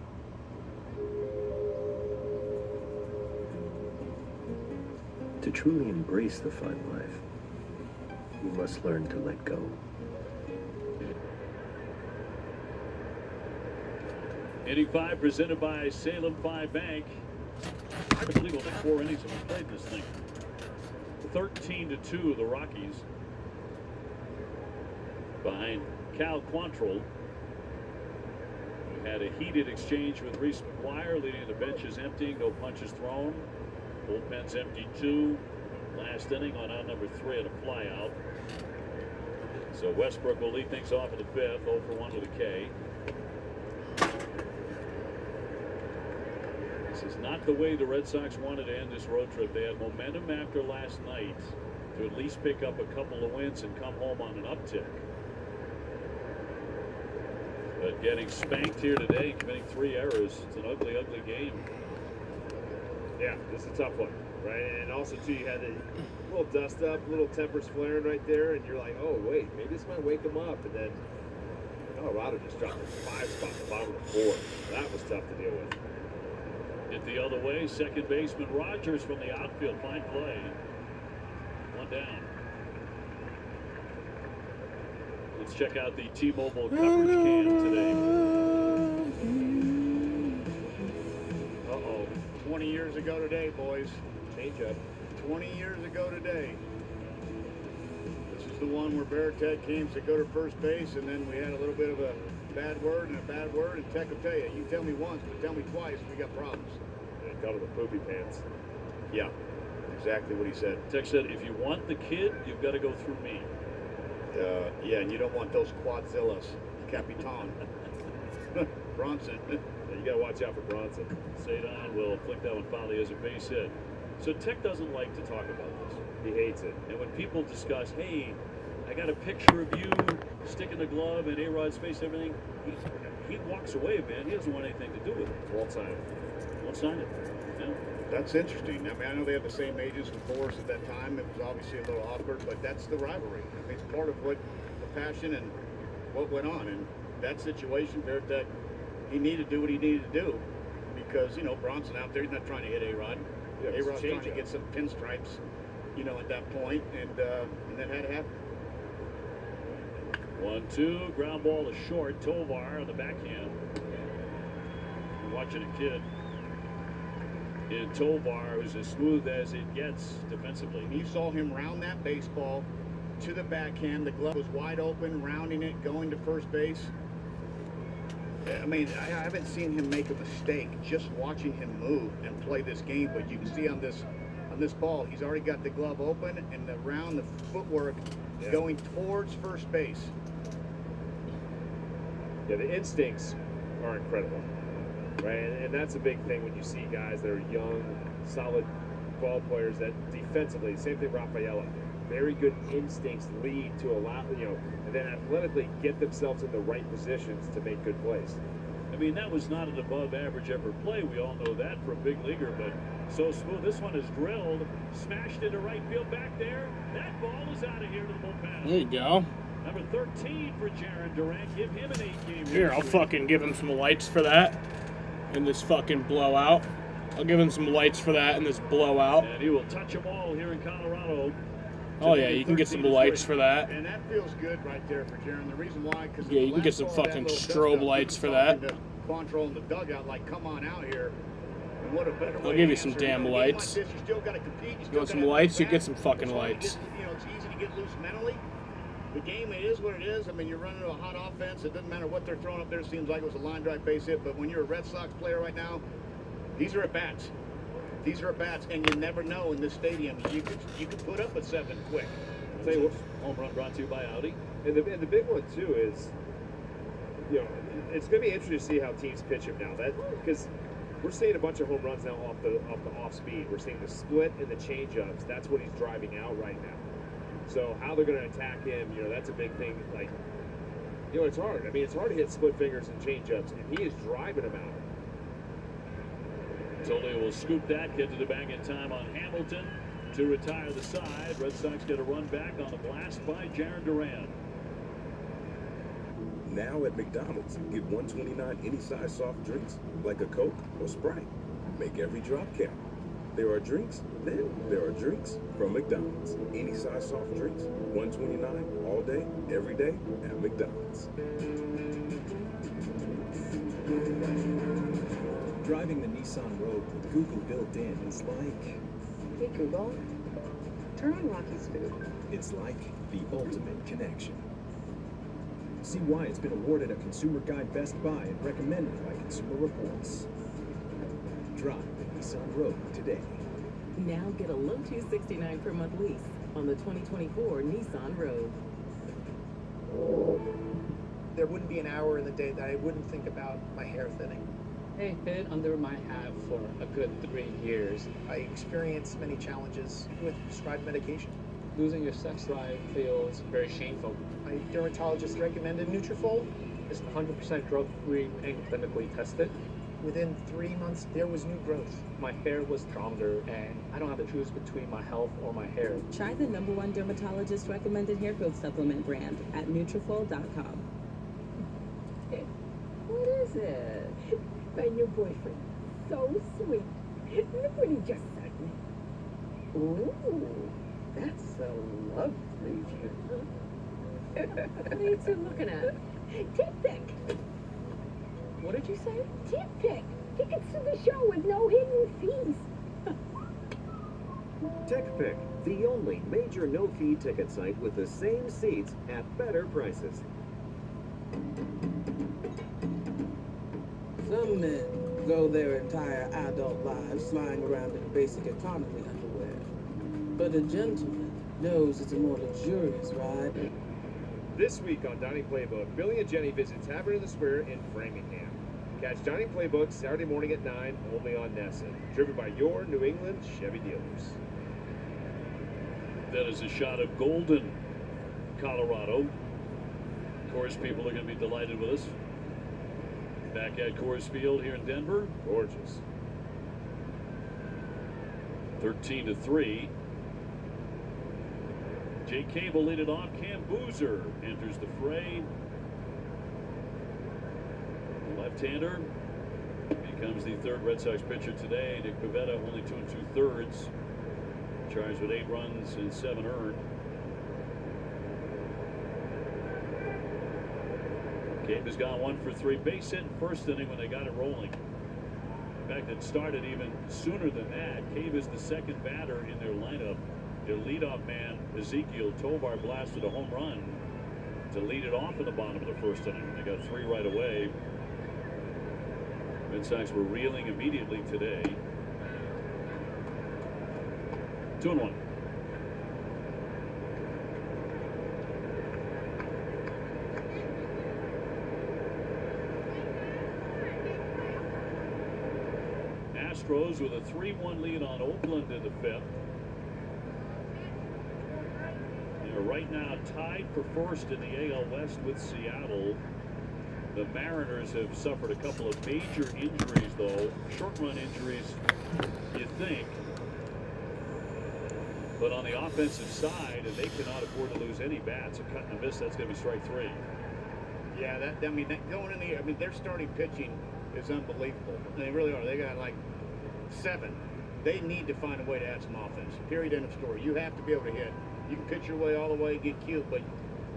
[SPEAKER 27] To truly embrace the fun life, you must learn to let go.
[SPEAKER 5] Inning 5 presented by Salem 5 Bank. I believe only 4 innings have been played in this thing. 13-2 the Rockies. Behind Cal Quantrill, who had a heated exchange with Reese McGuire, leading the benches emptying, no punches thrown. Bullpen's empty 2. Last inning on out number 3 at a flyout. So Westbrook will lead things off in the 5th, 0 for 1 with a K. This is not the way the Red Sox wanted to end this road trip. They had momentum after last night to at least pick up a couple of wins and come home on an uptick. But getting spanked here today, committing 3 errors, it's an ugly, ugly game.
[SPEAKER 6] Yeah, this is a tough one, right? And also, too, you had a little dust up, little tempers flaring right there, and you're like, oh, wait, maybe this might wake them up. And then Colorado just dropped a 5 spot at the bottom of the 4th. That was tough to deal with.
[SPEAKER 5] Hit the other way, second baseman Rogers from the outfield, fine play. 1 down. Let's check out the T-Mobile coverage cam today.
[SPEAKER 13] 20 years ago today, boys.
[SPEAKER 6] Change up.
[SPEAKER 13] 20 years ago today. This is the one where Baratek came to go to first base, and then we had a little bit of a bad word, and Tech will tell you, you tell me once, but tell me twice, we got problems.
[SPEAKER 6] And got to the poopy pants.
[SPEAKER 13] Yeah, exactly what he said.
[SPEAKER 5] Tech said, if you want the kid, you've got to go through me.
[SPEAKER 13] Yeah, and you don't want those quadzillas. Capitan. Bronson.
[SPEAKER 5] You got to watch out for Bronson. Sadon will flick that one foul. He has a base hit. So Tech doesn't like to talk about this.
[SPEAKER 6] He hates it.
[SPEAKER 5] And when people discuss, hey, I got a picture of you sticking the glove in A-Rod's face, everything, he walks away, man. He doesn't want anything to do with it.
[SPEAKER 6] All time.
[SPEAKER 5] signed it. Yeah.
[SPEAKER 13] That's interesting. I mean, I know they had the same ages in Forest at that time. It was obviously a little awkward, but that's the rivalry. I mean, it's part of what the passion and what went on. And that situation, that he needed to do what he needed to do because, you know, Bronson out there, he's not trying to hit A-Rod.
[SPEAKER 6] Yeah,
[SPEAKER 13] A-Rod's trying to get some pinstripes, you know, at that point, and that had to happen.
[SPEAKER 5] 1-2, ground ball is short. Tovar on the backhand. You're watching a kid in Tovar who's as smooth as it gets defensively.
[SPEAKER 13] And you saw him round that baseball to the backhand. The glove was wide open, rounding it, going to first base. I mean, I haven't seen him make a mistake just watching him move and play this game, but you can see on this ball, he's already got the glove open and the footwork going towards first base.
[SPEAKER 6] Yeah, the instincts are incredible, right? And that's a big thing when you see guys that are young, solid ball players that defensively, same thing Rafaela, very good instincts lead to a lot, you know, and then athletically get themselves in the right positions to make good plays.
[SPEAKER 5] I mean, that was not an above average effort play. We all know that for a big leaguer, but so smooth. This one is drilled, smashed into right field back there. That ball is out of here to the bullpen.
[SPEAKER 4] There you go.
[SPEAKER 5] Number 13 for Jaron Durant. Give him an 8-game
[SPEAKER 4] Here, I'll fucking give him some lights for that in this fucking blowout. I'll give him some lights for that in this blowout.
[SPEAKER 5] And he will touch them all here in Colorado.
[SPEAKER 4] Oh yeah, you can get some lights for that.
[SPEAKER 13] And that feels good right there for Jaron. The reason why, because
[SPEAKER 4] yeah, you can get some fucking strobe lights for that.
[SPEAKER 13] Quantrill in the dugout, like, come on out here. And what a better way
[SPEAKER 4] I'll give you
[SPEAKER 13] to
[SPEAKER 4] some
[SPEAKER 13] answer.
[SPEAKER 4] damn
[SPEAKER 13] You know, a game
[SPEAKER 4] lights.
[SPEAKER 13] Like this, you still got to compete.
[SPEAKER 4] You want some lights? You get some fucking
[SPEAKER 13] It's hard to
[SPEAKER 4] lights.
[SPEAKER 13] you know, it's easy to get loose mentally. The game is what it is. I mean, you're running a hot offense. It doesn't matter what they're throwing up there. It seems like it was a line drive base hit. But when you're a Red Sox player right now, these are at bats. These are at bats, and you never know in this stadium. You could put up a 7 quick.
[SPEAKER 5] Tell you what, home run brought to you by Audi.
[SPEAKER 6] And the big one too is, you know, it's going to be interesting to see how teams pitch him now. That because we're seeing a bunch of home runs now off the off speed. We're seeing the split and the changeups. That's what he's driving out right now. So how they're going to attack him, you know, that's a big thing. Like, you know, it's hard. I mean, it's hard to hit split fingers and changeups, and he is driving them out.
[SPEAKER 5] Tolia will scoop that, get to the bag in time on Hamilton to retire the side. Red Sox get a run back on the blast by Jaron Durant.
[SPEAKER 8] Now at McDonald's, get $1.29 any size soft drinks, like a Coke or Sprite. Make every drop count. There are drinks, then there are drinks from McDonald's. Any size soft drinks, $1.29 all day, every day at McDonald's.
[SPEAKER 14] Driving the Nissan Rogue with Google built in is like...
[SPEAKER 25] Hey Google, turn on Rocky's Food.
[SPEAKER 14] It's like the ultimate connection. See why it's been awarded a Consumer Guide Best Buy and recommended by Consumer Reports. Drive the Nissan Rogue today.
[SPEAKER 16] Now get a low $269 per month lease on the 2024 Nissan Rogue.
[SPEAKER 9] There wouldn't be an hour in the day that I wouldn't think about my hair thinning.
[SPEAKER 11] Hey, been under my hat for a good 3 years.
[SPEAKER 9] I experienced many challenges with prescribed medication.
[SPEAKER 11] Losing your sex life feels very shameful.
[SPEAKER 9] My dermatologist recommended Nutrafol.
[SPEAKER 11] It's 100% drug-free and clinically tested.
[SPEAKER 9] Within 3 months, there was new growth.
[SPEAKER 11] My hair was stronger, and I don't have to choose between my health or my hair.
[SPEAKER 16] Try the #1 dermatologist recommended hair growth supplement brand at Nutrafol.com.
[SPEAKER 25] What is it? My new boyfriend. So sweet. Look what he just sent me. Ooh, that's a lovely view. What are you two looking at? Tip-pick. What did you say? Tip-pick. Tickets to the show with no hidden fees.
[SPEAKER 27] TickPick, the only major no-fee ticket site with the same seats at better prices.
[SPEAKER 2] Some men go their entire adult lives flying around in basic economy underwear. But a gentleman knows it's a more luxurious ride.
[SPEAKER 6] This week on Dining Playbook, Billy and Jenny visit Tavern in the Square in Framingham. Catch Dining Playbook Saturday morning at 9, only on Nessun. Driven by your New England Chevy dealers.
[SPEAKER 5] That is a shot of Golden, Colorado. Of course, people are going to be delighted with us. Back at Coors Field here in Denver.
[SPEAKER 6] Gorgeous.
[SPEAKER 5] 13-3. Jay Cable lead it off. Cam Boozer enters the fray. Left-hander becomes the third Red Sox pitcher today. Nick Pivetta only 2 2/3. Charged with 8 runs and 7 earned. Cave has gone 1 for 3. Base hit in first inning when they got it rolling. In fact, it started even sooner than that. Cave is the second batter in their lineup. Their leadoff man, Ezekiel Tovar, blasted a home run to lead it off in the bottom of the first inning. They got 3 right away. Red Sox were reeling immediately today. 2-1. Astros with a 3-1 lead on Oakland in the 5th. They're right now tied for first in the AL West with Seattle. The Mariners have suffered a couple of major injuries, though. Short-run injuries, you think. But on the offensive side, they cannot afford to lose any bats. A cut and a miss, that's going to be strike 3.
[SPEAKER 13] Yeah, going in the, their starting pitching is unbelievable. They really are. They got like 7. They need to find a way to add some offense. Period. End of story. You have to be able to hit. You can pitch your way all the way, get cute, but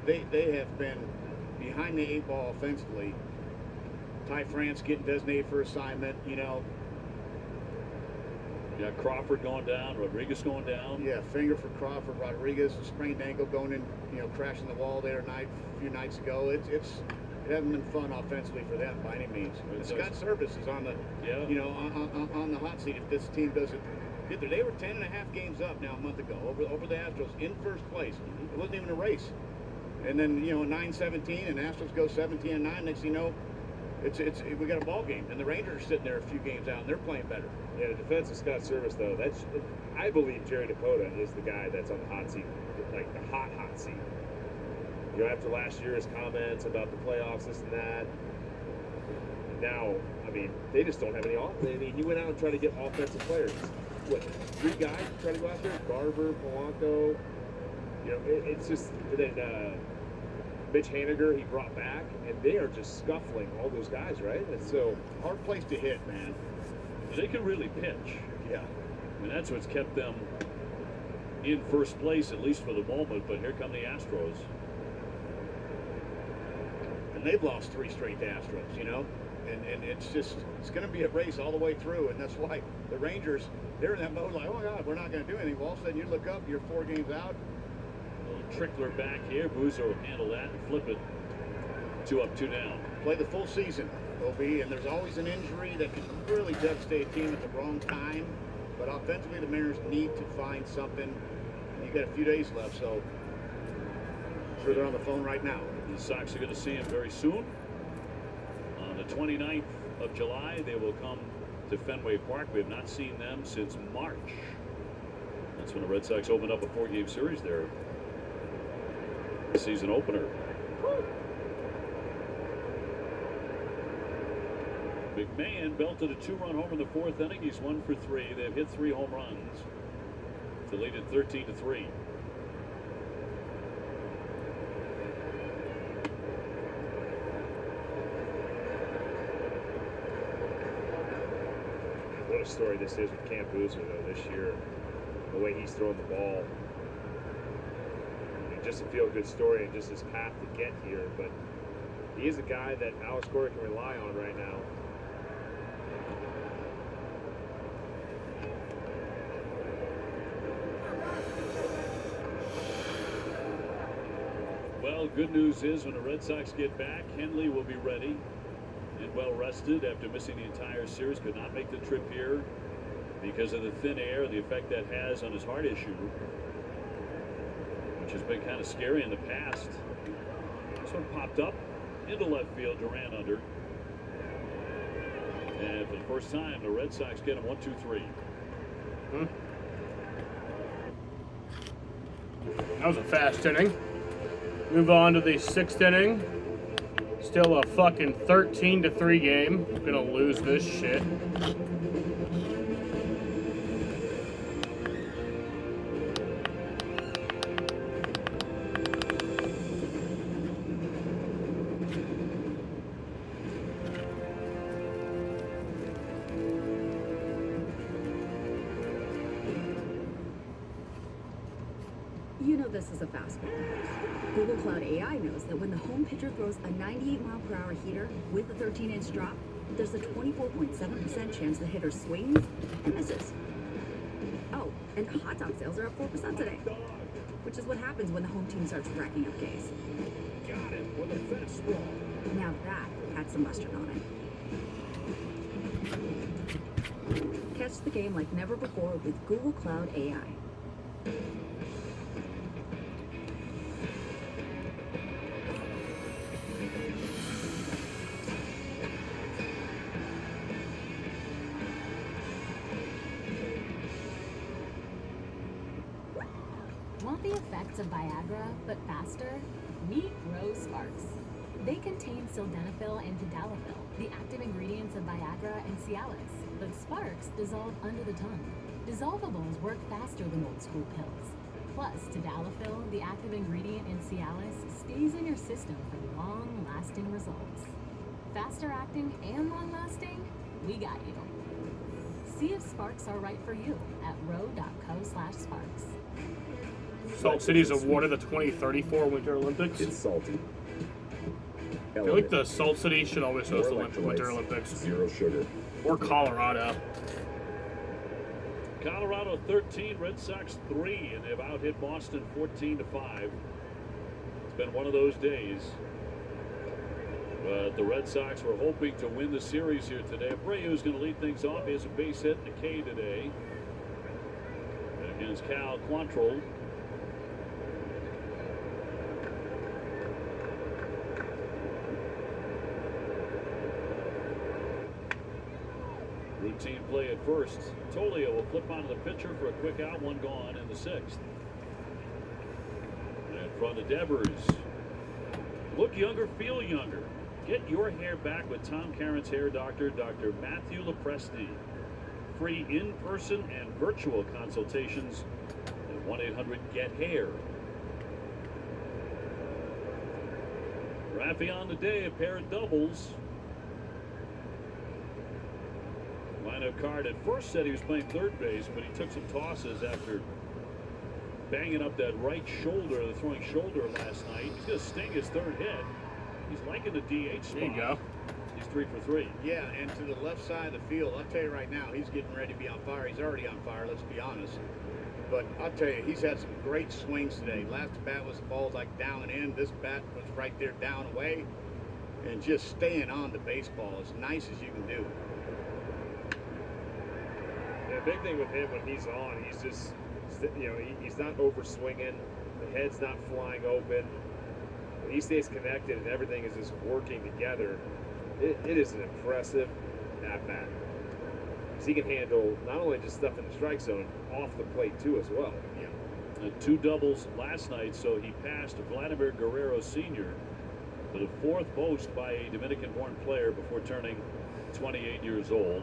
[SPEAKER 13] they have been behind the 8 ball offensively. Ty France getting designated for assignment, you know.
[SPEAKER 5] Yeah, Crawford going down, Rodriguez going down.
[SPEAKER 13] Yeah, finger for Crawford. Rodriguez, sprained ankle going in, crashing the wall there a few nights ago. It hasn't been fun offensively for them by any means. Scott Service is on the, on the hot seat if this team doesn't get there. They were 10.5 games up now a month ago over the Astros in first place. It wasn't even a race. And then 9-17 and Astros go 17-9. Next thing you know, we got a ball game, and the Rangers are sitting there a few games out, and they're playing better.
[SPEAKER 6] Yeah, the defense of Scott Service, though, I believe Jerry Dakota is the guy that's on the hot seat, like the hot seat. After last year's comments about the playoffs, this and that. Now, they just don't have any offense. He went out and tried to get offensive players. What, 3 guys try to go out there? Garver, Polanco. It's just then Mitch Haniger he brought back, and they are just scuffling all those guys, right? And so
[SPEAKER 13] hard place to hit, man.
[SPEAKER 5] They can really pitch.
[SPEAKER 13] Yeah.
[SPEAKER 5] That's what's kept them in first place, at least for the moment. But here come the Astros.
[SPEAKER 13] And they've lost 3 straight to Astros, And it's going to be a race all the way through. And that's why the Rangers, they're in that mode like, oh, my God, we're not going to do anything. Well, all of a sudden you look up, you're 4 games out.
[SPEAKER 5] Trickler back here. Boozer will handle that and flip it. 2 up, 2 down.
[SPEAKER 13] Play the full season, OB, and there's always an injury that can really devastate a team at the wrong time. But offensively, the Mariners need to find something. You got a few days left, so I'm sure they're on the phone right now.
[SPEAKER 5] The Sox are going to see him very soon. On the 29th of July, they will come to Fenway Park. We have not seen them since March. That's when the Red Sox opened up a 4-game series there. The season opener. McMahon belted a 2-run homer in the 4th inning. He's 1 for 3. They've hit 3 home runs to lead it 13-3.
[SPEAKER 6] What a story this is with Cam Boozer, though, this year. The way he's throwing the ball. Just a feel-good story and just his path to get here. But he is a guy that Alex Cora can rely on right now.
[SPEAKER 5] Well, good news is when the Red Sox get back, Henley will be ready and well rested after missing the entire series. Could not make the trip here because of the thin air, the effect that has on his heart issue, which has been kind of scary in the past. This one popped up into left field. Duran under. And for the first time, the Red Sox get him 1-2-3.
[SPEAKER 4] That was a fast inning. Move on to the 6th inning. Still a fucking 13-3 game. Gonna lose this shit.
[SPEAKER 1] You know this is a fastball. Google Cloud AI knows that when the home pitcher throws a 98-mile-per-hour heater with a 13-inch drop, there's a 24.7% chance the hitter swings and misses. Oh, and hot dog sales are up 4% today, which is what happens when the home team starts racking up Ks.
[SPEAKER 6] Got it with a fastball.
[SPEAKER 1] Now that had some mustard on it. Catch the game like never before with Google Cloud AI.
[SPEAKER 3] Want the effects of Viagra, but faster? Meet Rose Sparks. They contain sildenafil and tadalafil, the active ingredients of Viagra and Cialis, but Sparks dissolve under the tongue. Dissolvables work faster than old school pills. Plus, tadalafil, the active ingredient in Cialis, stays in your system for long-lasting results. Faster acting and long-lasting? We got you. See if Sparks are right for you at ro.co/sparks.
[SPEAKER 4] Salt City is awarded the 2034 Winter Olympics.
[SPEAKER 6] It's salty.
[SPEAKER 4] I feel like the Salt City should always host the Winter Olympics.
[SPEAKER 6] Zero sugar.
[SPEAKER 4] Or Colorado.
[SPEAKER 5] Colorado 13, Red Sox 3, and they've out-hit Boston 14-5. It's been one of those days. But the Red Sox were hoping to win the series here today. Abreu's going to lead things off. He has a base hit and a K today. And against Cal Quantrill. Routine play at first. Tolio will flip onto the pitcher for a quick out, one gone in the sixth. And in front of Devers. Look younger, feel younger. Get your hair back with Tom Caron's hair doctor, Dr. Matthew Lopresti. Free in-person and virtual consultations at 1-800-GET-HAIR. Raffy on the day, a pair of doubles. Lineup card at first said he was playing third base, but he took some tosses after banging up that right shoulder, the throwing shoulder last night. He's going to sting his third hit. He's liking the DH spot.
[SPEAKER 4] There you go.
[SPEAKER 5] He's 3 for 3.
[SPEAKER 13] Yeah, and to the left side of the field, I'll tell you right now, he's getting ready to be on fire. He's already on fire, let's be honest. But I'll tell you, he's had some great swings today. Last bat was the ball like down and in. This bat was right there down away. And just staying on the baseball as nice as you can do.
[SPEAKER 6] The big thing with him when he's on, he's just, you know, he's not over swinging. The head's not flying open. When he stays connected and everything is just working together, it is an impressive at-bat. Because he can handle not only just stuff in the strike zone, off the plate too as well.
[SPEAKER 5] Yeah. 2 doubles last night, so he passed Vladimir Guerrero Sr. for the 4th most by a Dominican-born player before turning 28 years old.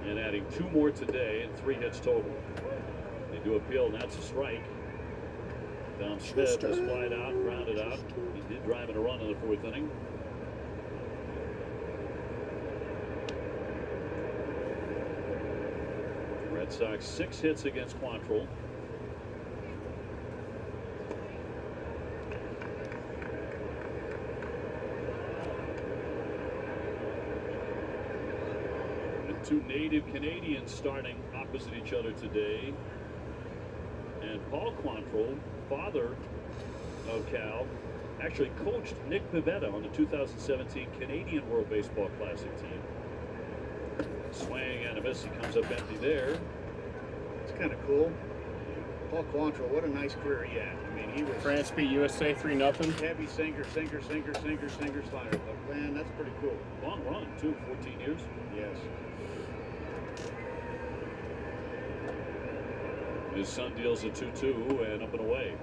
[SPEAKER 5] And adding 2 more today and 3 hits total. They do appeal, and that's a strike. Dom Smith has flied out, grounded out. He did drive in a run in the 4th inning. Red Sox 6 hits against Quantrill. Two native Canadians starting opposite each other today. And Paul Quantrill, father of Cal, actually coached Nick Pivetta on the 2017 Canadian World Baseball Classic team. Swing and a miss. He comes up empty there.
[SPEAKER 13] It's kind of cool. Paul Quantrill, what a nice career he had. I mean, he was
[SPEAKER 4] France beat USA 3-0.
[SPEAKER 13] heavy sinker, slider. But man, that's pretty cool.
[SPEAKER 5] Long run too, 14 years.
[SPEAKER 13] Yes.
[SPEAKER 5] His son deals a 2-2 and up and away.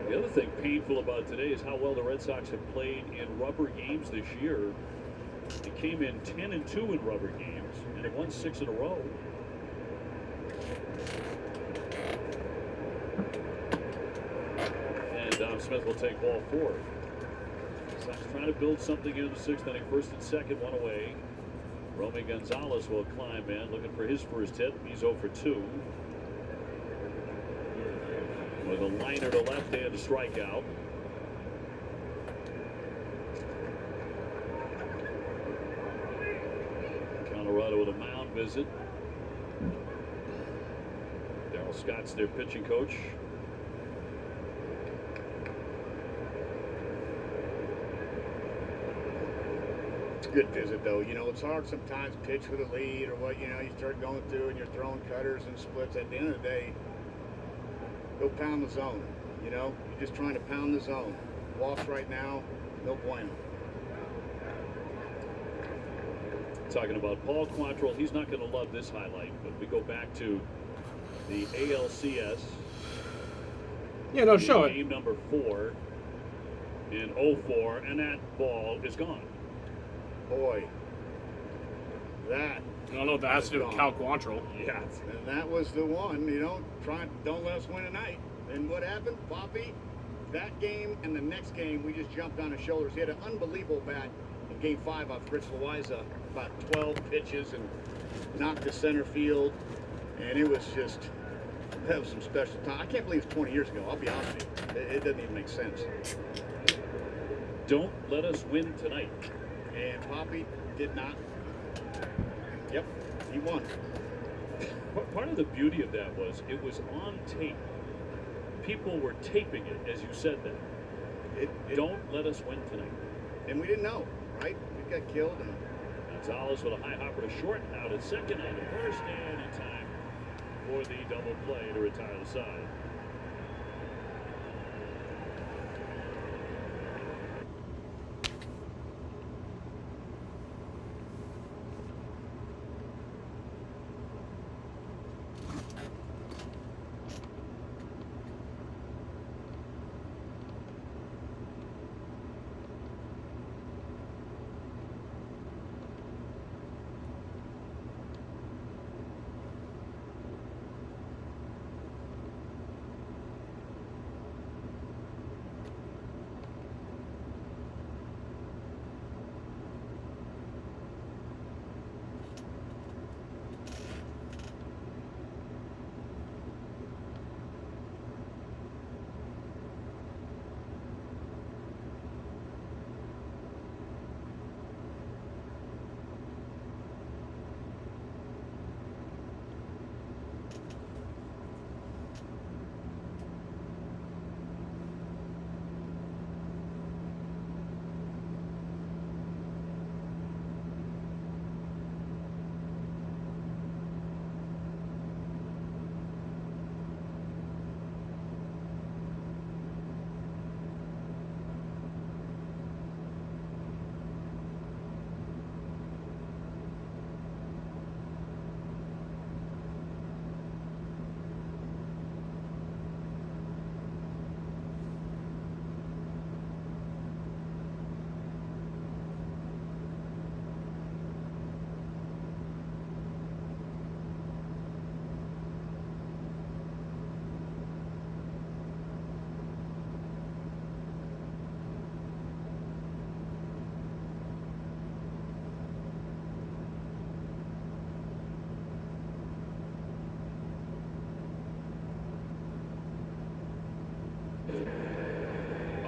[SPEAKER 5] The other thing painful about today is how well the Red Sox have played in rubber games this year. They came in 10-2 in rubber games and have won 6 in a row. And Dom Smith will take ball 4. Sox trying to build something in the 6th inning. 1st and 2nd, 1 away. Romy Gonzalez will climb in, looking for his first hit. He's 0 for 2. With a liner to left and a strikeout. Colorado with a mound visit. Darryl Scott's their pitching coach.
[SPEAKER 13] It's a good visit, though. You know, it's hard sometimes pitch with a lead or what, you know, you start going through and you're throwing cutters and splits. At the end of the day, go pound the zone. You know, you're just trying to pound the zone. Walks right now, no bueno.
[SPEAKER 5] Talking about Paul Quantrill, he's not going to love this highlight, but we go back to the ALCS.
[SPEAKER 4] Yeah, no, show it.
[SPEAKER 5] Game number 4 in 04, and that ball is gone.
[SPEAKER 13] Boy, that.
[SPEAKER 4] I don't know what that has to do with Cal Quantrill.
[SPEAKER 5] Yeah.
[SPEAKER 13] And that was the one, you know, don't let us win tonight. And what happened? Poppy, that game and the next game, we just jumped on his shoulders. He had an unbelievable bat in Game 5 off Rich Loiza, about 12 pitches and knocked to center field. And it was just, that was some special time. I can't believe it's 20 years ago. I'll be honest with you. It doesn't even make sense.
[SPEAKER 5] Don't let us win tonight.
[SPEAKER 13] And Poppy did not. Yep, he won.
[SPEAKER 5] Part of the beauty of that was it was on tape. People were taping it as you said that. Don't let us win tonight.
[SPEAKER 13] And we didn't know, right? We got killed. And
[SPEAKER 5] Gonzalez with a high hopper to short, out at second on the first, and in time for the double play to retire the side.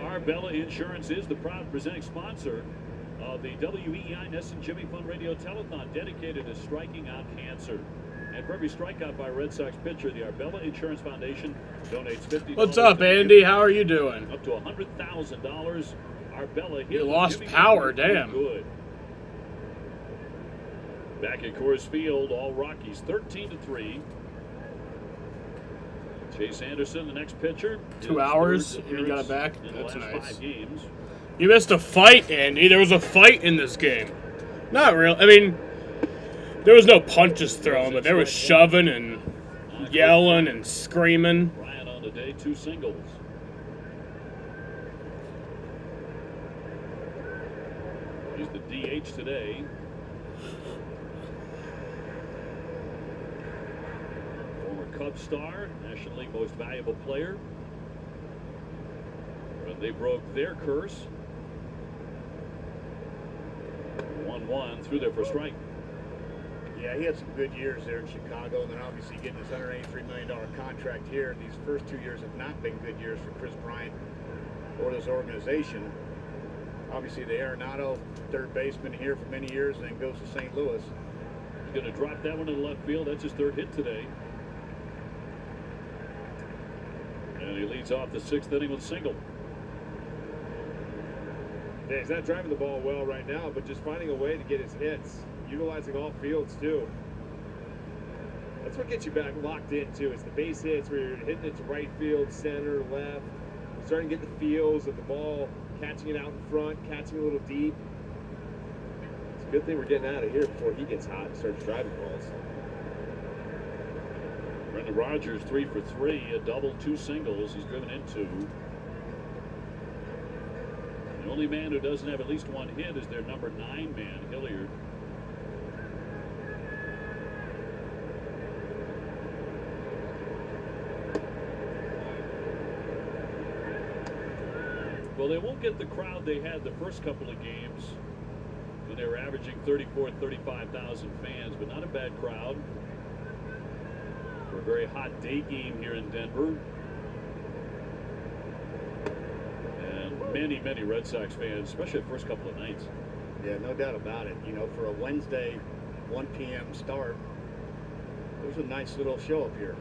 [SPEAKER 5] Arbella Insurance is the proud presenting sponsor of the WEEI Ness and Jimmy Fun Radio Telethon, dedicated to striking out cancer. And for every strikeout by a Red Sox pitcher, the Arbella Insurance Foundation donates $50.
[SPEAKER 4] What's up, Andy? How are you doing?
[SPEAKER 5] Up to $100,000. Arbella.
[SPEAKER 4] You lost power, damn.
[SPEAKER 5] Good. Back at Coors Field, all Rockies 13-3. Chase Anderson, the next pitcher.
[SPEAKER 4] 2 hours and you got it back? That's nice.
[SPEAKER 5] 5 games.
[SPEAKER 4] You missed a fight, Andy. There was a fight in this game. Not real. I mean, there was no punches thrown, but there was shoving and yelling and screaming.
[SPEAKER 5] Ryan on the day, 2 singles. He's the DH today. Cubs star, National League Most Valuable Player. But they broke their curse. 1-1 through there for strike.
[SPEAKER 13] Yeah, he had some good years there in Chicago, and then obviously getting his $183 million contract here. These first 2 years have not been good years for Chris Bryant or this organization. Obviously, the Arenado, third baseman here for many years, and then goes to St. Louis.
[SPEAKER 5] He's going to drop that one to the left field. That's his third hit today. And he leads off the 6th inning with a single.
[SPEAKER 6] Yeah, he's not driving the ball well right now, but just finding a way to get his hits, utilizing all fields too. That's what gets you back locked in too. It's the base hits where you're hitting it to right field, center, left, starting to get the feels of the ball, catching it out in front, catching a little deep. It's a good thing we're getting out of here before he gets hot and starts driving balls.
[SPEAKER 5] Brendan Rodgers 3 for 3, a double, 2 singles. He's driven in 2. The only man who doesn't have at least 1 hit is their number 9 man, Hilliard. Well, they won't get the crowd they had the first couple of games when they were averaging 34,000, 35,000 fans, but not a bad crowd for a very hot day game here in Denver. And many Red Sox fans, especially the first couple of nights.
[SPEAKER 13] Yeah, no doubt about it. You know, for a Wednesday 1 p.m. start, there's a nice little show up here.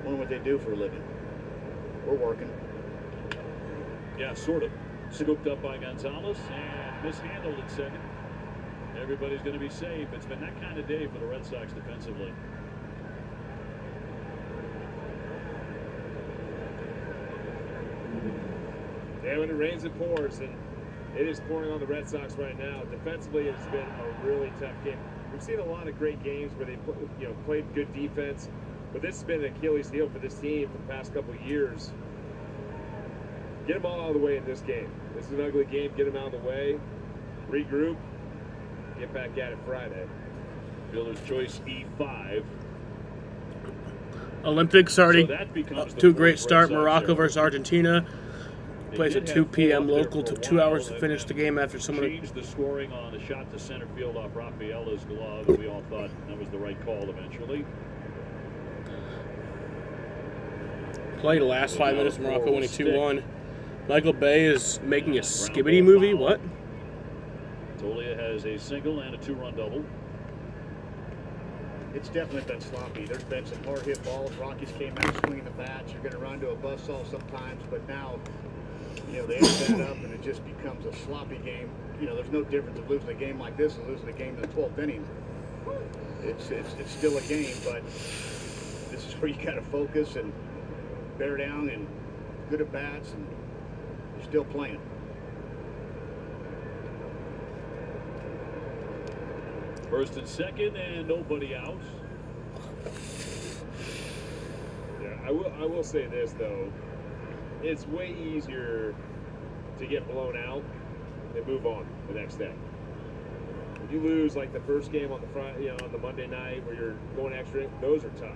[SPEAKER 13] I wonder what they do for a living. We're working.
[SPEAKER 5] Yeah, sort of. Scooped up by Gonzalez and mishandled at second. Everybody's going to be safe. It's been that kind of day for the Red Sox defensively.
[SPEAKER 6] Yeah, when it rains, it pours, and it is pouring on the Red Sox right now. Defensively, it's been a really tough game. We've seen a lot of great games where they played good defense, but this has been an Achilles heel for this team for the past couple of years. Get them all out of the way in this game. This is an ugly game. Get them out of the way. Regroup. Get back at it Friday.
[SPEAKER 5] Fielder's choice E5.
[SPEAKER 4] Olympics already
[SPEAKER 5] So
[SPEAKER 4] to a great start. Morocco versus Argentina. Plays at 2 p.m. local. Took 2 hours to finish the game after someone
[SPEAKER 5] changed the scoring on a shot to center field off Rafaela's glove. We all thought that was the right call eventually.
[SPEAKER 4] played the last 5 minutes. Morocco winning 2-1. Michael Bay is making a Skibbity movie. What?
[SPEAKER 5] Tolia has a single and a 2-run double.
[SPEAKER 13] It's definitely been sloppy. There's been some hard hit balls. Rockies came out swinging the bats. You're going to run to a buzzsaw sometimes, but now, they end that up and it just becomes a sloppy game. There's no difference of losing a game like this and losing a game in the 12th inning. It's still a game, but this is where you got to focus and bear down and good at bats, and you're still playing.
[SPEAKER 5] First and second, and nobody out.
[SPEAKER 6] Yeah, I will say this though, it's way easier to get blown out and move on the next day. If you lose like the first game on the Friday, on the Monday night where you're going extra, those are tough.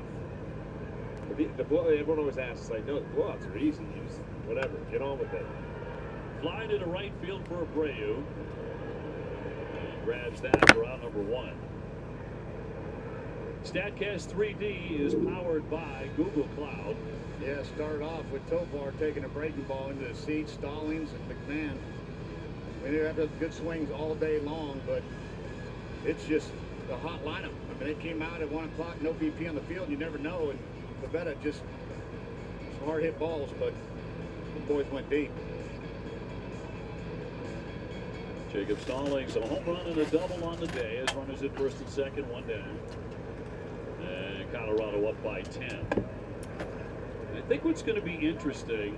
[SPEAKER 6] But everyone always asks, like, no, the blowouts are easy. You just whatever, get on with it.
[SPEAKER 5] Fly to the right field for Abreu. Grabs that for out number 1. StatCast 3D is powered by Google Cloud.
[SPEAKER 13] Yeah, started off with Tovar taking a breaking ball into the seats, Stallings and McMahon. They have good swings all day long, but it's just a hot lineup. I mean, they came out at 1 o'clock, no BP on the field. You never know. And Pavetta just some hard hit balls, but the boys went deep.
[SPEAKER 5] Jacob Stallings, a home run and a double on the day as runners at first and second, 1 down. And Colorado up by 10. I think what's going to be interesting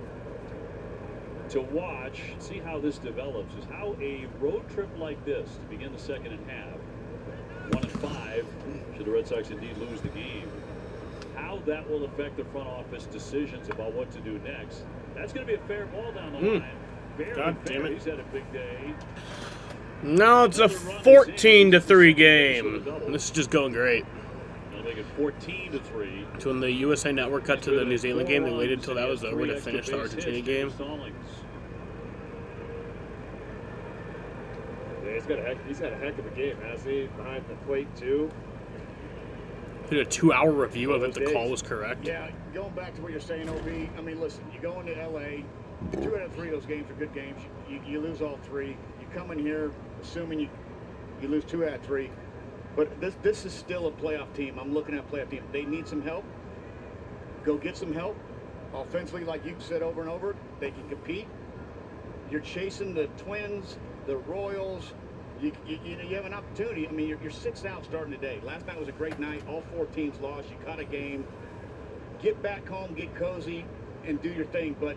[SPEAKER 5] to watch, see how this develops, is how a road trip like this to begin the second and half, 1-5, should the Red Sox indeed lose the game, how that will affect the front office decisions about what to do next. That's going to be a fair ball down the line.
[SPEAKER 4] God damn it.
[SPEAKER 5] He's had a big day.
[SPEAKER 4] No, it's a 14-3 game. This is just going great.
[SPEAKER 5] They'll make it 14-3.
[SPEAKER 4] So when the USA Network cut to the New Zealand game, they waited until that was over to finish the Argentina game.
[SPEAKER 6] Yeah, he's had a heck of a game, hasn't he? Behind the plate, too.
[SPEAKER 4] Did a 2-hour review of if the call was correct.
[SPEAKER 13] Yeah, going back to what you're saying, OB, I mean, listen, you go into L.A., 2 out of 3 of those games are good games. You lose all 3. You come in here assuming you lose 2 out of 3. But this is still a playoff team. I'm looking at a playoff team. They need some help. Go get some help. Offensively, like you've said over and over, they can compete. You're chasing the Twins, the Royals. You have an opportunity. I mean, you're 6 out starting today. Last night was a great night. All 4 teams lost. You caught a game. Get back home, get cozy, and do your thing. But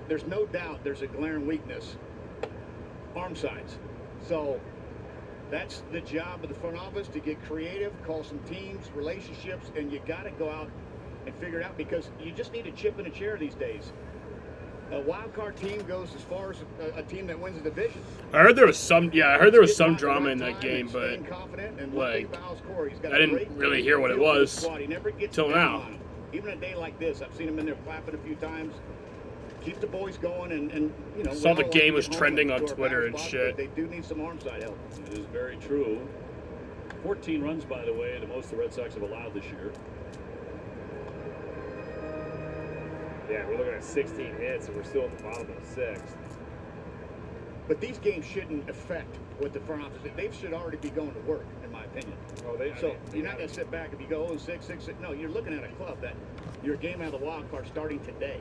[SPEAKER 13] there's no doubt there's a glaring weakness. Arm sides. So that's the job of the front office, to get creative, call some teams, relationships, and you got to go out and figure it out, because you just need a chip in a chair these days. A wild card team goes as far as a team that wins a division.
[SPEAKER 4] I heard there was some drama in that game, but like I didn't really hear what it was till now.
[SPEAKER 13] Even a day like this, I've seen him in there clapping a few times. Keep the boys going, and you know.
[SPEAKER 4] Saw the game was trending on Twitter and shit.
[SPEAKER 13] They do need some arm side help.
[SPEAKER 5] It is very true. 14 runs, by the way, the most the Red Sox have allowed this year.
[SPEAKER 6] Yeah, we're looking at 16 hits, and we're still at the bottom of the 6th.
[SPEAKER 13] But these games shouldn't affect what the front office. They should already be going to work, in my opinion. You're not going to sit back if you go 0-6, 6-6. No, you're looking at a club that you're a game out of the wild card starting today.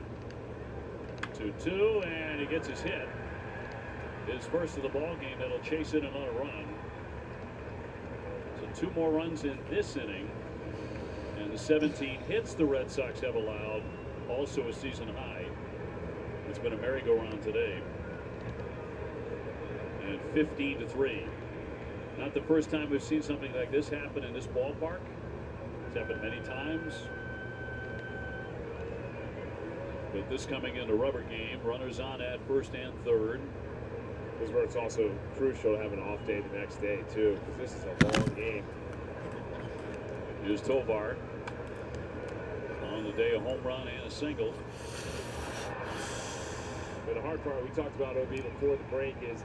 [SPEAKER 5] 2-2, and he gets his hit. His first of the ball game. That'll chase in another run. So 2 more runs in this inning, and the 17 hits the Red Sox have allowed, also a season high. It's been a merry-go-round today. And 15-3. Not the first time we've seen something like this happen in this ballpark. It's happened many times. But this coming into rubber game, runners on at first and third.
[SPEAKER 6] This is where it's also crucial to have an off day the next day, too, because this is a long game.
[SPEAKER 5] Here's Tovar. On the day, a home run and a single.
[SPEAKER 6] But the hard part we talked about, OB, before the break is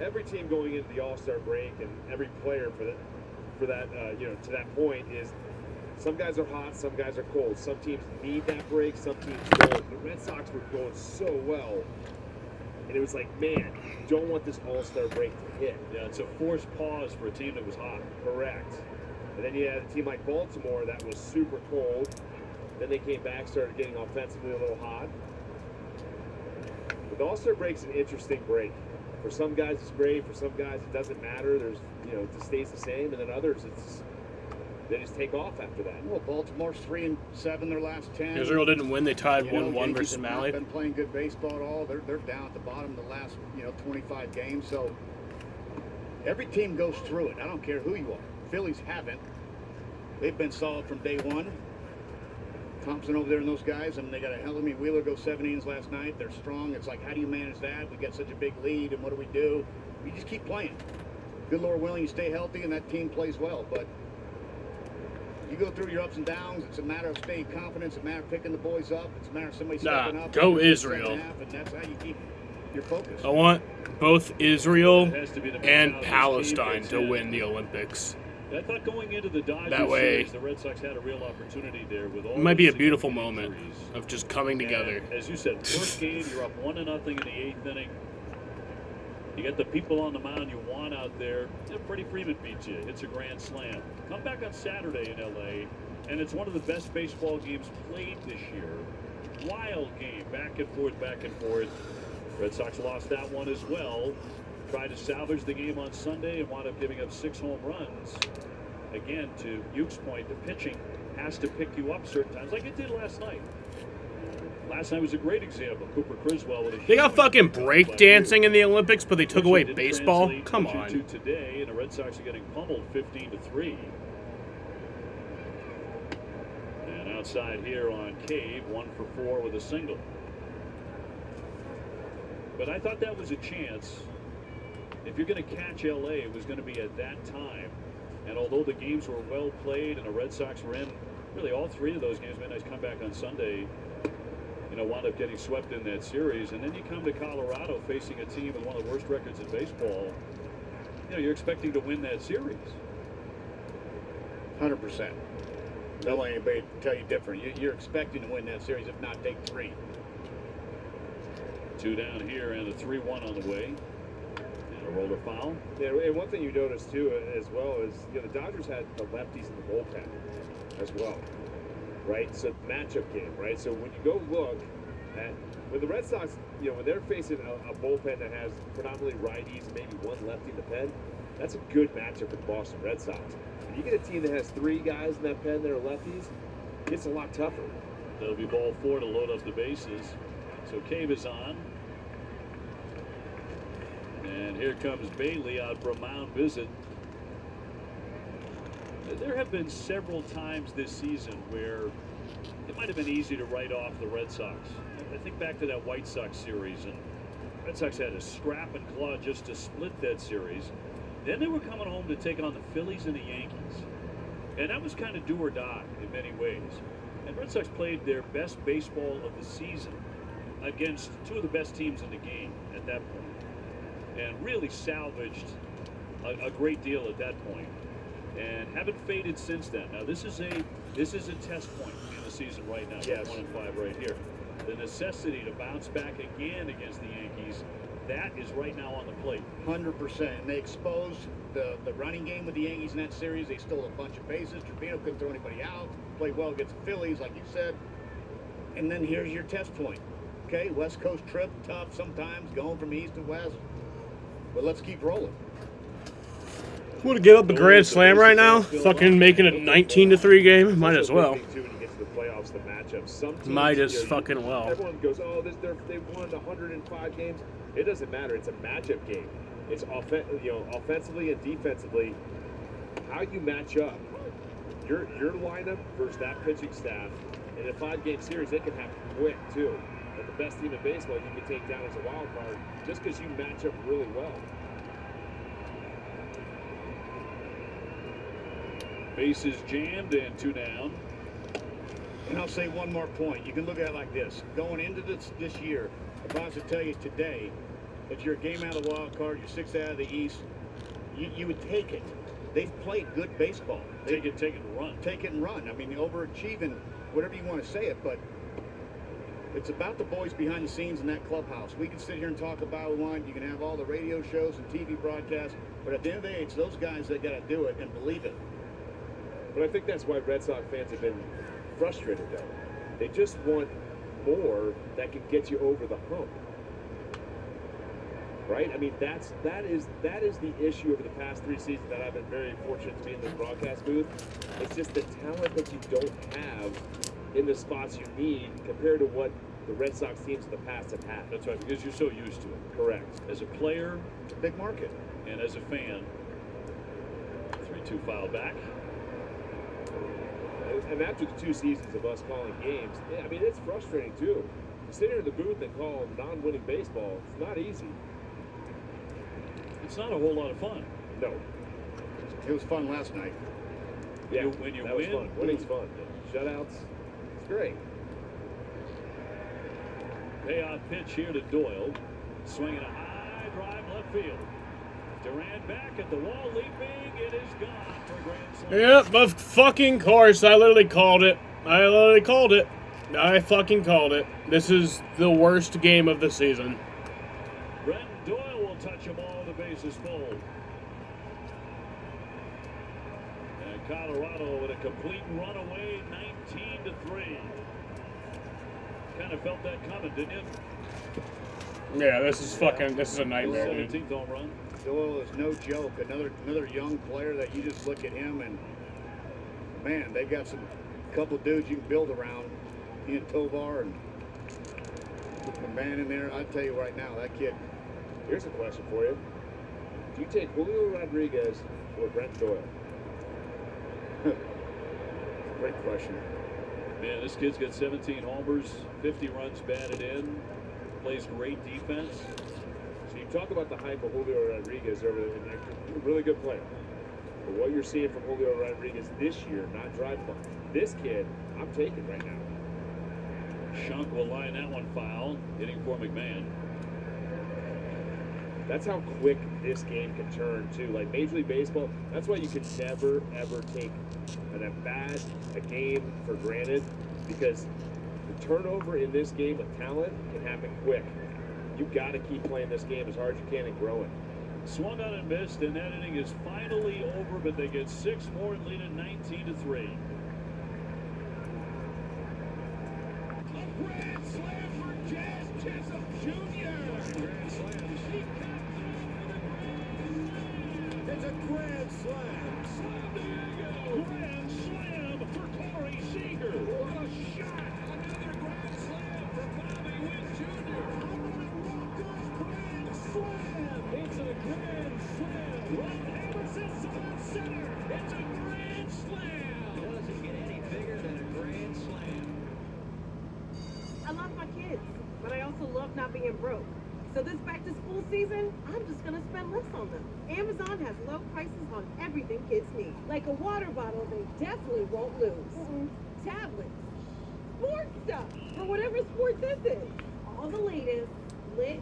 [SPEAKER 6] every team going into the All-Star break, and every player for that to that point, is some guys are hot, some guys are cold. Some teams need that break, some teams don't. The Red Sox were going so well, and it was like, man, you don't want this All-Star break to hit.
[SPEAKER 5] Yeah, it's a forced pause for a team that was hot.
[SPEAKER 6] Correct. And then you had a team like Baltimore that was super cold. Then they came back, started getting offensively a little hot. But the All-Star break's an interesting break. For some guys it's great, for some guys it doesn't matter. There's, it just stays the same, and then others they just take off after that.
[SPEAKER 13] Well, Baltimore's 3-7 their last 10.
[SPEAKER 4] Israel didn't win. They tied 1-1 versus Malley.
[SPEAKER 13] Been playing good baseball at all. They're down at the bottom of the last 25 games. So every team goes through it. I don't care who you are. Phillies haven't. They've been solid from day one. Thompson over there and those guys, they got a hell of me. Wheeler go 7 innings last night. They're strong. It's like, how do you manage that? We got such a big lead, and what do we do? We just keep playing. Good Lord willing, you stay healthy, and that team plays well. But you go through your ups and downs. It's a matter of staying confident. It's a matter of picking the boys up. It's a matter of somebody stepping up.
[SPEAKER 4] Go Israel.
[SPEAKER 13] And that's how you keep your focus.
[SPEAKER 4] I want both Israel and Palestine to win the Olympics.
[SPEAKER 5] I thought going into the Dodgers
[SPEAKER 4] that way,
[SPEAKER 5] series, the Red Sox had a real opportunity there. With all
[SPEAKER 4] it might be a beautiful moment of just coming together.
[SPEAKER 5] And as you said, first game, you're up 1-0 in the 8th inning. You get the people on the mound you want out there. Freddie Freeman beats you. Hits a grand slam. Come back on Saturday in L.A., and it's one of the best baseball games played this year. Wild game, back and forth, back and forth. Red Sox lost that one as well. Tried to salvage the game on Sunday and wound up giving up 6 home runs. Again, to Yuke's point, the pitching has to pick you up certain times, like it did last night. Last night was a great example. Cooper Criswell with a
[SPEAKER 4] they got fucking break dancing in the Olympics, but they took away baseball. Come on.
[SPEAKER 5] Today, and the Red Sox are getting pummeled 15-3. And outside here on Cave, 1 for 4 with a single. But I thought that was a chance. If you're going to catch LA, it was going to be at that time. And although the games were well played and the Red Sox were in really all 3 of those games, made a nice comeback on Sunday, wound up getting swept in that series. And then you come to Colorado facing a team with one of the worst records in baseball. you're expecting to win that series.
[SPEAKER 13] 100%. Don't let anybody tell you different. You're expecting to win that series, if not take 3.
[SPEAKER 5] 2 down here and a 3-1 on the way. And a roller foul.
[SPEAKER 6] Yeah, and one thing you notice too, as well, is the Dodgers had the lefties in the bullpen as well, right? So matchup game, right? So when you go look at when the Red Sox, when they're facing a bullpen that has predominantly righties, maybe one lefty in the pen, that's a good matchup for the Boston Red Sox. If you get a team that has 3 guys in that pen that are lefties, it's a lot tougher.
[SPEAKER 5] That'll be ball 4 to load up the bases. So Cave is on. And here comes Bailey out for a mound visit. There have been several times this season where it might have been easy to write off the Red Sox. I think back to that White Sox series, and Red Sox had to scrap and claw just to split that series. Then they were coming home to take on the Phillies and the Yankees. And that was kind of do or die in many ways. And Red Sox played their best baseball of the season against 2 of the best teams in the game at that point. And really salvaged a great deal at that point. And haven't faded since then. Now this is a test point in the season right now.
[SPEAKER 13] Yes.
[SPEAKER 5] 1-5 right here. The necessity to bounce back again against the Yankees, that is right now on the plate.
[SPEAKER 13] 100%. And they exposed the running game with the Yankees in that series. They stole a bunch of bases. Trevino couldn't throw anybody out. Played well against the Phillies, like you said. And then here's your test point. Okay, West Coast trip, tough sometimes, going from east to west. But let's keep rolling.
[SPEAKER 4] Want to give up a grand slam right now? Fucking making it a 19-3 game? Might as well.
[SPEAKER 6] When you get to the playoffs, the matchups. Some teams,
[SPEAKER 4] Might as fucking well.
[SPEAKER 6] Everyone goes, oh, they've won 105 games. It doesn't matter. It's a matchup game. It's offensively and defensively. How you match up your lineup versus that pitching staff in a 5-game series, they can happen quick too. But the best team in baseball you can take down as a wild card just because you match up really well.
[SPEAKER 5] Bases jammed and 2 down.
[SPEAKER 13] And I'll say one more point. You can look at it like this. Going into this year, if I was to tell you today, if you're a game out of the wild card, you're 6 out of the East, you would take it. They've played good baseball.
[SPEAKER 5] Take it and run.
[SPEAKER 13] Take it and run. I mean, overachieving, whatever you want to say it, but it's about the boys behind the scenes in that clubhouse. We can sit here and talk about one. You can have all the radio shows and TV broadcasts, but at the end of the day, it's those guys that got to do it and believe it.
[SPEAKER 6] But I think that's why Red Sox fans have been frustrated, though. They just want more that can get you over the hump. Right? I mean, that is the issue over the past 3 seasons that I've been very fortunate to be in this broadcast booth. It's just the talent that you don't have in the spots you need compared to what the Red Sox teams in the past have had.
[SPEAKER 5] That's right, because you're so used to it.
[SPEAKER 6] Correct.
[SPEAKER 5] As a player,
[SPEAKER 13] it's a big market.
[SPEAKER 5] And as a fan, 3-2 foul back.
[SPEAKER 6] And after the 2 seasons of us calling games, yeah, I mean, it's frustrating too. You sit here in the booth and call non-winning baseball. It's not easy.
[SPEAKER 5] It's not a whole lot of fun.
[SPEAKER 6] No.
[SPEAKER 13] It was fun last night.
[SPEAKER 6] Yeah,
[SPEAKER 5] when you
[SPEAKER 6] that
[SPEAKER 5] win,
[SPEAKER 6] was fun. Winning's fun. Shutouts, it's great.
[SPEAKER 5] Payoff pitch here to Doyle. Swinging a high drive left field. Durant back at the wall, leaping. It is gone for a grand slam.
[SPEAKER 4] Yep, of fucking course. I literally called it. I fucking called it. This is the worst game of the season.
[SPEAKER 5] Brent Doyle will touch a ball, the bases full. And Colorado with a complete runaway, 19-3. Kind of felt that coming, didn't you?
[SPEAKER 4] Yeah, this is a nightmare, dude.
[SPEAKER 5] 17th home run.
[SPEAKER 13] Doyle is no joke. Another young player that you just look at him and, man, they got some couple dudes you can build around. He and Tovar and the man in there. I tell you right now, that kid.
[SPEAKER 6] Here's a question for you. Do you take Julio Rodriguez or Brent Doyle?
[SPEAKER 13] Great question.
[SPEAKER 5] Man, this kid's got 17 homers, 50 runs batted in, plays great defense.
[SPEAKER 6] So you talk about the hype of Julio Rodriguez over the next year. Really good player. But what you're seeing from Julio Rodriguez this year, not drive by. This kid, I'm taking right now.
[SPEAKER 5] Shunk will line that one foul, hitting for McMahon.
[SPEAKER 6] That's how quick this game can turn, too. Like Major League Baseball, that's why you can never, ever take a game for granted, because the turnover in this game with talent can happen quick. You've got to keep playing this game as hard as you can and grow it.
[SPEAKER 5] Swung on and missed, and that inning is finally over, but they get 6 more and lead it 19-3.
[SPEAKER 7] A grand slam for Jazz Chisholm Jr. Grand slam. It's a grand slam. San Diego. Grand slam for Corey Seager. What a shot. Another grand slam for Bobby Witt Jr. Grand slam. It's a grand slam. Ron Emerson's on center. It's a grand slam. Doesn't get any bigger than a grand slam.
[SPEAKER 15] I love my kids, but I also love not being broke. So this back to school season, I'm just gonna spend less on them. Amazon has low prices on everything kids need. Like a water bottle they definitely won't lose. Tablets, sports stuff, for whatever sport this is. All the latest, lit,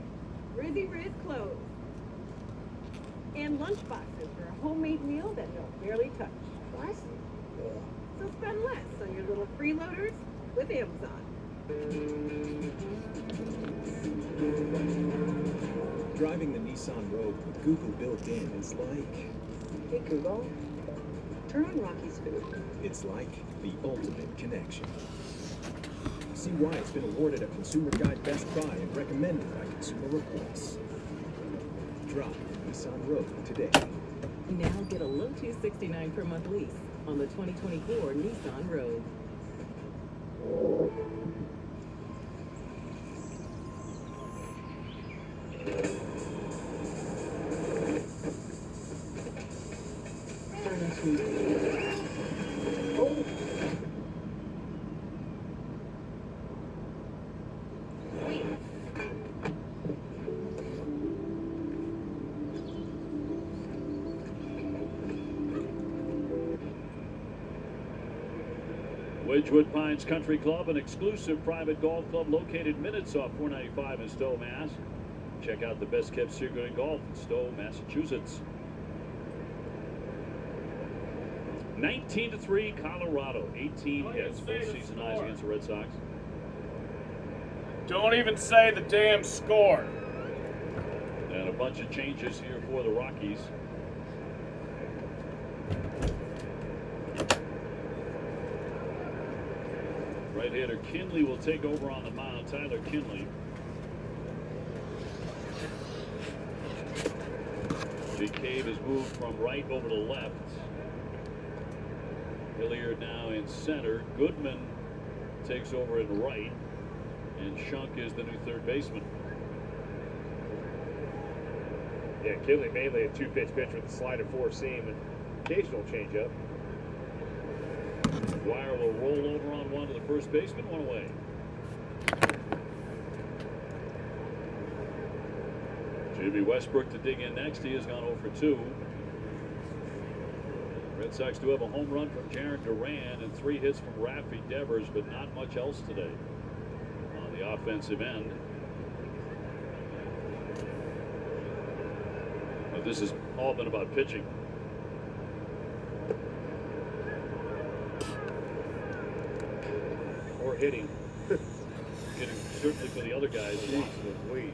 [SPEAKER 15] Rizzy Riz clothes. And lunch boxes for a homemade meal that they'll barely touch. Classy. So spend less on your little freeloaders with Amazon.
[SPEAKER 14] Driving the Nissan Rogue with Google built in is like...
[SPEAKER 25] Hey Google, turn on Rocky's food.
[SPEAKER 14] It's like the ultimate connection. See why it's been awarded a Consumer Guide Best Buy and recommended by Consumer Reports. Drive the Nissan Rogue today.
[SPEAKER 16] Now get a low $269 per month lease on the 2024 Nissan Rogue.
[SPEAKER 5] Wedgewood Pines Country Club, an exclusive private golf club located minutes off 495 in Stowe, Mass. Check out the best kept secret in golf in Stowe, Massachusetts. 19-3 Colorado, 18 hits, full season highs against the Red Sox.
[SPEAKER 4] Don't even say the damn score.
[SPEAKER 5] And a bunch of changes here for the Rockies. Right-hander Kinley will take over on the mound. Tyler Kinley. Big Cave has moved from right over to left. Hilliard now in center. Goodman takes over in right. And Shunk is the new third baseman.
[SPEAKER 6] Yeah, Kinley mainly a two-pitch pitch with a slider four-seam and occasional changeup.
[SPEAKER 5] Dwyer will roll over on one to the first baseman, one away. Jimmy Westbrook to dig in next. He has gone 0 for 2. Red Sox do have a home run from Jarren Duran and 3 hits from Rafi Devers, but not much else today on the offensive end. But this has all been about pitching. Or hitting. Hitting certainly for the other guys.
[SPEAKER 6] Jeez, please.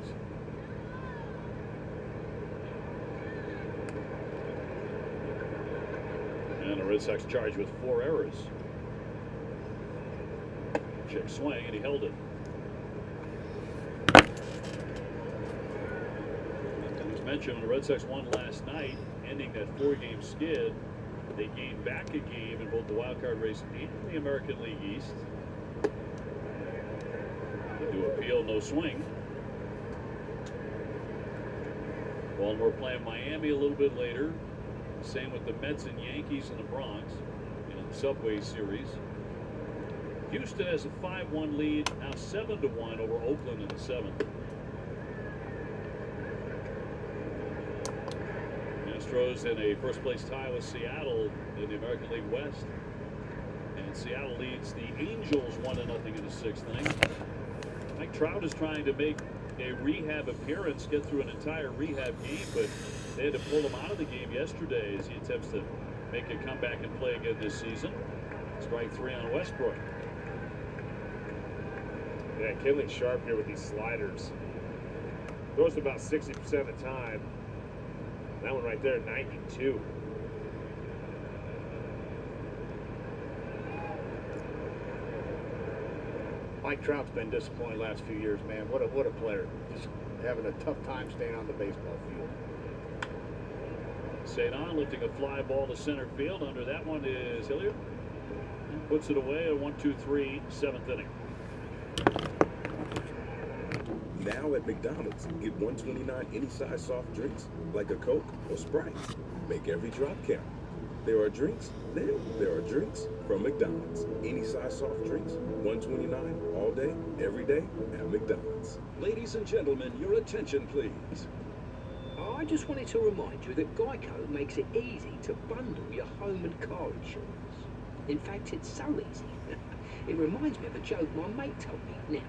[SPEAKER 5] And the Red Sox charged with 4 errors. Check swing, and he held it. As mentioned, the Red Sox won last night, ending that 4-game skid. They gained back a game in both the wild card race and the American League East. They do appeal, no swing. Baltimore playing Miami a little bit later. Same with the Mets and Yankees in the Bronx in the Subway Series. Houston has a 5-1 lead, now 7-1 over Oakland in the 7th. Astros in a first-place tie with Seattle in the American League West. And Seattle leads the Angels 1-0 in the 6th inning. Mike Trout is trying to make a rehab appearance, get through an entire rehab game, but they had to pull him out of the game yesterday as he attempts to make a comeback and play again this season. Strike 3 on Westbrook.
[SPEAKER 6] Yeah, Kinley sharp here with these sliders. Throws about 60% of the time. That one right there, 92.
[SPEAKER 13] Mike Trout's been disappointed last few years, man. What a player. Just having a tough time staying on the baseball field.
[SPEAKER 5] St. On lifting a fly ball to center field. Under that one is Hilliard. And puts it away. A 1-2-3, 7th inning.
[SPEAKER 17] Now at McDonald's, get 129 any size soft drinks, like a Coke or Sprite. Make every drop count. There are drinks, then there are drinks from McDonald's. Any size soft drinks, 129 all day, every day at McDonald's.
[SPEAKER 7] Ladies and gentlemen, your attention, please.
[SPEAKER 12] I just wanted to remind you that Geico makes it easy to bundle your home and car insurance. In fact, it's so easy. It reminds me of a joke my mate told me. Now,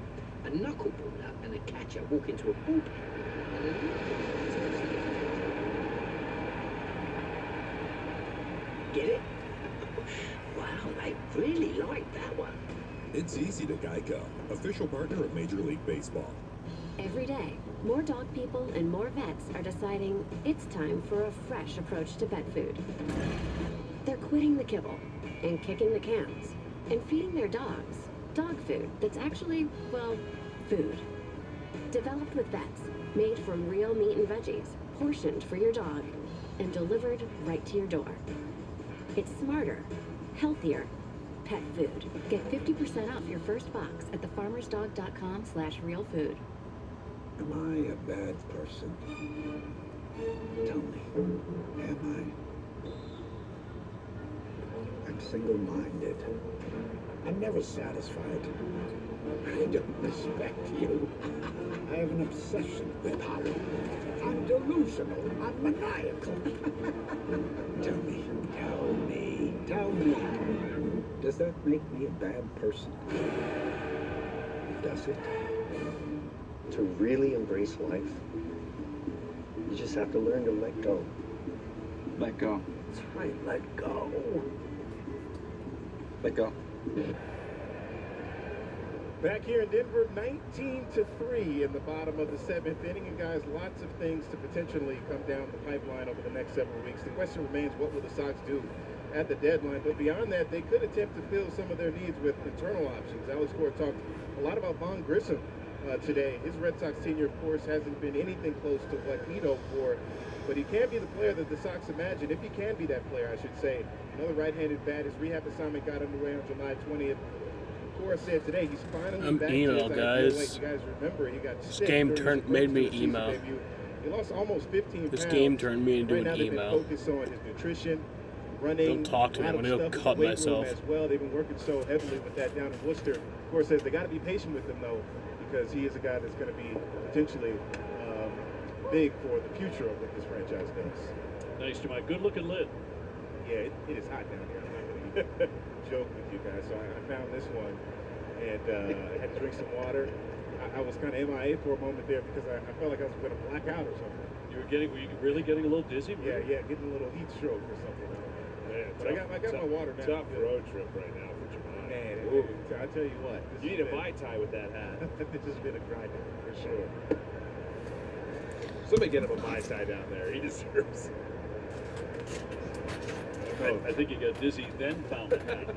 [SPEAKER 12] a knuckleballer and a catcher walk into a bullpen. Get it? Wow, they really like that one.
[SPEAKER 17] It's easy to Geico, official partner of Major League Baseball.
[SPEAKER 18] Every day, more dog people and more vets are deciding it's time for a fresh approach to pet food. They're quitting the kibble and kicking the cans and feeding their dogs dog food that's actually, well, food. Developed with vets, made from real meat and veggies, portioned for your dog, and delivered right to your door. It's smarter, healthier pet food. Get 50% off your first box at thefarmersdog.com/realfood.
[SPEAKER 8] Am I a bad person? Tell me, am I? I'm single-minded. I'm never satisfied. I don't respect you. I have an obsession with power. I'm delusional. I'm maniacal. Tell me. Does that make me a bad person? Does it?
[SPEAKER 9] To really embrace life, you just have to learn to let go.
[SPEAKER 8] Let go. That's right, let go. Let go.
[SPEAKER 6] Back here in Denver, 19-3 in the bottom of the 7th inning. And guys, lots of things to potentially come down the pipeline over the next several weeks. The question remains, what will the Sox do at the deadline? But beyond that, they could attempt to fill some of their needs with internal options. Alex Cora talked a lot about Vaughn Grissom today. His Red Sox tenure, of course, hasn't been anything close to what he'd hoped for. But he can be the player that the Sox imagine, if he can be that player, I should say. Another right-handed bat. His rehab assignment got underway on July 20th. Cora said today he's finally
[SPEAKER 4] I'm
[SPEAKER 6] back
[SPEAKER 4] emo,
[SPEAKER 6] to his
[SPEAKER 4] guys.
[SPEAKER 6] ideal weight. You guys remember he got
[SPEAKER 4] This
[SPEAKER 6] sick
[SPEAKER 4] game
[SPEAKER 6] during his
[SPEAKER 4] made me
[SPEAKER 6] approach to the season
[SPEAKER 4] emo.
[SPEAKER 6] debut. He lost almost 15
[SPEAKER 4] This
[SPEAKER 6] pounds.
[SPEAKER 4] game turned me into
[SPEAKER 6] Right
[SPEAKER 4] an
[SPEAKER 6] now they've
[SPEAKER 4] emo.
[SPEAKER 6] been focused on his nutrition, running.
[SPEAKER 4] Don't talk to me.
[SPEAKER 6] a lot
[SPEAKER 4] I'm
[SPEAKER 6] of
[SPEAKER 4] gonna go
[SPEAKER 6] stuff in the
[SPEAKER 4] cut
[SPEAKER 6] weight room
[SPEAKER 4] myself.
[SPEAKER 6] As well, they've been working so heavily with that down in Worcester. Of course, says they got to be patient with him though, because he is a guy that's going to be potentially big for the future of what this franchise does.
[SPEAKER 5] Nice to my good-looking lid.
[SPEAKER 6] Yeah, it is hot down here. I'm not going to joke with you guys. So I found this one and I had to drink some water. I was kind of MIA for a moment there because I felt like I was going to black out or something.
[SPEAKER 5] Were you really getting a little dizzy?
[SPEAKER 6] Yeah, getting a little heat stroke or something.
[SPEAKER 5] Man,
[SPEAKER 6] But I got my water now. Tough road trip right now for July. Man, I tell you what.
[SPEAKER 5] You need a Mai Tai with that hat.
[SPEAKER 6] It's just been a grinder for sure.
[SPEAKER 5] Somebody get him a Mai Tai down there. He deserves it. I think he got dizzy, then found the hat.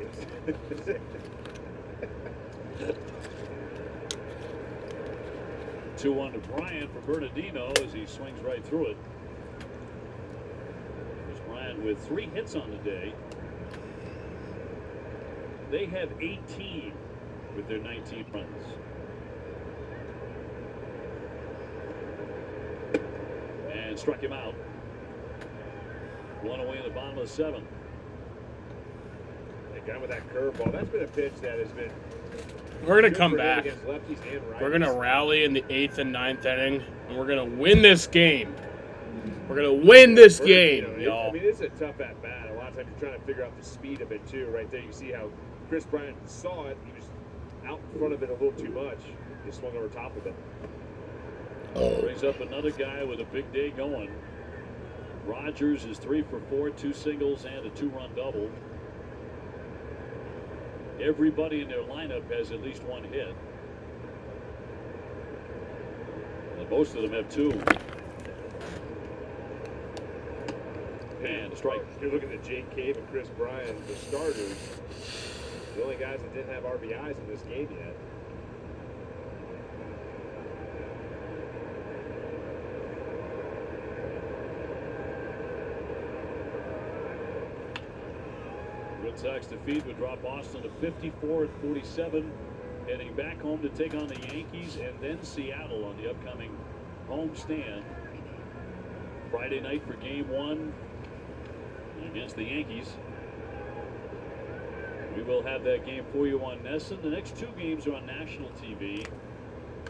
[SPEAKER 5] 2-1 to Bryant for Bernardino as he swings right through it. There's Bryant with 3 hits on the day. They have 18 with their 19 runs. And struck him out. 1 away in the bottom of the 7th.
[SPEAKER 6] The guy with that curveball, that's been a pitch that has been.
[SPEAKER 4] We're going to
[SPEAKER 6] good
[SPEAKER 4] come
[SPEAKER 6] for him
[SPEAKER 4] back.
[SPEAKER 6] against lefties and righties.
[SPEAKER 4] We're going to rally in the 8th and 9th inning, and we're going to win this game. We're going to win this game, y'all.
[SPEAKER 6] I mean, it's a tough at bat. A lot of times you're trying to figure out the speed of it, too. Right there, you see how Chris Bryant saw it. He was out in front of it a little too much. He swung over top of it.
[SPEAKER 5] Brings up another guy with a big day going. Rogers is 3 for 4, 2 singles and a 2-run double. Everybody in their lineup has at least 1 hit. And most of them have 2. And a strike.
[SPEAKER 6] You're looking at Jake Cave and Chris Bryan, the starters. The only guys that didn't have RBIs in this game yet.
[SPEAKER 5] Red Sox defeat would drop Boston to 54-47, heading back home to take on the Yankees and then Seattle on the upcoming home stand. Friday night for Game 1 against the Yankees. We will have that game for you on NESN. The next 2 games are on national TV.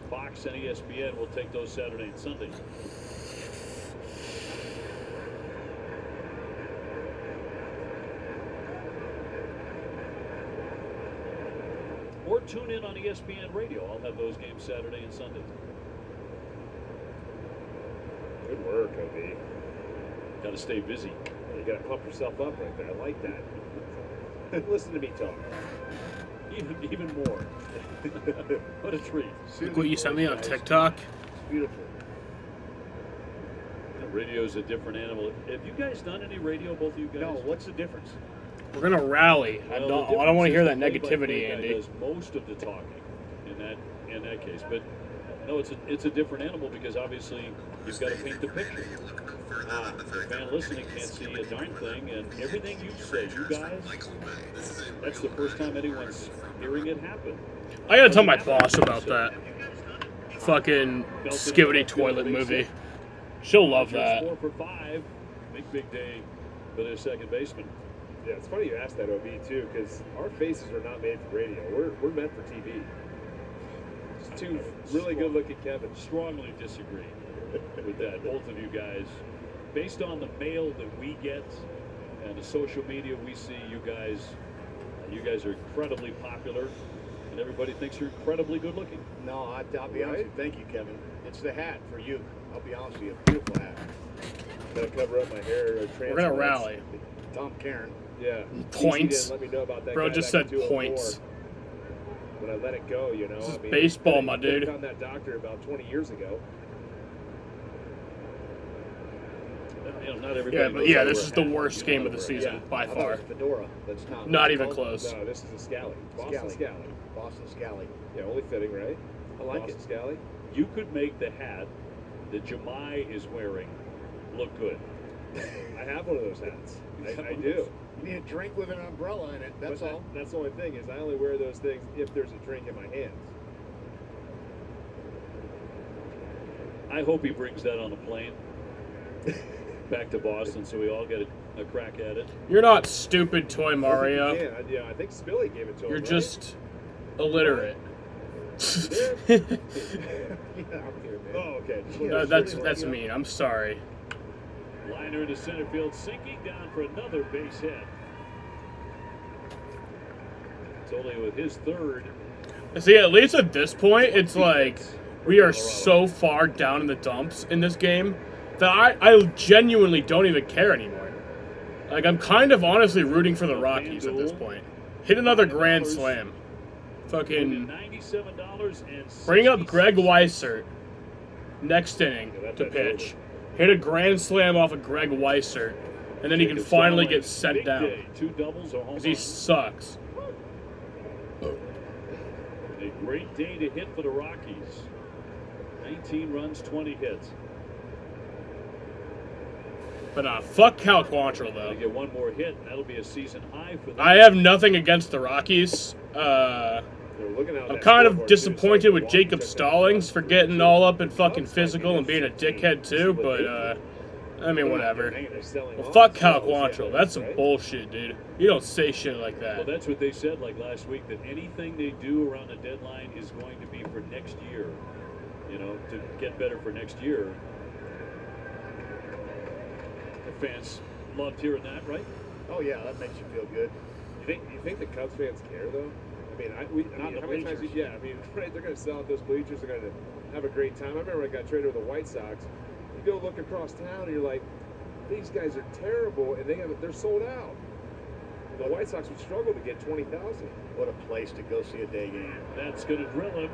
[SPEAKER 5] Fox and ESPN will take those Saturday and Sunday. Or tune in on ESPN Radio. I'll have those games Saturday and Sunday.
[SPEAKER 6] Good work, OB.
[SPEAKER 5] Got to stay busy.
[SPEAKER 6] You got to pump yourself up right there. I like that. Listen to me talk.
[SPEAKER 5] Even more. What a treat.
[SPEAKER 4] Look what you sent me on TikTok.
[SPEAKER 6] Beautiful.
[SPEAKER 5] Radio's a different animal. Have you guys done any radio, both of you guys?
[SPEAKER 6] No, what's the difference?
[SPEAKER 4] We're gonna rally. I don't want to hear that negativity, Andy.
[SPEAKER 5] Does most of the talking in that case, but no, it's a different animal because obviously you've got to paint the picture. The fan listening can't see a darn thing, and everything you say, you guys, that's the first time anyone's hearing it happen.
[SPEAKER 4] I gotta tell my boss about that fucking skivity toilet movie. She'll love that.
[SPEAKER 5] 4 for 5, big day for their second baseman.
[SPEAKER 6] Yeah, it's funny you asked that, OB, too, because our faces are not made for radio. We're meant for TV. Just 2 really good-looking Kevin.
[SPEAKER 5] Strongly disagree with that, both of you guys. Based on the mail that we get and the social media we see, you guys are incredibly popular, and everybody thinks you're incredibly good-looking.
[SPEAKER 13] No, I'll be honest with you. Thank you, Kevin. It's the hat for you. I'll be honest with you. Beautiful hat.
[SPEAKER 6] Gotta cover up my hair.
[SPEAKER 4] We're gonna rally.
[SPEAKER 13] Tom Karen.
[SPEAKER 6] Yeah.
[SPEAKER 4] Points.
[SPEAKER 6] Let me know about that
[SPEAKER 4] Bro
[SPEAKER 6] guy
[SPEAKER 4] just
[SPEAKER 6] back
[SPEAKER 4] said
[SPEAKER 6] in 204.
[SPEAKER 4] points.
[SPEAKER 6] When I let it go, you know.
[SPEAKER 4] This is baseball, my dude.
[SPEAKER 6] I found that doctor about 20 years ago.
[SPEAKER 5] You know, not everybody
[SPEAKER 4] Yeah, but
[SPEAKER 5] knows
[SPEAKER 4] yeah,
[SPEAKER 5] how to
[SPEAKER 4] this
[SPEAKER 5] wear
[SPEAKER 4] is
[SPEAKER 5] a
[SPEAKER 4] the
[SPEAKER 5] hat.
[SPEAKER 4] worst game of the season by far.
[SPEAKER 13] Fedora. That's
[SPEAKER 4] Not even close.
[SPEAKER 6] No, this is a Scally. Boston Scally.
[SPEAKER 13] Boston Scally.
[SPEAKER 6] Yeah, only fitting, right?
[SPEAKER 13] I like
[SPEAKER 6] Boston
[SPEAKER 13] it.
[SPEAKER 6] Scally.
[SPEAKER 5] You could make the hat that Jemai is wearing look good.
[SPEAKER 6] I have one of those hats. I do.
[SPEAKER 13] You need a drink with an umbrella in it. That's all.
[SPEAKER 6] That's the only thing is I only wear those things if there's a drink in my hands.
[SPEAKER 5] I hope he brings that on the plane back to Boston so we all get a crack at it.
[SPEAKER 4] You're not stupid, Toy Mario.
[SPEAKER 6] Yeah, I think Spilly gave it to him.
[SPEAKER 4] You're
[SPEAKER 6] right?
[SPEAKER 4] just illiterate.
[SPEAKER 6] Oh, okay.
[SPEAKER 4] That's mean. I'm sorry.
[SPEAKER 5] Liner to center field, sinking down for another base hit. It's only with his third.
[SPEAKER 4] See, at least at this point, it's like we are so far down in the dumps in this game that I genuinely don't even care anymore. Like, I'm kind of honestly rooting for the Rockies at this point. Hit another grand slam. Fucking bring up Greg Weissert next inning to pitch. Hit a grand slam off of Greg Weissert, and then he can finally get sent down.
[SPEAKER 5] 2 doubles, a home
[SPEAKER 4] Because he
[SPEAKER 5] run.
[SPEAKER 4] sucks.
[SPEAKER 5] A great day to hit for the Rockies. 19 runs, 20 hits.
[SPEAKER 4] But fuck Cal Quantrill, though.
[SPEAKER 5] They get one more hit, and that'll be a season high for them.
[SPEAKER 4] I have nothing against the Rockies. I'm kind of disappointed with Jacob Stallings for getting all up and fucking physical and being a dickhead too, but I mean, whatever. Well, fuck Cal Quantrill. That's some bullshit, dude. You don't say shit like that.
[SPEAKER 5] Well, that's what they said like last week, that anything they do around the deadline is going to be for next year, you know, to get better for next year. The fans loved hearing that, right?
[SPEAKER 13] Oh yeah, that makes you feel good.
[SPEAKER 6] You think the Cubs fans care though? mean,
[SPEAKER 11] Not the
[SPEAKER 6] how many times?
[SPEAKER 11] bleachers.
[SPEAKER 6] Yeah, I mean, right? They're gonna sell out those bleachers. They're gonna have a great time. I remember I got traded with the White Sox. You go look across town, and you're like, these guys are terrible, and they're sold out. The White Sox would struggle to get 20,000.
[SPEAKER 13] What a place to go see a day game.
[SPEAKER 5] That's going to drill him.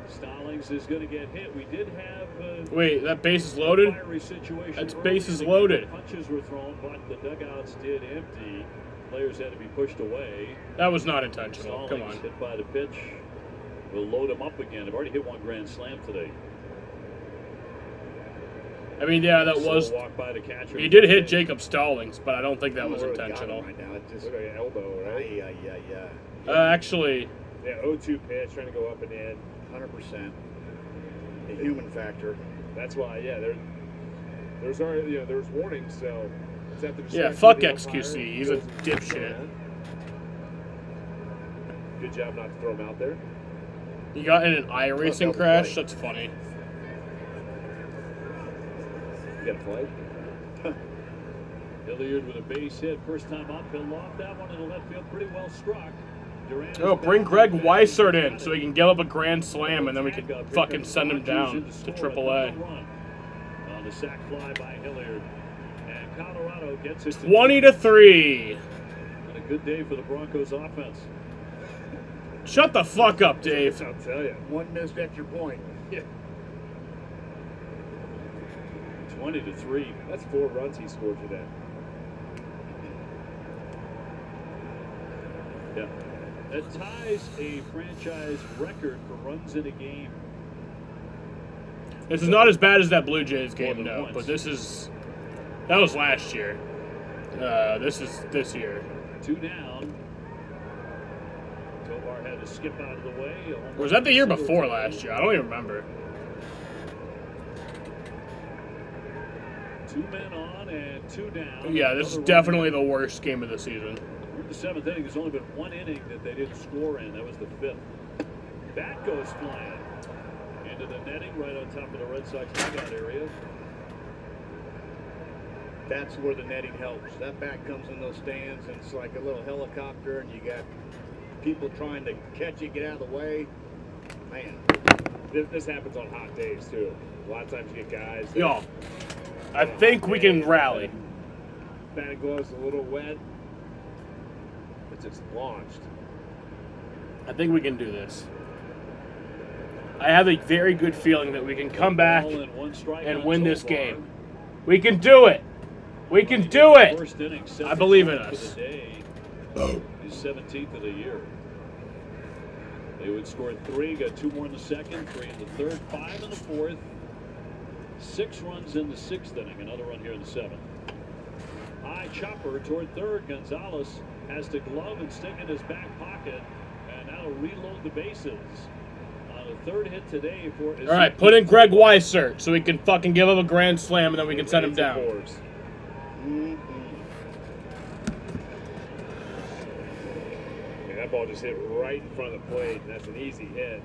[SPEAKER 5] Stallings is going to get hit. We did have
[SPEAKER 4] Wait, that base is loaded?
[SPEAKER 5] a fiery situation.
[SPEAKER 4] That's
[SPEAKER 5] early
[SPEAKER 4] base
[SPEAKER 5] in
[SPEAKER 4] is
[SPEAKER 5] the game.
[SPEAKER 4] loaded.
[SPEAKER 5] Punches were thrown, but the dugouts did empty. Players had to be pushed away.
[SPEAKER 4] That was not intentional. Come
[SPEAKER 5] Stallings
[SPEAKER 4] on.
[SPEAKER 5] hit by the pitch. We'll load him up again. They've already hit one grand slam today.
[SPEAKER 4] I mean, yeah, that
[SPEAKER 5] Slow
[SPEAKER 4] was.
[SPEAKER 5] walk by the catcher.
[SPEAKER 4] He did hit Jacob Stallings, but I don't think that was intentional.
[SPEAKER 13] Right now, it just
[SPEAKER 6] Look at an elbow, right?
[SPEAKER 13] yeah.
[SPEAKER 4] Actually,
[SPEAKER 6] Yeah, 0-2 pitch, trying to go up and in.
[SPEAKER 13] 100%. The human factor.
[SPEAKER 6] That's why, yeah, there's already, there's warnings, so it's after the
[SPEAKER 4] yeah,
[SPEAKER 6] strike
[SPEAKER 4] fuck
[SPEAKER 6] to the umpire.
[SPEAKER 4] XQC. He's a dipshit.
[SPEAKER 6] Good job not to throw him out there.
[SPEAKER 4] You got in an iRacing crash? That's funny.
[SPEAKER 6] You got a flag?
[SPEAKER 5] Hilliard with a base hit. First time up. He'll loft that one in the left field. Pretty well struck. Durant
[SPEAKER 4] Oh,
[SPEAKER 5] is
[SPEAKER 4] bring
[SPEAKER 5] down.
[SPEAKER 4] Greg Weissert in so he can give up a grand slam and then we can fucking send him down to AAA.
[SPEAKER 5] On the sac fly by Hilliard. And Colorado gets it
[SPEAKER 4] 20-3.
[SPEAKER 5] And a good day for the Broncos offense.
[SPEAKER 4] Shut the fuck up, Dave.
[SPEAKER 6] I'll tell you.
[SPEAKER 13] One missed extra point.
[SPEAKER 6] Yeah.
[SPEAKER 5] 20-3.
[SPEAKER 6] That's 4 runs he scored for that.
[SPEAKER 5] Yeah. That ties a franchise record for runs in a game.
[SPEAKER 4] This is not as bad as that Blue Jays
[SPEAKER 5] More
[SPEAKER 4] game,
[SPEAKER 5] than
[SPEAKER 4] no,
[SPEAKER 5] once.
[SPEAKER 4] but that was last year. This is this year.
[SPEAKER 5] 2 down. Tovar had to skip out of the way.
[SPEAKER 4] Or was that the year before last year? I don't even remember.
[SPEAKER 5] 2 men on and 2 down.
[SPEAKER 4] Yeah, this is
[SPEAKER 5] Another
[SPEAKER 4] definitely the worst game of the season.
[SPEAKER 5] In the 7th inning, there's only been 1 inning that they didn't score in. That was the 5th. Bat goes flying into the netting right on top of the Red Sox dugout area.
[SPEAKER 13] That's where the netting helps. That bat comes in those stands, and it's like a little helicopter, and you got people trying to catch it, get out of the way. Man.
[SPEAKER 6] This happens on hot days, too. A lot of times you get guys. that-
[SPEAKER 4] Yo, I think we can rally.
[SPEAKER 6] Batting gloves a little wet. It's just launched.
[SPEAKER 4] I think we can do this. I have a very good feeling that we can come back
[SPEAKER 5] Ball and 1 strike
[SPEAKER 4] and
[SPEAKER 5] on
[SPEAKER 4] win this
[SPEAKER 5] Tovar.
[SPEAKER 4] game. We can do it. We can do it.
[SPEAKER 5] First inning,
[SPEAKER 4] I believe in
[SPEAKER 5] 7 for
[SPEAKER 4] us.
[SPEAKER 5] the day. He's 17th of the year. They would score 3, got 2 more in the second, 3 in the third, 5 in the fourth, 6 runs in the 6th inning, another run here in the 7th. High chopper toward third. Gonzalez has to glove and stick in his back pocket, and now to reload the bases. On a 3rd hit today for.
[SPEAKER 4] All right, put in Greg Weissert so we can fucking give him a grand slam and then we can send him down.
[SPEAKER 6] Yeah, that ball just hit right in front of the plate. That's an easy hit.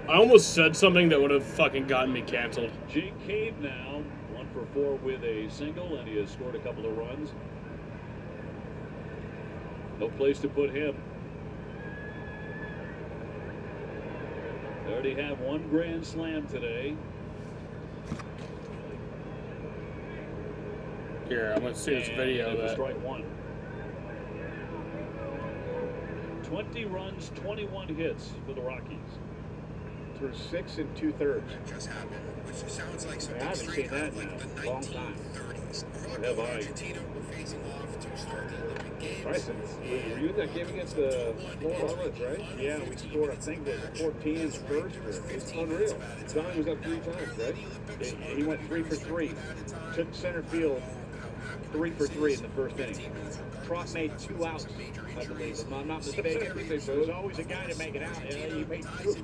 [SPEAKER 4] I almost said something that would have fucking gotten me canceled.
[SPEAKER 5] Jake Cave now 1 for 4 with a single, and he has scored a couple of runs. No place to put him. They already have 1 grand slam today.
[SPEAKER 4] Here, I'm gonna see this video
[SPEAKER 5] And it was
[SPEAKER 4] that.
[SPEAKER 5] strike 1. 20 runs, 21 hits for the Rockies.
[SPEAKER 13] Through 6 2/3. I haven't seen that in a long time.
[SPEAKER 5] Have I?
[SPEAKER 6] Bryson, were you in that game against the Marlins, right?
[SPEAKER 13] Yeah, we scored, I think, it was 14 in first.
[SPEAKER 6] It's unreal. Donnie was up 3 times, right?
[SPEAKER 13] He went 3 for 3. Took center field 3 for 3 in the first inning. Trot made 2 outs, I believe, if I'm not mistaken. There's always a guy to make it out. Yeah, he made 2.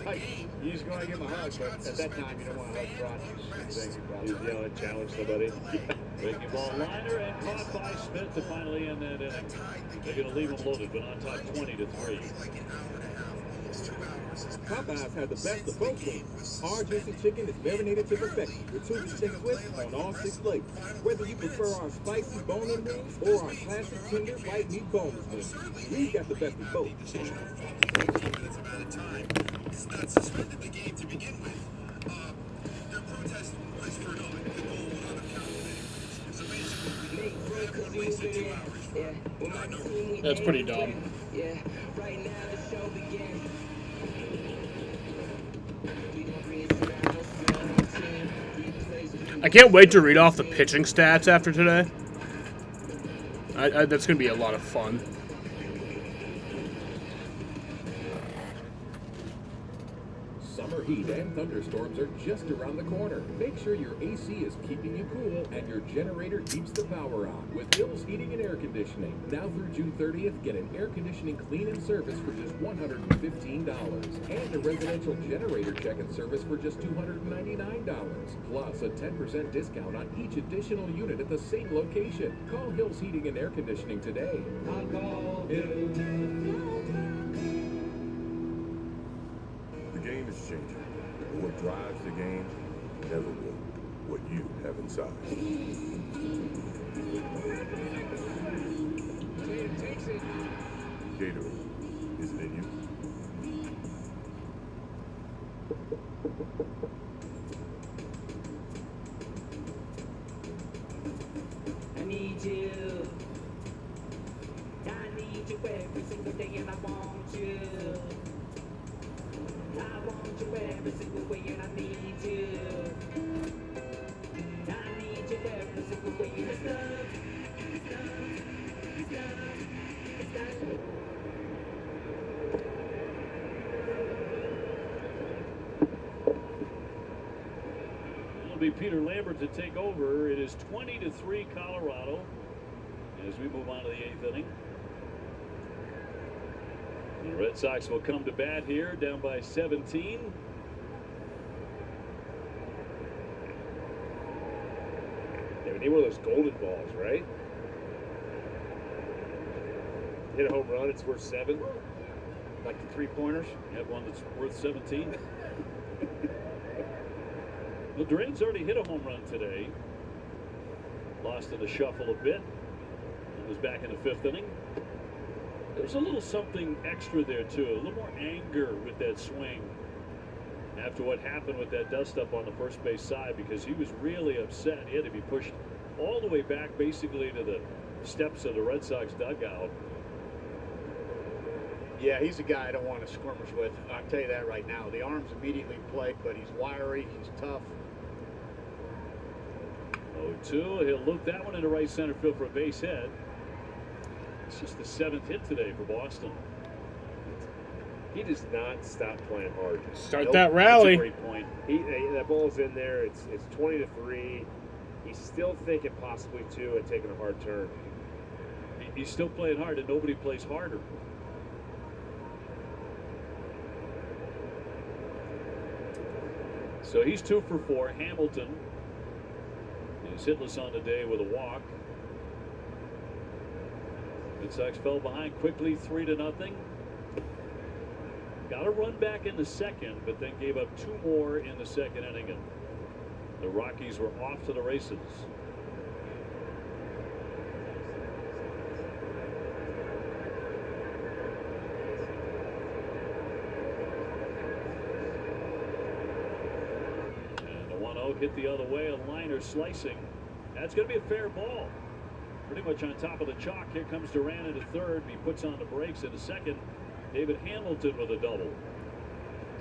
[SPEAKER 13] Like, you just going to give him a hug, but at that time, you don't want to hug Trot.
[SPEAKER 6] He's yelling, challenge somebody.
[SPEAKER 5] Breaking ball liner and caught by Smith to finally end that inning. They're going to leave him loaded, but on top 20-3.
[SPEAKER 19] Popeyes has the best of both worlds. Our juicy chicken is marinated to perfection with 2 distinct twists on all 6 flavors. Whether you prefer our spicy bone-in wings or our classic tender white meat boneless wings, we've got the best of both.
[SPEAKER 7] It's not suspended the game to begin with. Their protest was for no goal on account. So basically, we wasted 2 hours.
[SPEAKER 4] That's pretty dumb.
[SPEAKER 20] Yeah, right now the show begins.
[SPEAKER 4] I can't wait to read off the pitching stats after today. That's going to be a lot of fun.
[SPEAKER 19] Summer heat and thunderstorms are just around the corner. Make sure your AC is keeping you cool and your generator keeps the power on with Hills Heating and Air Conditioning. Now through June 30th, get an air conditioning clean and service for just $115 and a residential generator check and service for just $299, plus a 10% discount on each additional unit at the same location. Call Hills Heating and Air Conditioning today.
[SPEAKER 20] I'll call you.
[SPEAKER 8] The game is changing. But what drives the game never will. What you have inside. Gatorade. Is it in you?
[SPEAKER 20] I need you. I need you every single day and I want you. I want you every single way and I need you. I need you every single way and it's love.
[SPEAKER 5] It'll be Peter Lambert to take over. It is 20-3 Colorado as we move on to the 8th inning. The Red Sox will come to bat here, down by 17.
[SPEAKER 6] Yeah, we need one of those golden balls, right? Hit a home run, it's worth 7.
[SPEAKER 13] Like the 3-pointers?
[SPEAKER 5] You have one that's worth 17. Well, Duran's already hit a home run today. Lost in the shuffle a bit. And was back in the 5th inning. There's a little something extra there, too. A little more anger with that swing after what happened with that dust-up on the first base side, because he was really upset. He had to be pushed all the way back, basically, to the steps of the Red Sox dugout.
[SPEAKER 13] Yeah, he's a guy I don't want to skirmish with. I'll tell you that right now. The arm's immediately plagued, but he's wiry, he's tough.
[SPEAKER 5] 0-2. He'll loop that one into right center field for a base hit. It's just the 7th hit today for Boston.
[SPEAKER 6] He does not stop playing hard.
[SPEAKER 4] Start that rally.
[SPEAKER 5] That's a great point.
[SPEAKER 6] That ball's in there. It's 20-3. He's still thinking possibly 2 and taking a hard turn.
[SPEAKER 5] He's still playing hard, and nobody plays harder. So he's 2 for 4. Hamilton is hitless on the day with a walk. Red Sox fell behind quickly, 3-0. Got a run back in the second, but then gave up 2 more in the second inning, and the Rockies were off to the races. And the 1-0 hit the other way, a liner slicing. That's going to be a fair ball. Pretty much on top of the chalk. Here comes Duran into third. He puts on the brakes in the second. David Hamilton with a double.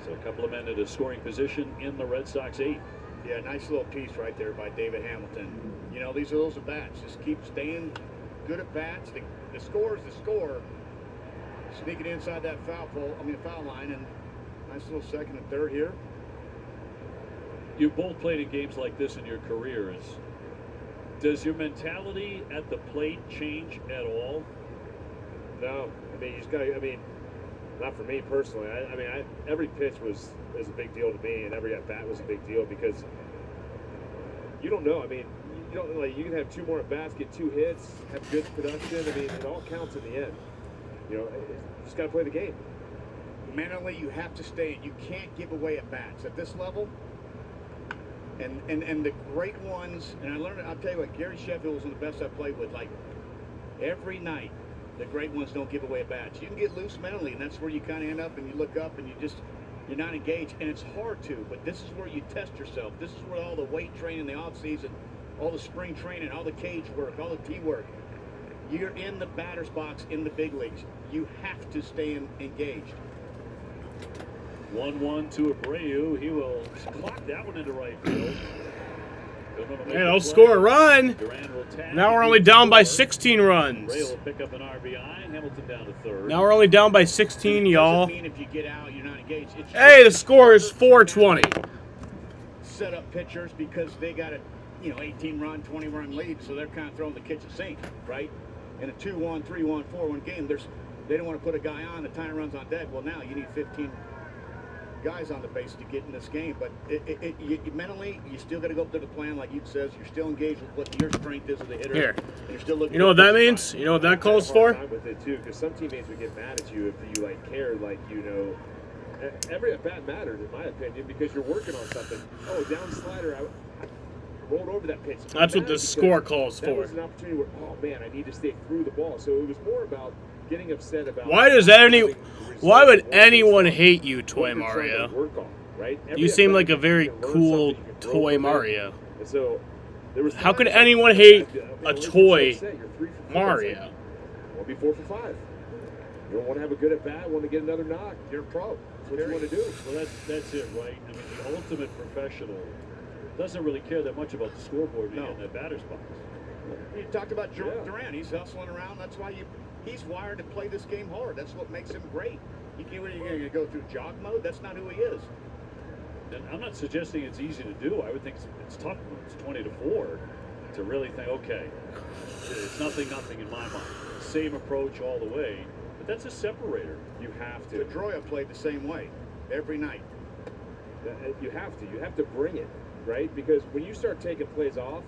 [SPEAKER 5] So a couple of men in a scoring position in the Red Sox 8th.
[SPEAKER 13] Yeah, nice little piece right there by David Hamilton. You know, these are those at bats. Just keep staying good at bats. The score is the score. Sneak it inside that foul line, and nice little second and third here.
[SPEAKER 5] You've both played in games like this in your careers. Does your mentality at the plate change at all?
[SPEAKER 6] No. I mean, you just got to, not for me personally. Every pitch was a big deal to me, and every at-bat was a big deal because you don't know. You don't, you can have 2 more at-bats, get 2 hits, have good production. It all counts in the end. You just got to play the game.
[SPEAKER 13] mentally you have to stay in. You can't give away at bats at this level. And the great ones, and I'll tell you what, Gary Sheffield was one of the best I played with. Like, every night, the great ones don't give away at bats. You can get loose mentally, and that's where you kind of end up, and you look up, and you're not engaged, and it's hard to, but this is where you test yourself. This is where all the weight training, the off season, all the spring training, all the cage work, all the tee work. You're in the batter's box in the big leagues. You have to stay engaged.
[SPEAKER 5] 1-1 to Abreu. He will clock that one into right field.
[SPEAKER 4] Hey, they'll score a run. Now we're only down by 16 runs.
[SPEAKER 5] Abreu will pick up an RBI. Hamilton down to third.
[SPEAKER 4] Now we're only down by 16, y'all.
[SPEAKER 13] Doesn't mean if you get out, you're not engaged.
[SPEAKER 4] Hey, the score is 420.
[SPEAKER 13] Set up pitchers because they got a 18-run, 20-run lead, so they're kind of throwing the kitchen sink, right? In a 2-1, 3-1, 4-1 game, they don't want to put a guy on. The time runs on deck. Well, now you need 15 guys on the base to get in this game, but mentally, you still got to go up to the plan, like you says. You're still engaged with what your strength is as a hitter.
[SPEAKER 4] Here,
[SPEAKER 13] and you're still looking.
[SPEAKER 4] You know what that means? You know what that calls for?
[SPEAKER 6] With it too, because some teammates would get mad at you if you cared, every at bat mattered in my opinion because you're working on something. Oh, down slider, I rolled over that pitch.
[SPEAKER 4] That's what the score calls for.
[SPEAKER 6] That was an opportunity where, oh man, I need to stay through the ball. So it was more about getting upset about.
[SPEAKER 4] Why would anyone hate you, Toy Mario? You seem like a very cool Toy Mario. How could anyone hate a toy Mario?
[SPEAKER 6] Want to be 4 for 5. You don't want to have a good at bat. Want to get another knock. You're a pro. That's what you want to do.
[SPEAKER 5] Well, that's it, right? I mean, the ultimate professional doesn't really care that much about the scoreboard being in the batter's box.
[SPEAKER 13] You talked about Durant. He's hustling around. That's why he's wired to play this game hard. That's what makes him great. You can't really going to go through jog mode. That's not who he is.
[SPEAKER 5] And I'm not suggesting it's easy to do. I would think it's tough when it's 20-4 to really think, okay, it's nothing in my mind. Same approach all the way. But that's a separator. You have to.
[SPEAKER 13] Pedroia played the same way every night.
[SPEAKER 6] You have to. You have to bring it, right? Because when you start taking plays off,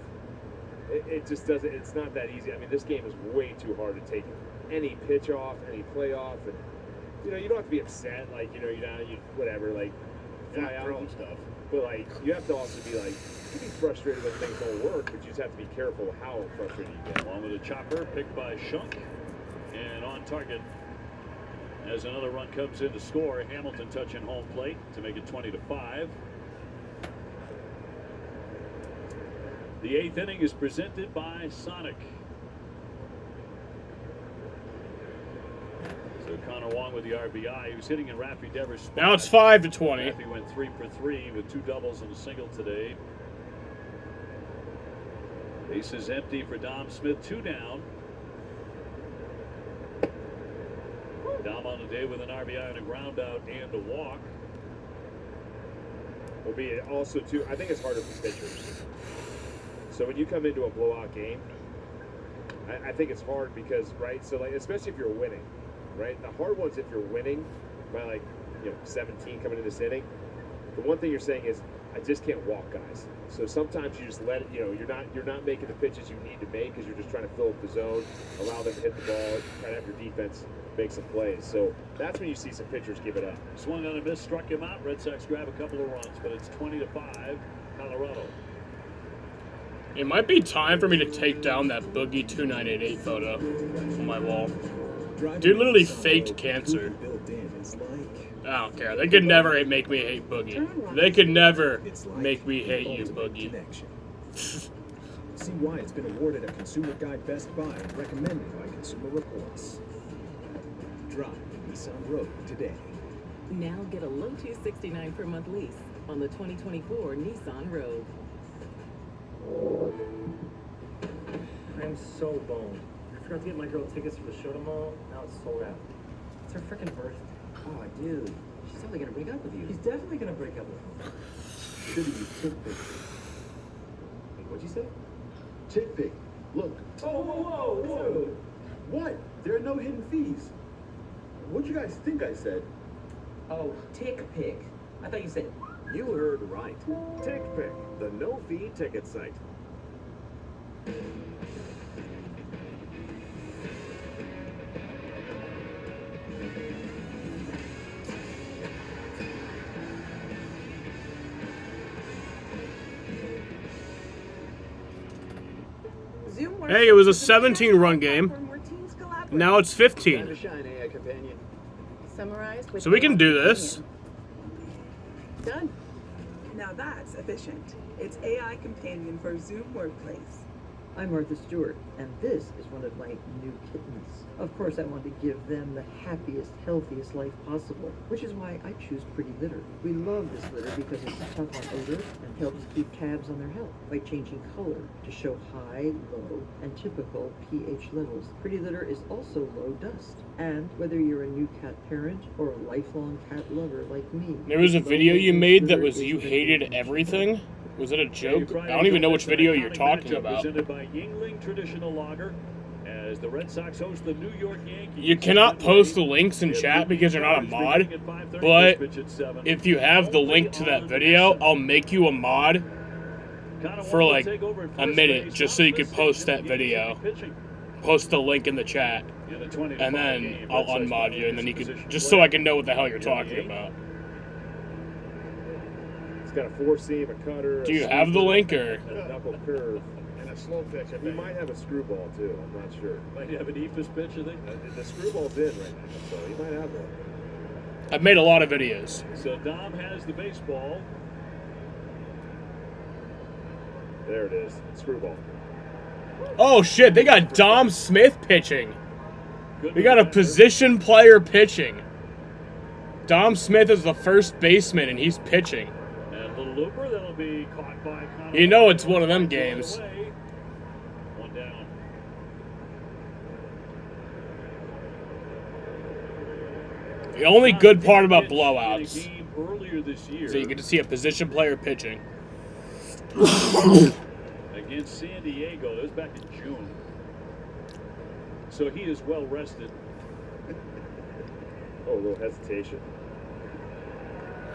[SPEAKER 6] it just doesn't. It's not that easy. I mean, this game is way too hard to take any pitch off, any play off, and you don't have to be upset. Whatever. Fly out and stuff. But you have to also be you can be frustrated when things don't work, but you just have to be careful how frustrated you get.
[SPEAKER 5] Along with a chopper picked by Shunk, and on target as another run comes in to score. Hamilton touching home plate to make it 20-5. The 8th inning is presented by Sonic. So Connor Wong with the RBI. He was hitting in Raffy Devers' spot.
[SPEAKER 4] Now it's 5-20.
[SPEAKER 5] Raffy went 3 for 3 with 2 doubles and a single today. Base is empty for Dom Smith. 2 down. Dom on the day with an RBI and a ground out and a walk.
[SPEAKER 6] Will be also too. I think it's harder for pitchers. So when you come into a blowout game, I think it's hard because so especially if you're winning, right? The hard ones if you're winning by 17 coming into this inning. The one thing you're saying is I just can't walk guys. So sometimes you just let it. You're not making the pitches you need to make because you're just trying to fill up the zone, allow them to hit the ball, try to have your defense make some plays. So that's when you see some pitchers give it up.
[SPEAKER 5] Swung on a miss, struck him out. Red Sox grab a couple of runs, but it's 20-5, Colorado.
[SPEAKER 4] It might be time for me to take down that Boogie 2988 photo on my wall. Dude literally faked cancer. I don't care. They could never make me hate Boogie. They could never make me hate you, Boogie.
[SPEAKER 14] See why it's been awarded a Consumer Guide Best Buy and recommended by Consumer Reports. Drive Nissan Rogue today.
[SPEAKER 16] Now get a low $269 per month lease on the 2024 Nissan Rogue.
[SPEAKER 10] I'm so boned. I forgot to get my girl tickets for the show tomorrow. Now it's sold out. It's her freaking birthday.
[SPEAKER 21] Oh, dude. She's definitely gonna break up with you.
[SPEAKER 10] She's definitely gonna break up with me.
[SPEAKER 21] Should have used Chick Pick.
[SPEAKER 10] What'd you say?
[SPEAKER 21] Chick Pick. Look.
[SPEAKER 10] Whoa.
[SPEAKER 21] What? There are no hidden fees. What'd you guys think I said?
[SPEAKER 10] Oh, Tick Pick. I thought you said.
[SPEAKER 22] You heard right. Tick Pick, the no-fee ticket site.
[SPEAKER 4] Hey, it was a 17 run game. Now it's 15.
[SPEAKER 16] Summarize with
[SPEAKER 4] So we can do
[SPEAKER 16] AI
[SPEAKER 4] this.
[SPEAKER 16] Done.
[SPEAKER 1] Now that's efficient. It's AI Companion for Zoom Workplace.
[SPEAKER 2] I'm Martha Stewart, and this is one of my new kittens. Of course, I want to give them the happiest, healthiest life possible, which is why I choose Pretty Litter. We love this litter because it's tough on odor and helps keep tabs on their health by changing color to show high, low, and typical pH levels. Pretty Litter is also low dust. And whether you're a new cat parent or a lifelong cat lover like me,
[SPEAKER 4] There was a video you made that was you hated everything. Was it a joke? I don't even know which video you're talking about.
[SPEAKER 5] Presented by Yingling Traditional Lager as the Red Sox host the New York Yankees.
[SPEAKER 4] You cannot post the links in chat because you're not a mod, but if you have the link to that video, I'll make you a mod for like a minute just so you can post that video. Post the link in the chat, and then I'll unmod you, and then you can, just so I can know what the hell you're talking about.
[SPEAKER 6] Got a four seam, a cutter.
[SPEAKER 4] Do you have the link or?
[SPEAKER 6] And a knuckle curve. And a slow pitch. He might have a screwball too. I'm not sure.
[SPEAKER 5] Might have an eephus pitch, I think.
[SPEAKER 6] The screwball's in right now, so he might have one.
[SPEAKER 4] I've made a lot of videos.
[SPEAKER 5] So Dom has the baseball.
[SPEAKER 6] There it is. Screwball.
[SPEAKER 4] Oh shit! They got Dom Smith pitching. We got a position player pitching. Dom Smith is the first baseman, and he's pitching.
[SPEAKER 5] Looper, that'll be caught by Connor.
[SPEAKER 4] You know it's one of them games.
[SPEAKER 5] One down.
[SPEAKER 4] The only good part about blowouts
[SPEAKER 5] Earlier this year,
[SPEAKER 4] is that you get to see a position player pitching.
[SPEAKER 5] Against San Diego, that was back in June. So he is well rested.
[SPEAKER 6] Oh, a little hesitation.